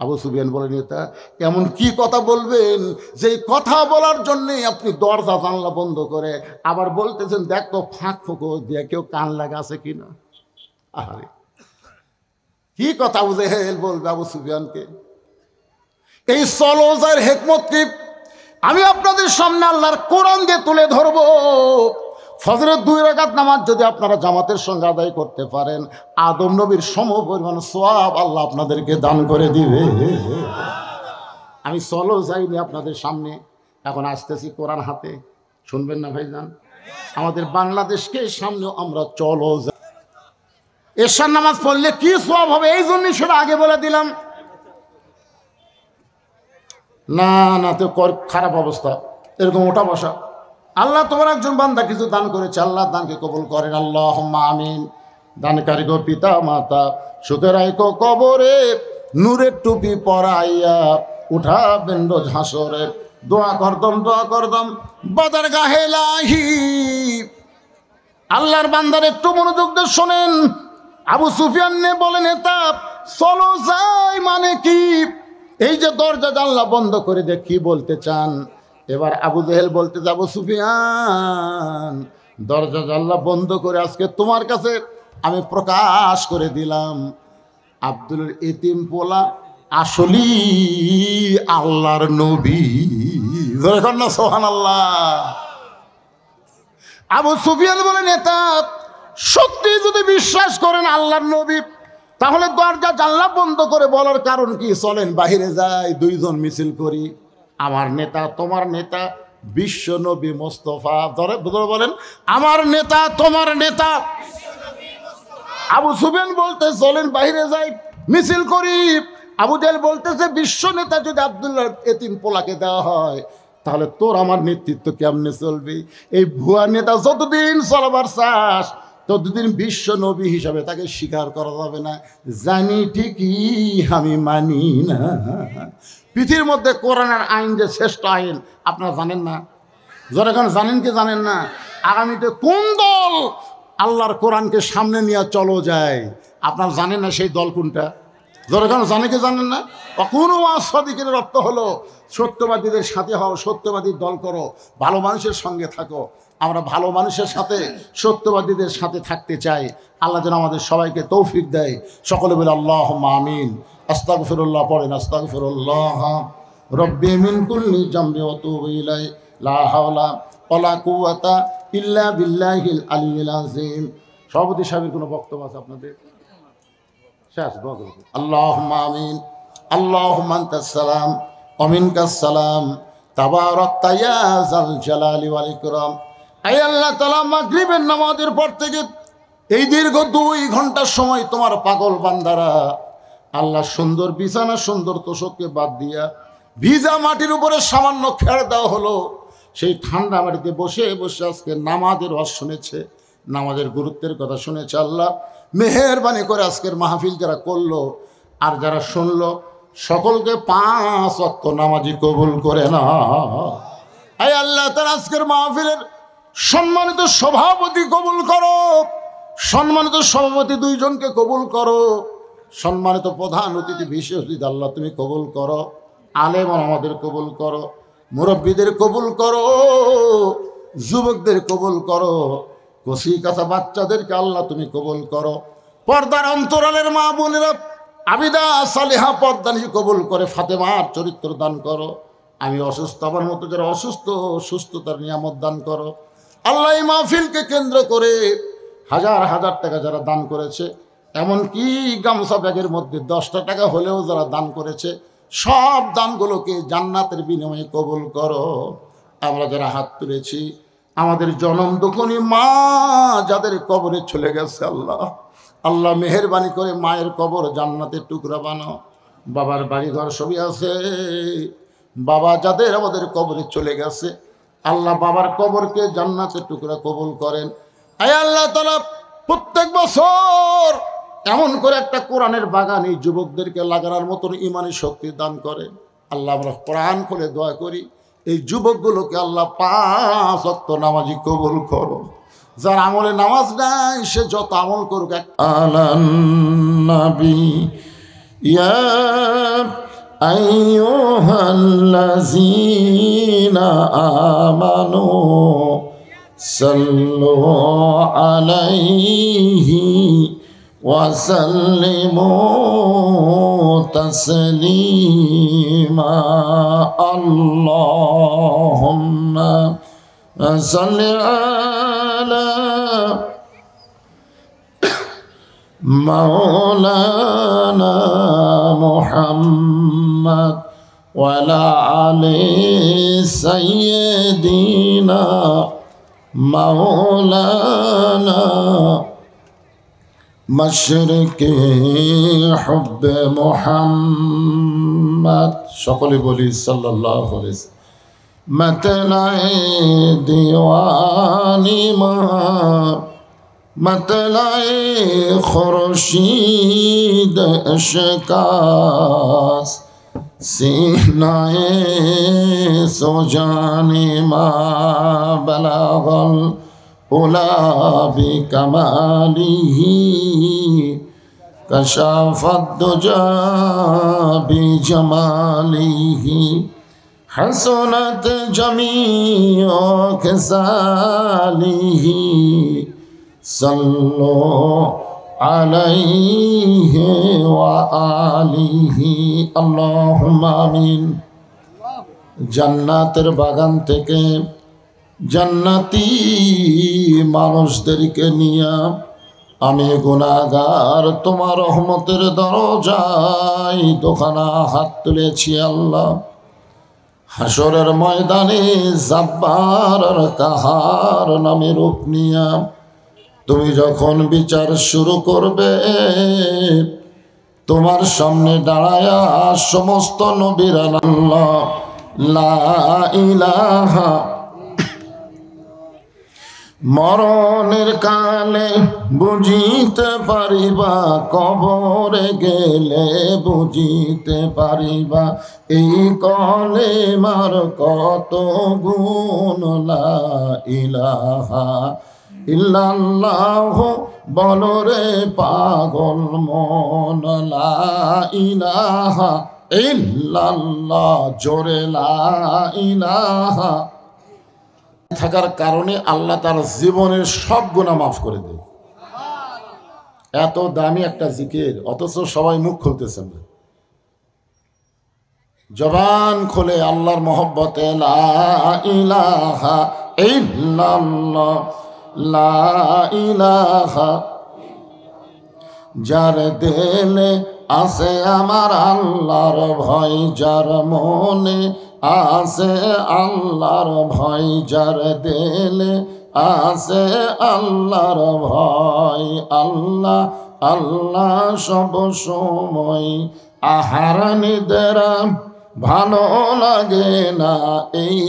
আবু সুফিয়ান বলে, নেতা এমন কি কথা বলবেন যে কথা বলার জন্যে আপনি দরজা জানলা বন্ধ করে আবার বলতেছেন, দেখ তো ফাঁক ফুঁকো দিয়ে কেউ কান লাগা আছে কিনা। আরে কি কথা আবু জেহেল বলবে আবু সুফিয়ানকে? এই সলোজার হিকমত কি আমি আপনাদের সামনে আল্লাহর কোরআন দিয়ে তুলে ধরব। ফজরের 2 রাকাত নামাজ যদি আপনারা জামাতের সঙ্গে আদায় করতে পারেন, আদম নবীর সমপরিমাণ সওয়াব আল্লাহ আপনাদেরকে দান করে দিবে। আমি চলো যাইনি আপনাদের সামনে, এখন আসতেছি কোরআন হাতে, শুনবেন না ভাইজান? আমাদের বাংলাদেশকে সামনেও আমরা চলো যাই। এশার নামাজ পড়লে কি সওয়াব হবে এই জন্যই সেটা আগে বলে দিলাম। না না তো খারাপ অবস্থা, এরকম ওঠা বসা। আল্লাহ তোমার একজন বান্দা কিছু দান করেছে, আল্লাহ দানকে কবুল করেন, আল্লাহুম্মা আমিন। দানকারী গো পিতা মাতা, সুখে রাখো কবরে, নূরের টুপি পরাইয়া উঠাবেন রোজ হাসরে। দোয়া করদম বাদার গাহে লাহি। আল্লাহর বান্দার একটু মনোযোগ দিয়ে শোনেন। আবু সুফিয়ান নে বলেন, নেতা চলো যাই মানে কি? এই যে দরজা জানলা বন্ধ করে দিয়ে কি বলতে চান? এবার আবু জেহেল বলতে, আবু সুফিয়ান দরজা জানলা বন্ধ করে আজকে তোমার কাছে আমি প্রকাশ করে দিলাম, আব্দুলের এতিম পোলা আসলি আল্লাহর নবী। দেখুন না, সুবহানাল্লাহ। আবু সুফিয়ান বলে, নেতা সত্যি যদি বিশ্বাস করেন আল্লাহর নবী, তাহলে দরজা জানলা বন্ধ করে বলার কারণ কি? চলেন বাহিরে যাই, 2 জন মিছিল করি। আমার নেতা তোমার নেতা বিশ্ব নবী মোস্তফা, ধরে বলেন আমার নেতা তোমার নেতা। আবু সুফিয়ান বলতে, চলেন বাহিরে যাই মিছিল করি। আবু জেহেল বলতেছে, বিশ্ব নেতা যদি আব্দুল্লাহ এতিম পোলাকে দেওয়া হয়, তাহলে তোর আমার নেতৃত্ব কেমনে চলবে? এই ভুয়া নেতা যতদিন চলবার চাস ততদিন বিশ্ব নবী হিসাবে তাকে স্বীকার করা যাবে না। জানি ঠিকই আমি মানি না। পৃথিবীর মধ্যে কোরআনের আইন যে শ্রেষ্ঠ আইন আপনারা জানেন না? যারা এখন জানেন কি জানেন না? আগামীতে কোন দল আল্লাহর কোরআনকে সামনে নিয়ে চলো যায়, আপনার জানেন না সেই দল কোনটা? ধরো কেন জানে, কে জানেন না? কোনো সাদিকের অর্থ হলো সত্যবাদীদের সাথে হও, সত্যবাদীর দল করো, ভালো মানুষের সঙ্গে থাকো। আমরা ভালো মানুষের সাথে, সত্যবাদীদের সাথে থাকতে চাই। আল্লাহ যেন আমাদের সবাইকে তৌফিক দেয়। সকলে বলে আল্লাহুম্মা আমিন। আস্তাগফিরুল্লাহ পড়েন, আস্তাগফিরুল্লাহ রব্বি মিন কুল্লি জামবি ওয়া তুবু ইলাইহি লা হাওলা ওয়ালা কুওয়াতা ইল্লা বিল্লাহিল আলিয়্যিল আযীম। সভাপতি সাহেবের কোনো বক্তব্য আছে আপনাদের? শেষ দোয়া করুন। আল্লাহুম্মা আমিন। আল্লাহুম্মা আনতাস সালাম ওয়া মিনকাস সালাম তাবারাকতা ইয়া যাল জালালি ওয়াল ইকরাম। আয় আল্লাহ তাআলা, মাগরিবের নামাজের পর থেকে এই দীর্ঘ 2 ঘন্টার সময় তোমার পাগল বান্দারা আল্লাহ সুন্দর বিছানা, সুন্দর তোশককে বাদ দিয়া ভিজা মাটির উপরে সামান্য খেড় দেওয়া হলো। সেই ঠান্ডা মাটিতে বসে বসে আজকে নামাজের ওয়াজ শুনেছে, নামাজের গুরুত্বের কথা শুনেছে। আল্লাহ মেহেরবানি করে আজকের মাহফিল যারা করলো আর যারা শুনলো, সকলকে 5 ওয়াক্ত নামাজি কবুল করে না। আয় আল্লাহ, তার আজকের মাহফিলের সম্মানিত সভাপতি কবুল করো, সম্মানিত সভাপতি 2 জনকে কবুল করো, সম্মানিত প্রধান অতিথি, বিশেষ অতিথি আল্লাহ তুমি কবুল করো, আলেম আমাদের কবুল করো, মুরব্বীদের কবুল করো, যুবকদের কবুল করো, কচি কাঁচা বাচ্চাদেরকে আল্লাহ তুমি কবুল করো। পর্দার অন্তরালের মা বোনেরা আবিদা সালেহা পর্দানি কবুল করে ফাতেমার চরিত্র দান করো। আমি অসুস্থ, আমার মতো যারা অসুস্থ, সুস্থতার নিয়ামত দান করো। আল্লাহ এই মাহফিলকে কেন্দ্র করে হাজার হাজার টাকা যারা দান করেছে, এমনকি গামছা ব্যাগের মধ্যে 10টা টাকা হলেও যারা দান করেছে, সব দানগুলোকে জান্নাতের বিনিময়ে কবুল করো। আমরা যারা হাত তুলেছি, আমাদের জনম দুঃখনী মা যাদের কবরে চলে গেছে, আল্লাহ মেহেরবানি করে মায়ের কবর জান্নাতের টুকরা বানাও। বাবার বাড়িঘর সবই আছে, বাবা যাদের আমাদের কবরে চলে গেছে, আল্লাহ বাবার কবরকে জান্নাতের টুকরা কবুল করেন। আয় আল্লাহ তাআলা, প্রত্যেক বছর এমন করে একটা কোরআনের বাগান এই যুবকদেরকে লাগানোর মতন ইমানি শক্তি দান করেন। আল্লাহ আমরা কোরআন খুলে দোয়া করি, এই যুবকগুলোকে আল্লাহ 5 ওয়াক্ত নামাজি কবুল করো। যার আমলে নামাজ নাই সে যত আমল করুক। আলান নবী ইয়া আইয়ুহাল্লাযীনা আমানু সাল্লু আলাইহি ওয়া সাল্লিমু তাসলিমা। আল্লাহুম্মা সাল্লি আলা মাওলানা মুহাম্মদ ওয়া আলা আলি সাইয়্যিদিনা মাওলানা মাশরিকি হুব্বে মুহাম্মদ। সকলে বলি সাল্লাল্লাহু আলাইহি ওয়াসাল্লাম। मतलाए दीवानी मतलाए खुर्शीद अशकास सीनाए सुजानी मा बलागल उला बि कमालिही कशाफत दुजा बि जमालिही हसनत जमीओ खसालिही सल्लो अलैहि व आलिही अल्लाहुम्मा आमीन। জান্নাতের বাগান থেকে জান্নাতি মানুষদেরকে নিয়ে আমি গুনাহগার তোমার রহমতের দরজায় দোখানা হাত তুলেছি। আল্লাহ, হাসরের ময়দানে জাব্বার আর কাহার নামে রূপ নিয়া তুমি যখন বিচার শুরু করবে, তোমার সামনে দাঁড়ায়া সমস্ত নবীরা আল্লাহ লা ইলাহা মরণের কালে বুঝিতে পারিবা, কবরে গেলে বুঝিতে পারিবা, এই কলেমার কত গুণ। লা ইলাহা ইল্লাল্লাহ বলো রে পাগল মন, লা ইলাহা ইল্লাল্লাহ জোরে লা ইলাহা থাকার কারণে আল্লাহ তার জীবনের সব গুনাহ মাফ করে দেয়। এত দামি একটা জিকির, অথচ সবাই মুখ খুলতেছেন না। জবান খুলে আল্লাহর মহব্বতে লা ইলাহা ইল্লাল্লাহ, লা ইলাহা। যার দিলে আছে আমার আল্লাহর ভয়, যার মনে আছে আল্লাহর ভয়, যার দিলে আছে আল্লাহর ভয়, আল্লাহ আল্লাহ সব সময়। আহার নিদ্রা ভালো লাগে না, এই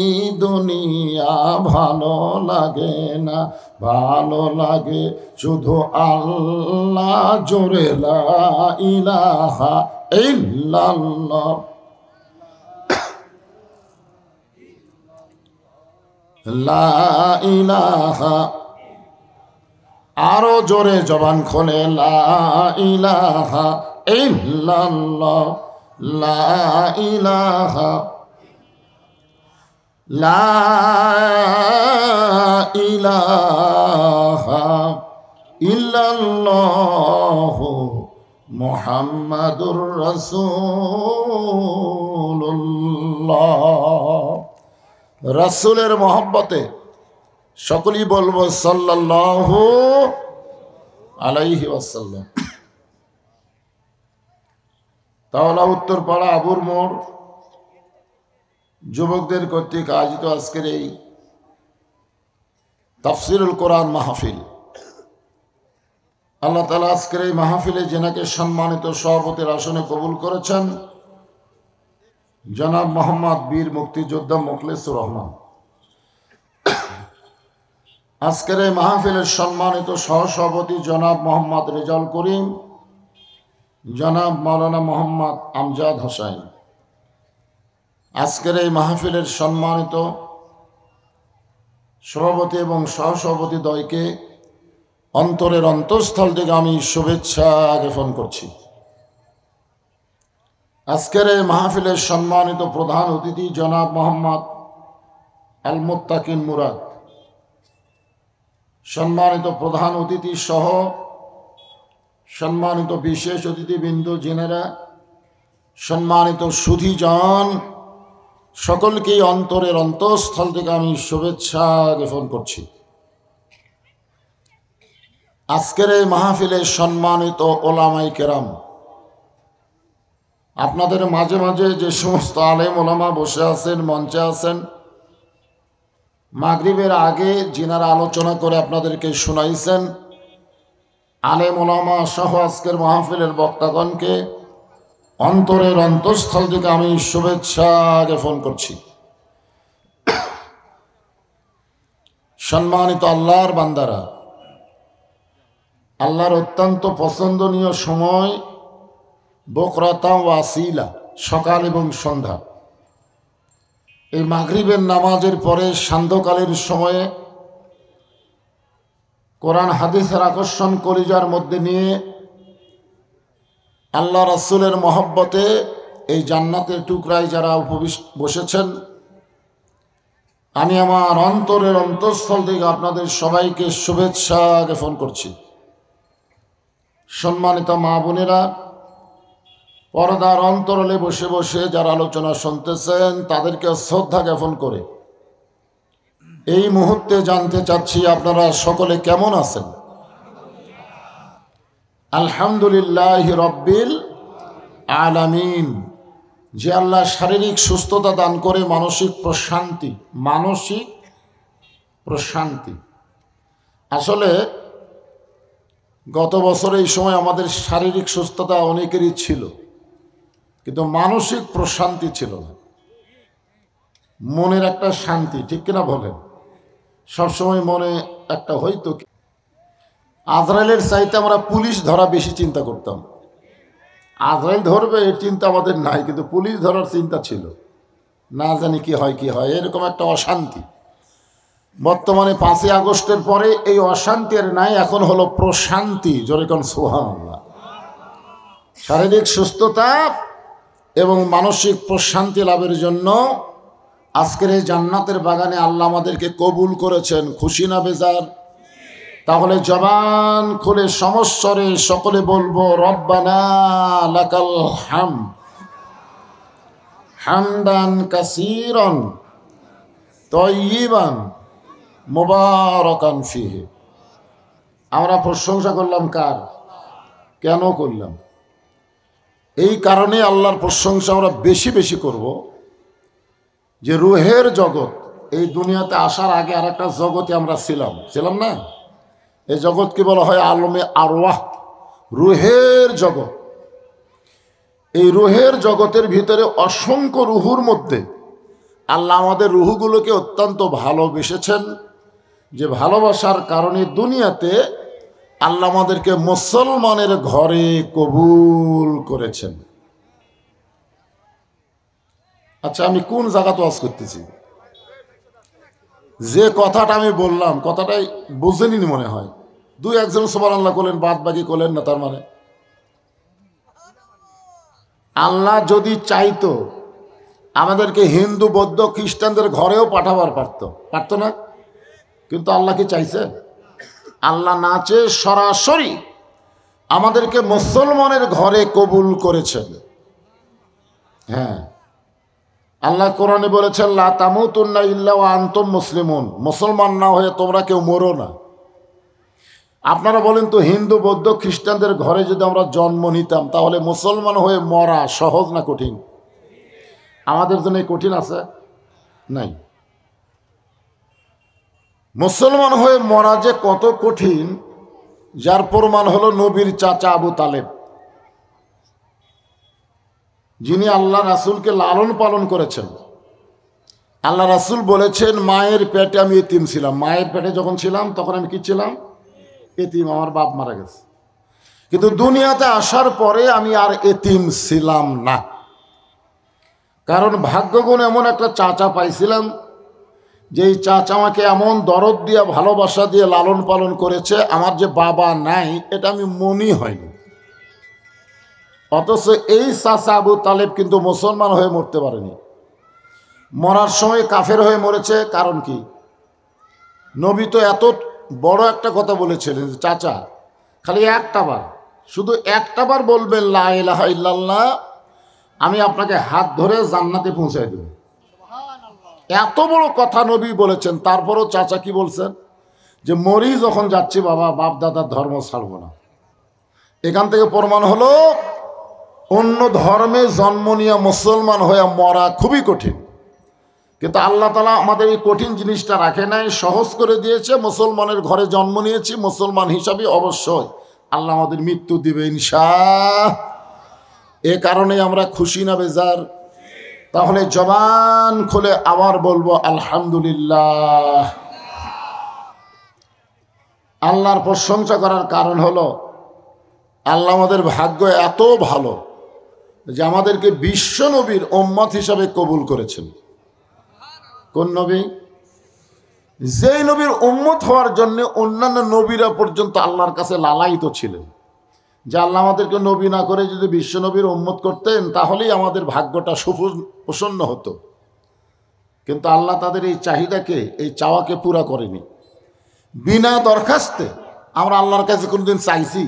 দুনিয়া ভালো লাগে না, ভালো লাগে শুধু আল্লাহ জোরে লা ইলাহা ইল্লাল্লাহ, লা ইলাহা। আরো জোরে জবান খোলে লা ইলাহা ইল্লাল্লাহ, লা ইলাহা, লা ইলাহা ইল্লাল্লাহ মুহাম্মাদুর রাসূলুল্লাহ। রাসূলের মহব্বতে সকলেই বলবো সাল্লাল্লাহু আলাইহি ওয়াসাল্লাম। তাওলা উত্তরপাড়া আবুর মোড় যুবকদের কর্তৃক আয়োজিত আজকের এই তাফসিরুল কোরআন মাহফিল, আল্লাহ তাআলা আজকের এই মাহফিলে যেনাকে সম্মানিত সভাপতির আসনে কবুল করেছেন, জনাব মোহাম্মদ বীর মুক্তিযোদ্ধা মোখলেসুর রহমান। আজকের এই মাহফিলের সম্মানিত সহসভাপতি জনাব মোহাম্মদ রেজাউল করিম, জনাব মাওলানা মোহাম্মদ আমজাদ হোসাইন। আজকের এই মাহফিলের সম্মানিত সভাপতি এবং সহসভাপতি দ্বয়কে অন্তরের অন্তঃস্থল থেকে আমি শুভেচ্ছা জ্ঞাপন করছি। আজকের এই মাহফিলের সম্মানিত প্রধান অতিথি জনাব মোহাম্মদ আল মুত্তাকিন মুরাদ, সম্মানিত প্রধান অতিথি সহ সম্মানিত বিশেষ অতিথিবৃন্দ, জেনারা, সম্মানিত সুধীজন, সকলকেই অন্তরের অন্তঃস্থল থেকে আমি শুভেচ্ছা জ্ঞাপন করছি। আজকের এই মাহফিলে সম্মানিত ওলামায়ে কেরাম, আপনাদের মাঝে মাঝে যে সমস্ত আলেম ওলামা বসে আছেন, মঞ্চে আছেন, মাগরিবের আগে যিনারা আলোচনা করে আপনাদেরকে শোনাইছেন, আলেম ওলামা সহ আজকের মাহফিলের বক্তাগণকে অন্তরের অন্তঃস্থল থেকে আমি শুভেচ্ছা জ্ঞাপন করছি। সম্মানিত আল্লাহর বান্দারা, আল্লাহর অত্যন্ত পছন্দনীয় সময় বকরাতা ওয়া আসিলা, সকাল এবং সন্ধ্যা। এই মাগরিবের নামাজের পরে সান্ধ্যকালের সময়ে কোরআন হাদিসের আকর্ষণ কলিজার মধ্যে নিয়ে আল্লাহ রাসূলের মহব্বতে এই জান্নাতের টুকরায় যারা বসেছেন, আমি আমার অন্তরের অন্তঃস্থল থেকে আপনাদের সবাইকে শুভেচ্ছা জ্ঞাপন করছি। সম্মানিত মা বোনেরা, পর্দার অন্তরালে বসে বসে যারা আলোচনা শুনতেছেন, তাদেরকে শ্রদ্ধা জ্ঞাপন করে এই মুহূর্তে জানতে চাচ্ছি আপনারা সকলে কেমন আছেন? আলহামদুলিল্লাহ রব্বিল আলামিন। যে আল্লাহ শারীরিক সুস্থতা দান করে মানসিক প্রশান্তি। আসলে গত বছর এই সময় আমাদের শারীরিক সুস্থতা অনেকেরই ছিল, কিন্তু মানসিক প্রশান্তি ছিল না, মনের একটা শান্তি, ঠিক কিনা বলেন? সবসময় মনে একটা হইতো, আজরাইলের চাইতে আমরা পুলিশ ধরা বেশি চিন্তা করতাম। আজরাইল ধরবে এর চিন্তা আমাদের নাই, কিন্তু পুলিশ ধরার চিন্তা ছিল। না জানি কি হয় কি হয়, এরকম একটা অশান্তি। বর্তমানে 5ই আগস্টের পরে এই অশান্তি আর নাই, এখন হলো প্রশান্তি। জোরে কোন সুবহানাল্লাহ। শারীরিক সুস্থতা এবং মানসিক প্রশান্তি লাভের জন্য আজকের এই জান্নাতের বাগানে আল্লাহ আমাদেরকে কবুল করেছেন। খুশি না বেজার? তাহলে জবান খুলে সমস্বরে সকলে বলবো রব্বানা লাকাল হামদ হামদান কাসীরান তাইয়িবান মুবারাকান ফিহি। আমরা প্রশংসা করলাম কার? কেন করলাম? এই কারণে আল্লাহর প্রশংসা আমরা বেশি বেশি করব যে রুহের জগৎ, এই দুনিয়াতে আসার আগে আর একটা জগতে আমরা ছিলাম না? এই জগৎকে বলা হয় আলমে আরওয়াহ, রুহের জগৎ। এই রুহের জগতের ভিতরে অসংখ্য রুহুর মধ্যে আল্লাহ আমাদের রুহুগুলোকে অত্যন্ত ভালোবেসেছেন, যে ভালোবাসার কারণে দুনিয়াতে আল্লাহ আমাদেরকে মুসলমানের ঘরে কবুল করেছেন। আচ্ছা, আমি কোন জায়গাতে ওয়াজ করতেছি? যে কথাটা আমি বললাম, কথাটাই বুঝেনি মনে হয়। 2-1 জন সুবহানাল্লাহ করলেন, বাদ বাকি করলেন না। তার মানে আল্লাহ যদি চাইতো আমাদেরকে হিন্দু বৌদ্ধ খ্রিস্টানদের ঘরেও পাঠাবার পারত না? কিন্তু আল্লাহ কি চাইছে? আল্লাহ না চেয়ে সরাসরি আমাদেরকে মুসলমানের ঘরে কবুল করেছেন। হ্যাঁ, আল্লাহ কোরআনে বলেছেন লা তামুতুন্না ইল্লা ওয়া আনতুম মুসলিমুন, মুসলমান না হয়ে তোমরা কেউ মরো না। আপনারা বলেন তো, হিন্দু বৌদ্ধ খ্রিস্টানদের ঘরে যদি আমরা জন্ম নিতাম, তাহলে মুসলমান হয়ে মরা সহজ না কঠিন? আমাদের জন্য কঠিন আছে? নাই। মুসলমান হয়ে মরা যে কত কঠিন, যার প্রমাণ হলো নবীর চাচা আবু তালেব, যিনি আল্লাহ রাসূলকে লালন পালন করেছেন। আল্লাহ রাসূল বলেছেন, মায়ের পেটে আমি এতিম ছিলাম। মায়ের পেটে যখন ছিলাম তখন আমি কি ছিলাম? এতিম। আমার বাপ মারা গেছে, কিন্তু দুনিয়াতে আসার পরে আমি আর এতিম ছিলাম না। কারণ ভাগ্যগুণ এমন একটা চাচা পাইছিলাম, যেই চাচা আমাকে এমন দরদ দিয়ে ভালোবাসা দিয়ে লালন পালন করেছে, আমার যে বাবা নাই এটা আমি মনে হয়নি। অথচ এই চাচা আবু তালেব কিন্তু মুসলমান হয়ে মরতে পারেনি। মরার সময় কাফের হয়ে মরেছে। কারণ কি? নবী তো এত বড় একটা কথা বলেছিলেন, চাচা খালি শুধু একটা বার বলবেন লা ইলাহা ইল্লাল্লাহ, আমি আপনাকে হাত ধরে জান্নাতে পৌঁছায় দেব। এত বড় কথা নবী বলেছেন। তারপরও চাচা কি বলছেন? যে মরি যখন যাচ্ছি বাবা, বাপ দাদার ধর্ম ছাড়ব না। এখান থেকে প্রমাণ হলো অন্য ধর্মে জন্ম নিয়ে মুসলমান হয়ে মরা খুবই কঠিন। কিন্তু আল্লাহ তাআলা আমাদের এই কঠিন জিনিসটা রাখে নাই, সহজ করে দিয়েছে। মুসলমানের ঘরে জন্ম নিয়েছি, মুসলমান হিসাবে অবশ্যই আল্লাহ আমাদের মৃত্যু দিবে ইনশাআল্লাহ। এ কারণে আমরা খুশি না বেজার? তাহলে জবান খুলে আবার বলবো আলহামদুলিল্লাহ। আল্লাহর প্রশংসা করার কারণ হলো আল্লাহ আমাদের ভাগ্য এত ভালো যে আমাদেরকে বিশ্ব নবীর উম্মত হিসাবে কবুল করেছেন। কোন নবী? যেই নবীর উম্মত হওয়ার জন্য অন্যান্য নবীরা পর্যন্ত আল্লাহর কাছে লালায়িত ছিলেন, যে আল্লাহ আমাদেরকে নবী না করে যদি বিশ্ব নবীর উম্মত করতেন তাহলেই আমাদের ভাগ্যটা প্রসন্ন হতো। কিন্তু আল্লাহ তাদের এই চাহিদাকে, এই চাওয়াকে পুরা করেনি। বিনা দরখাস্তে আমরা আল্লাহর কাছে কোনোদিন চাইছি?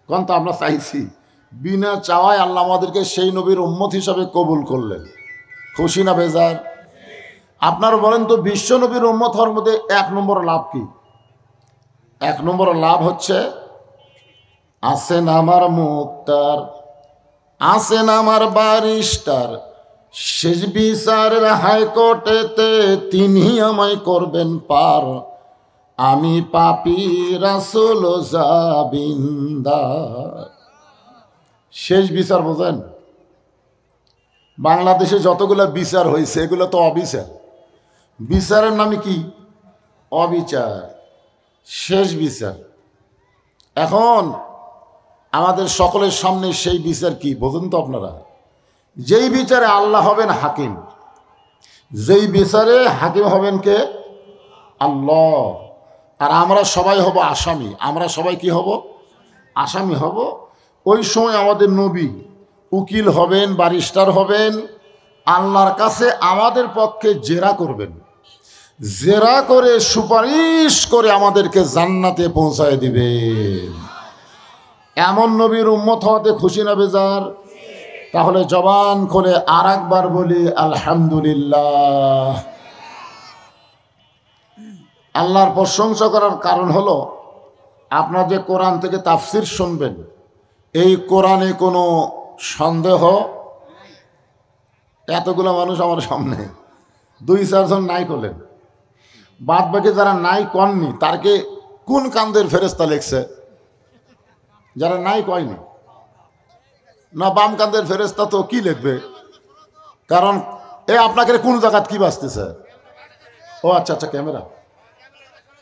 কোন তো আমরা চাইছি? বিনা চাওয়ায় আল্লাহ আমাদেরকে সেই নবীর উম্মত হিসাবে কবুল করলেন। খুশি না বেজার? আপনারা বলেন তো, বিশ্ব নবীর উম্মত হওয়ার মধ্যে 1 নম্বর লাভ কি? 1 নম্বর লাভ হচ্ছে, আসেন আমার মুক্তার, আসেন আমার ব্যারিস্টার, শেষ বিচারের হাইকোর্টেতে তিনি আমায় করবেন পার, আমি পাপী রাসূল জাবিন্দার। শেষ বিচার বোঝেন? বাংলাদেশে যতগুলো বিচার হয়েছে এগুলো তো অবিচার। বিচারের নামে কি? অবিচার, শেষ বিচার। এখন আমাদের সকলের সামনে সেই বিচার কি বোঝেন তো আপনারা? যেই বিচারে আল্লাহ হবেন হাকিম, যেই বিচারে হাকিম হবেন কে? আল্লাহ। আর আমরা সবাই হব আসামি। আমরা সবাই কি হব? আসামি হব। ওই সময় আমাদের নবী উকিল হবেন, ব্যারিস্টার হবেন, আল্লাহর কাছে আমাদের পক্ষে জেরা করবেন, জেরা করে সুপারিশ করে আমাদেরকে জান্নাতে পৌঁছায় দিবেন। এমন নবীর উম্মত হওয়াতে খুশি না বেজার? তাহলে জবান খুলে আর একবার বলি আলহামদুলিল্লাহ। আল্লাহর প্রশংসা করার কারণ হলো আপনার যে কোরআন থেকে তাফসির শুনবেন, এই কোরআনে কোনো সন্দেহ, এতগুলো মানুষ আমার সামনে 2-4 জন নাই করলেন, বাদ বাকি যারা নাই কননি তারকে কোন কান্দের ফেরেস্তা লেখছে? যারা নাই কয়নি না, বাম কান্দের ফেরেস্তা তো কি লিখবে? কারণ এ আপনাকে কোন জায়গাত কি বাঁচতেছে? ও আচ্ছা আচ্ছা, ক্যামেরা।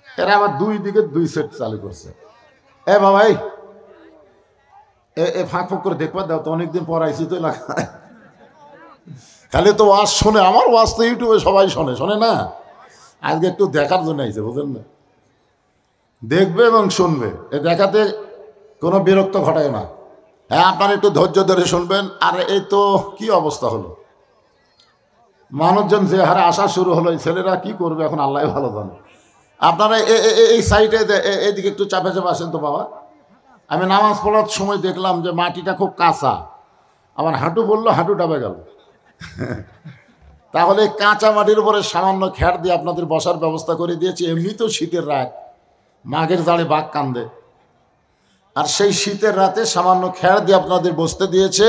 এরা আবার 2 দিকে 2 সেট চালু করছে। এ বাবা, এ ফাঁক ফাঁক করে দেখবার দাও তো, অনেকদিন পর আইসি তো এলাকায়। খালি তো ওয়াজ শোনে, আমার ওয়াজ তো ইউটিউবে সবাই শোনে, শোনে না? আজকে একটু দেখার জন্য আইছে, বুঝলেন না? দেখবে এবং শুনবে, এ দেখাতে কোনো বিরক্ত ঘটায় না। হ্যাঁ, আপনারা একটু ধৈর্য ধরে শুনবেন। আর এই তো কি অবস্থা হলো, মানুষজন যে হারে আসা শুরু হলো, এই ছেলেরা কি করবে এখন আল্লাহ ভালো জানে। আপনারা এই সাইডে এইদিকে একটু চাপে চাপে আসেন তো বাবা। আমি নামাজ পড়ার সময় দেখলাম যে মাটিটা খুব কাঁচা, আমার হাঁটু বললো, হাঁটু ডাবে গেল। তাহলে কাঁচা মাটির উপরে সামান্য খ্যার দিয়ে আপনাদের বসার ব্যবস্থা করে দিয়েছি। এমনি তো শীতের রাত, মাঘের জাড়ে বাঘ কান্দে, আর সেই শীতের রাতে সামান্য খ্যার দিয়ে আপনাদের বসতে দিয়েছে।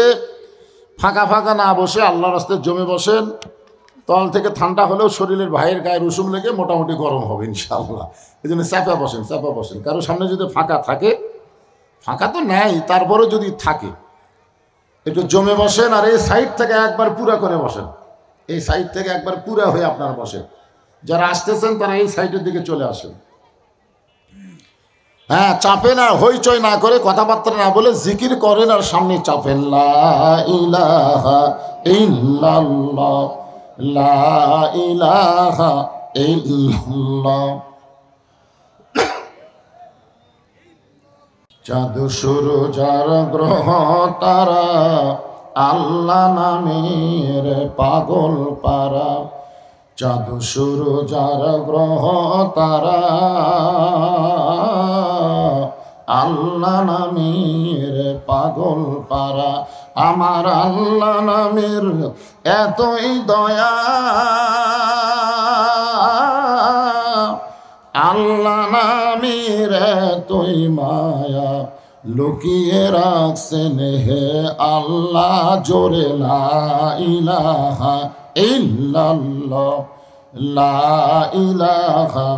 ফাঁকা ফাঁকা না বসে আল্লাহর রাস্তায় জমে বসেন, তল থেকে ঠান্ডা হলেও শরীরের ভাইয়ের গায়ে রসুম লেগে মোটামুটি গরম হবে ইনশাআল্লাহ। এই জন্য চাপা বসেন, চাপা বসেন। কারো সামনে যদি ফাঁকা থাকে, ফাঁকা তো নেই, তারপরেও যদি থাকে একটু জমে বসেন। আর এই সাইড থেকে একবার পুরা করে বসেন, এই সাইড থেকে একবার পুরা হয়ে আপনারা বসেন। যারা আসতেছেন তারা এই সাইডের দিকে চলে আসেন। হ্যাঁ, চাপেন আর হইচই না করে, কথাবার্তা না বলে জিকির করেন আর সামনে চাপেন। লা ইলাহা ইল্লাল্লাহ, লা ইলাহা ইল্লাল্লাহ। চাঁদ সূরজ আর গ্রহ তারা, আল্লাহ নামের পাগল পারা। চাঁদ সূরজ আর গ্রহ তারা, আল্লাহ নামের পাগল পারা। আমার আল্লাহ নামের এতই দয়া, আল্লাহ নামের এতই মায়া, লুকিয়ে রাখছেন হে আল্লাহ জোরে লা ইলাহা ইল্লাল্লাহ, লা ইলাহা,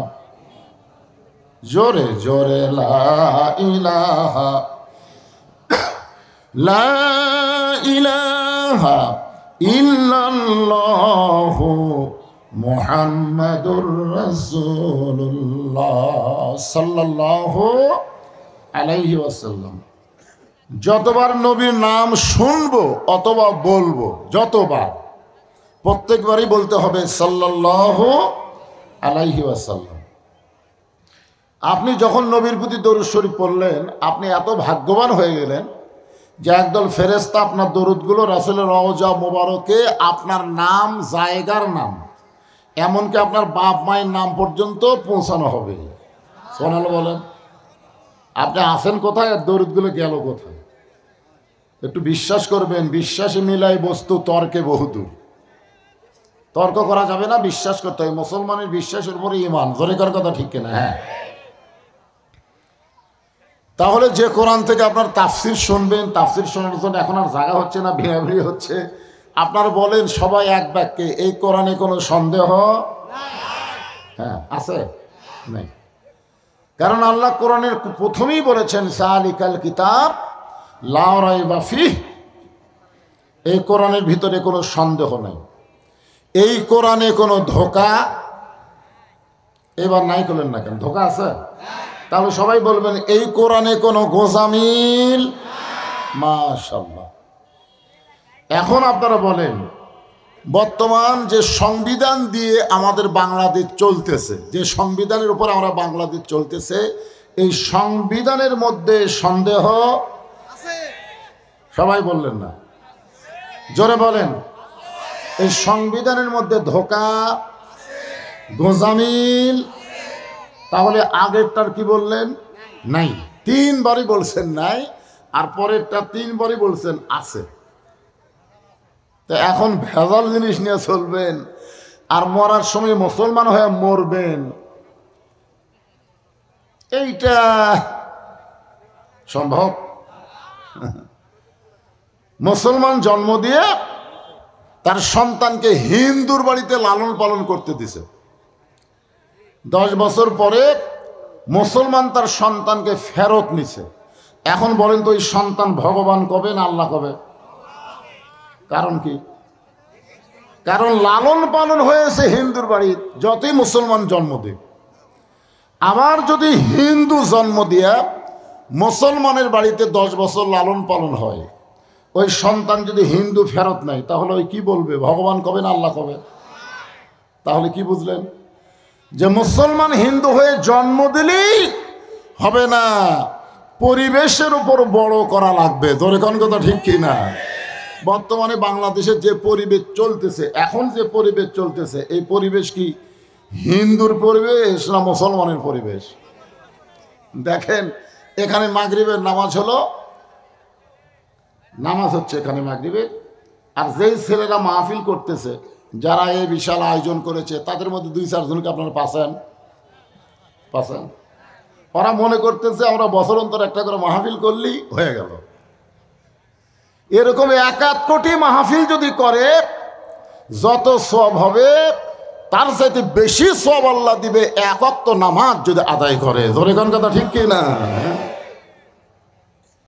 জোরে জোরে লা ইলাহা, লা ইলাহা ইল্লাল্লাহ মুহাম্মাদুর রাসূলুল্লাহ সাল্লাল্লাহু আলাইহি ওয়াসাল্লাম। যতবার নবীর নাম শুনবো অথবা বলবো, যতবার, প্রত্যেকবারই বলতে হবে সাল্লাল্লাহু আলাইহি ওয়াসাল্লাম। আপনি যখন নবীর প্রতি দরুদ শরীফ পড়লেন, আপনি এত ভাগ্যবান হয়ে গেলেন যে একদল ফেরেশতা আপনার দরুদগুলো রাসূলের রওজা মোবারকে আপনার নাম, জায়গার নাম, এমনকি আপনার বাপ মায়ের নাম পর্যন্ত পৌঁছানো হবে। সুবহানাল্লাহ বলেন। আপনি আছেন কোথায় আর দরুদগুলো গেল কোথায়? একটু বিশ্বাস করবেন, বিশ্বাসে মিলাই বস্তু তর্কে বহুদূর। তর্ক করা যাবে না, বিশ্বাস করতে হবে। মুসলমানের বিশ্বাসের উপরে ঈমান, জোরে করার কথা ঠিক কিনা? হ্যাঁ। তাহলে যে কোরআন থেকে আপনার তাফসির শুনবেন, তাফসির শোনার জন্য এখন আর জায়গা হচ্ছে না, ভিড়াভিড়ি হচ্ছে। আপনার বলেন সবাই এক বাক্যে, এই কোরআনে কোনো সন্দেহ হ্যাঁ আছে? নেই। কারণ আল্লাহ কোরআনের প্রথমেই বলেছেন যালিকাল কিতাব লা রাইবা ফিহ, এই কোরআনের ভিতরে কোনো সন্দেহ নেই, এই কোরআনে কোনো ধোঁকা এবার নাই করলেন না কেন, ধোকা আছে? তাহলে সবাই বলবেন এই কোরআনে কোনো গোজামিল। মাশাআল্লাহ। এখন আপনারা বলেন, বর্তমান যে সংবিধান দিয়ে আমাদের বাংলাদেশ চলতেছে, যে সংবিধানের উপর আমরা বাংলাদেশ চলতেছে, এই সংবিধানের মধ্যে সন্দেহ আছে? সবাই বললেন না, জোরে বলেন। এই সংবিধানের মধ্যে ধোঁকা, গোজামিল। তাহলে আগেরটার কি বললেন? নাই। তিনবারই বলছেন নাই, আর পরেরটা তিনবারই বলছেন আছে। তো এখন ভেজাল জিনিস নিয়ে চলবেন, আর মরার সময় মুসলমান হয়ে মরবেন, এইটা সম্ভব? মুসলমান জন্ম দিয়ে তার সন্তানকে হিন্দুর বাড়িতে লালন পালন করতে দিছে, 10 বছর পরে মুসলমান তার সন্তানকে ফেরত নিছে। এখন বলেন তো, ওই সন্তান ভগবান কবে না আল্লাহ কবে? কারণ কি? কারণ লালন পালন হয়েছে হিন্দুর বাড়ি, যতই মুসলমান জন্ম দিক। আবার যদি হিন্দু জন্ম দিয়া মুসলমানের বাড়িতে 10 বছর লালন পালন হয়, ওই সন্তান যদি হিন্দু ফেরত নেয়, তাহলে ওই কি বলবে? ভগবান কবে না আল্লাহ কবে? তাহলে কি বুঝলেন? যে মুসলমান হিন্দু হয়ে জন্ম দিলেই হবে না, পরিবেশের উপর বড় করা লাগবে। ধরে কোন কথা ঠিক কি না? বর্তমানে বাংলাদেশের যে পরিবেশ চলতেছে, এখন যে পরিবেশ চলতেছে, এই পরিবেশ কি হিন্দুর পরিবেশ না মুসলমানের পরিবেশ? দেখেন, এখানে মাগরিবের নামাজ হলো, নামাজ হচ্ছে এখানে মাগরিবের, আর যেই ছেলেরা মাহফিল করতেছে, যারা এই বিশাল আয়োজন করেছে, তাদের মধ্যে 2-4 জনকে আপনারা পাচ্ছেন। ওরা মনে করতেছে আমরা বছর অন্তর একটা করে মাহফিল করলেই হয়ে গেল। এরকম 1 কোটি মাহফিল যদি করে, যত সওয়াব হবে তার চাইতে বেশি সওয়াব আল্লাহ দিবে 1 ওয়াক্ত নামাজ যদি আদায় করে। ধরে কোন কথা ঠিক কি না?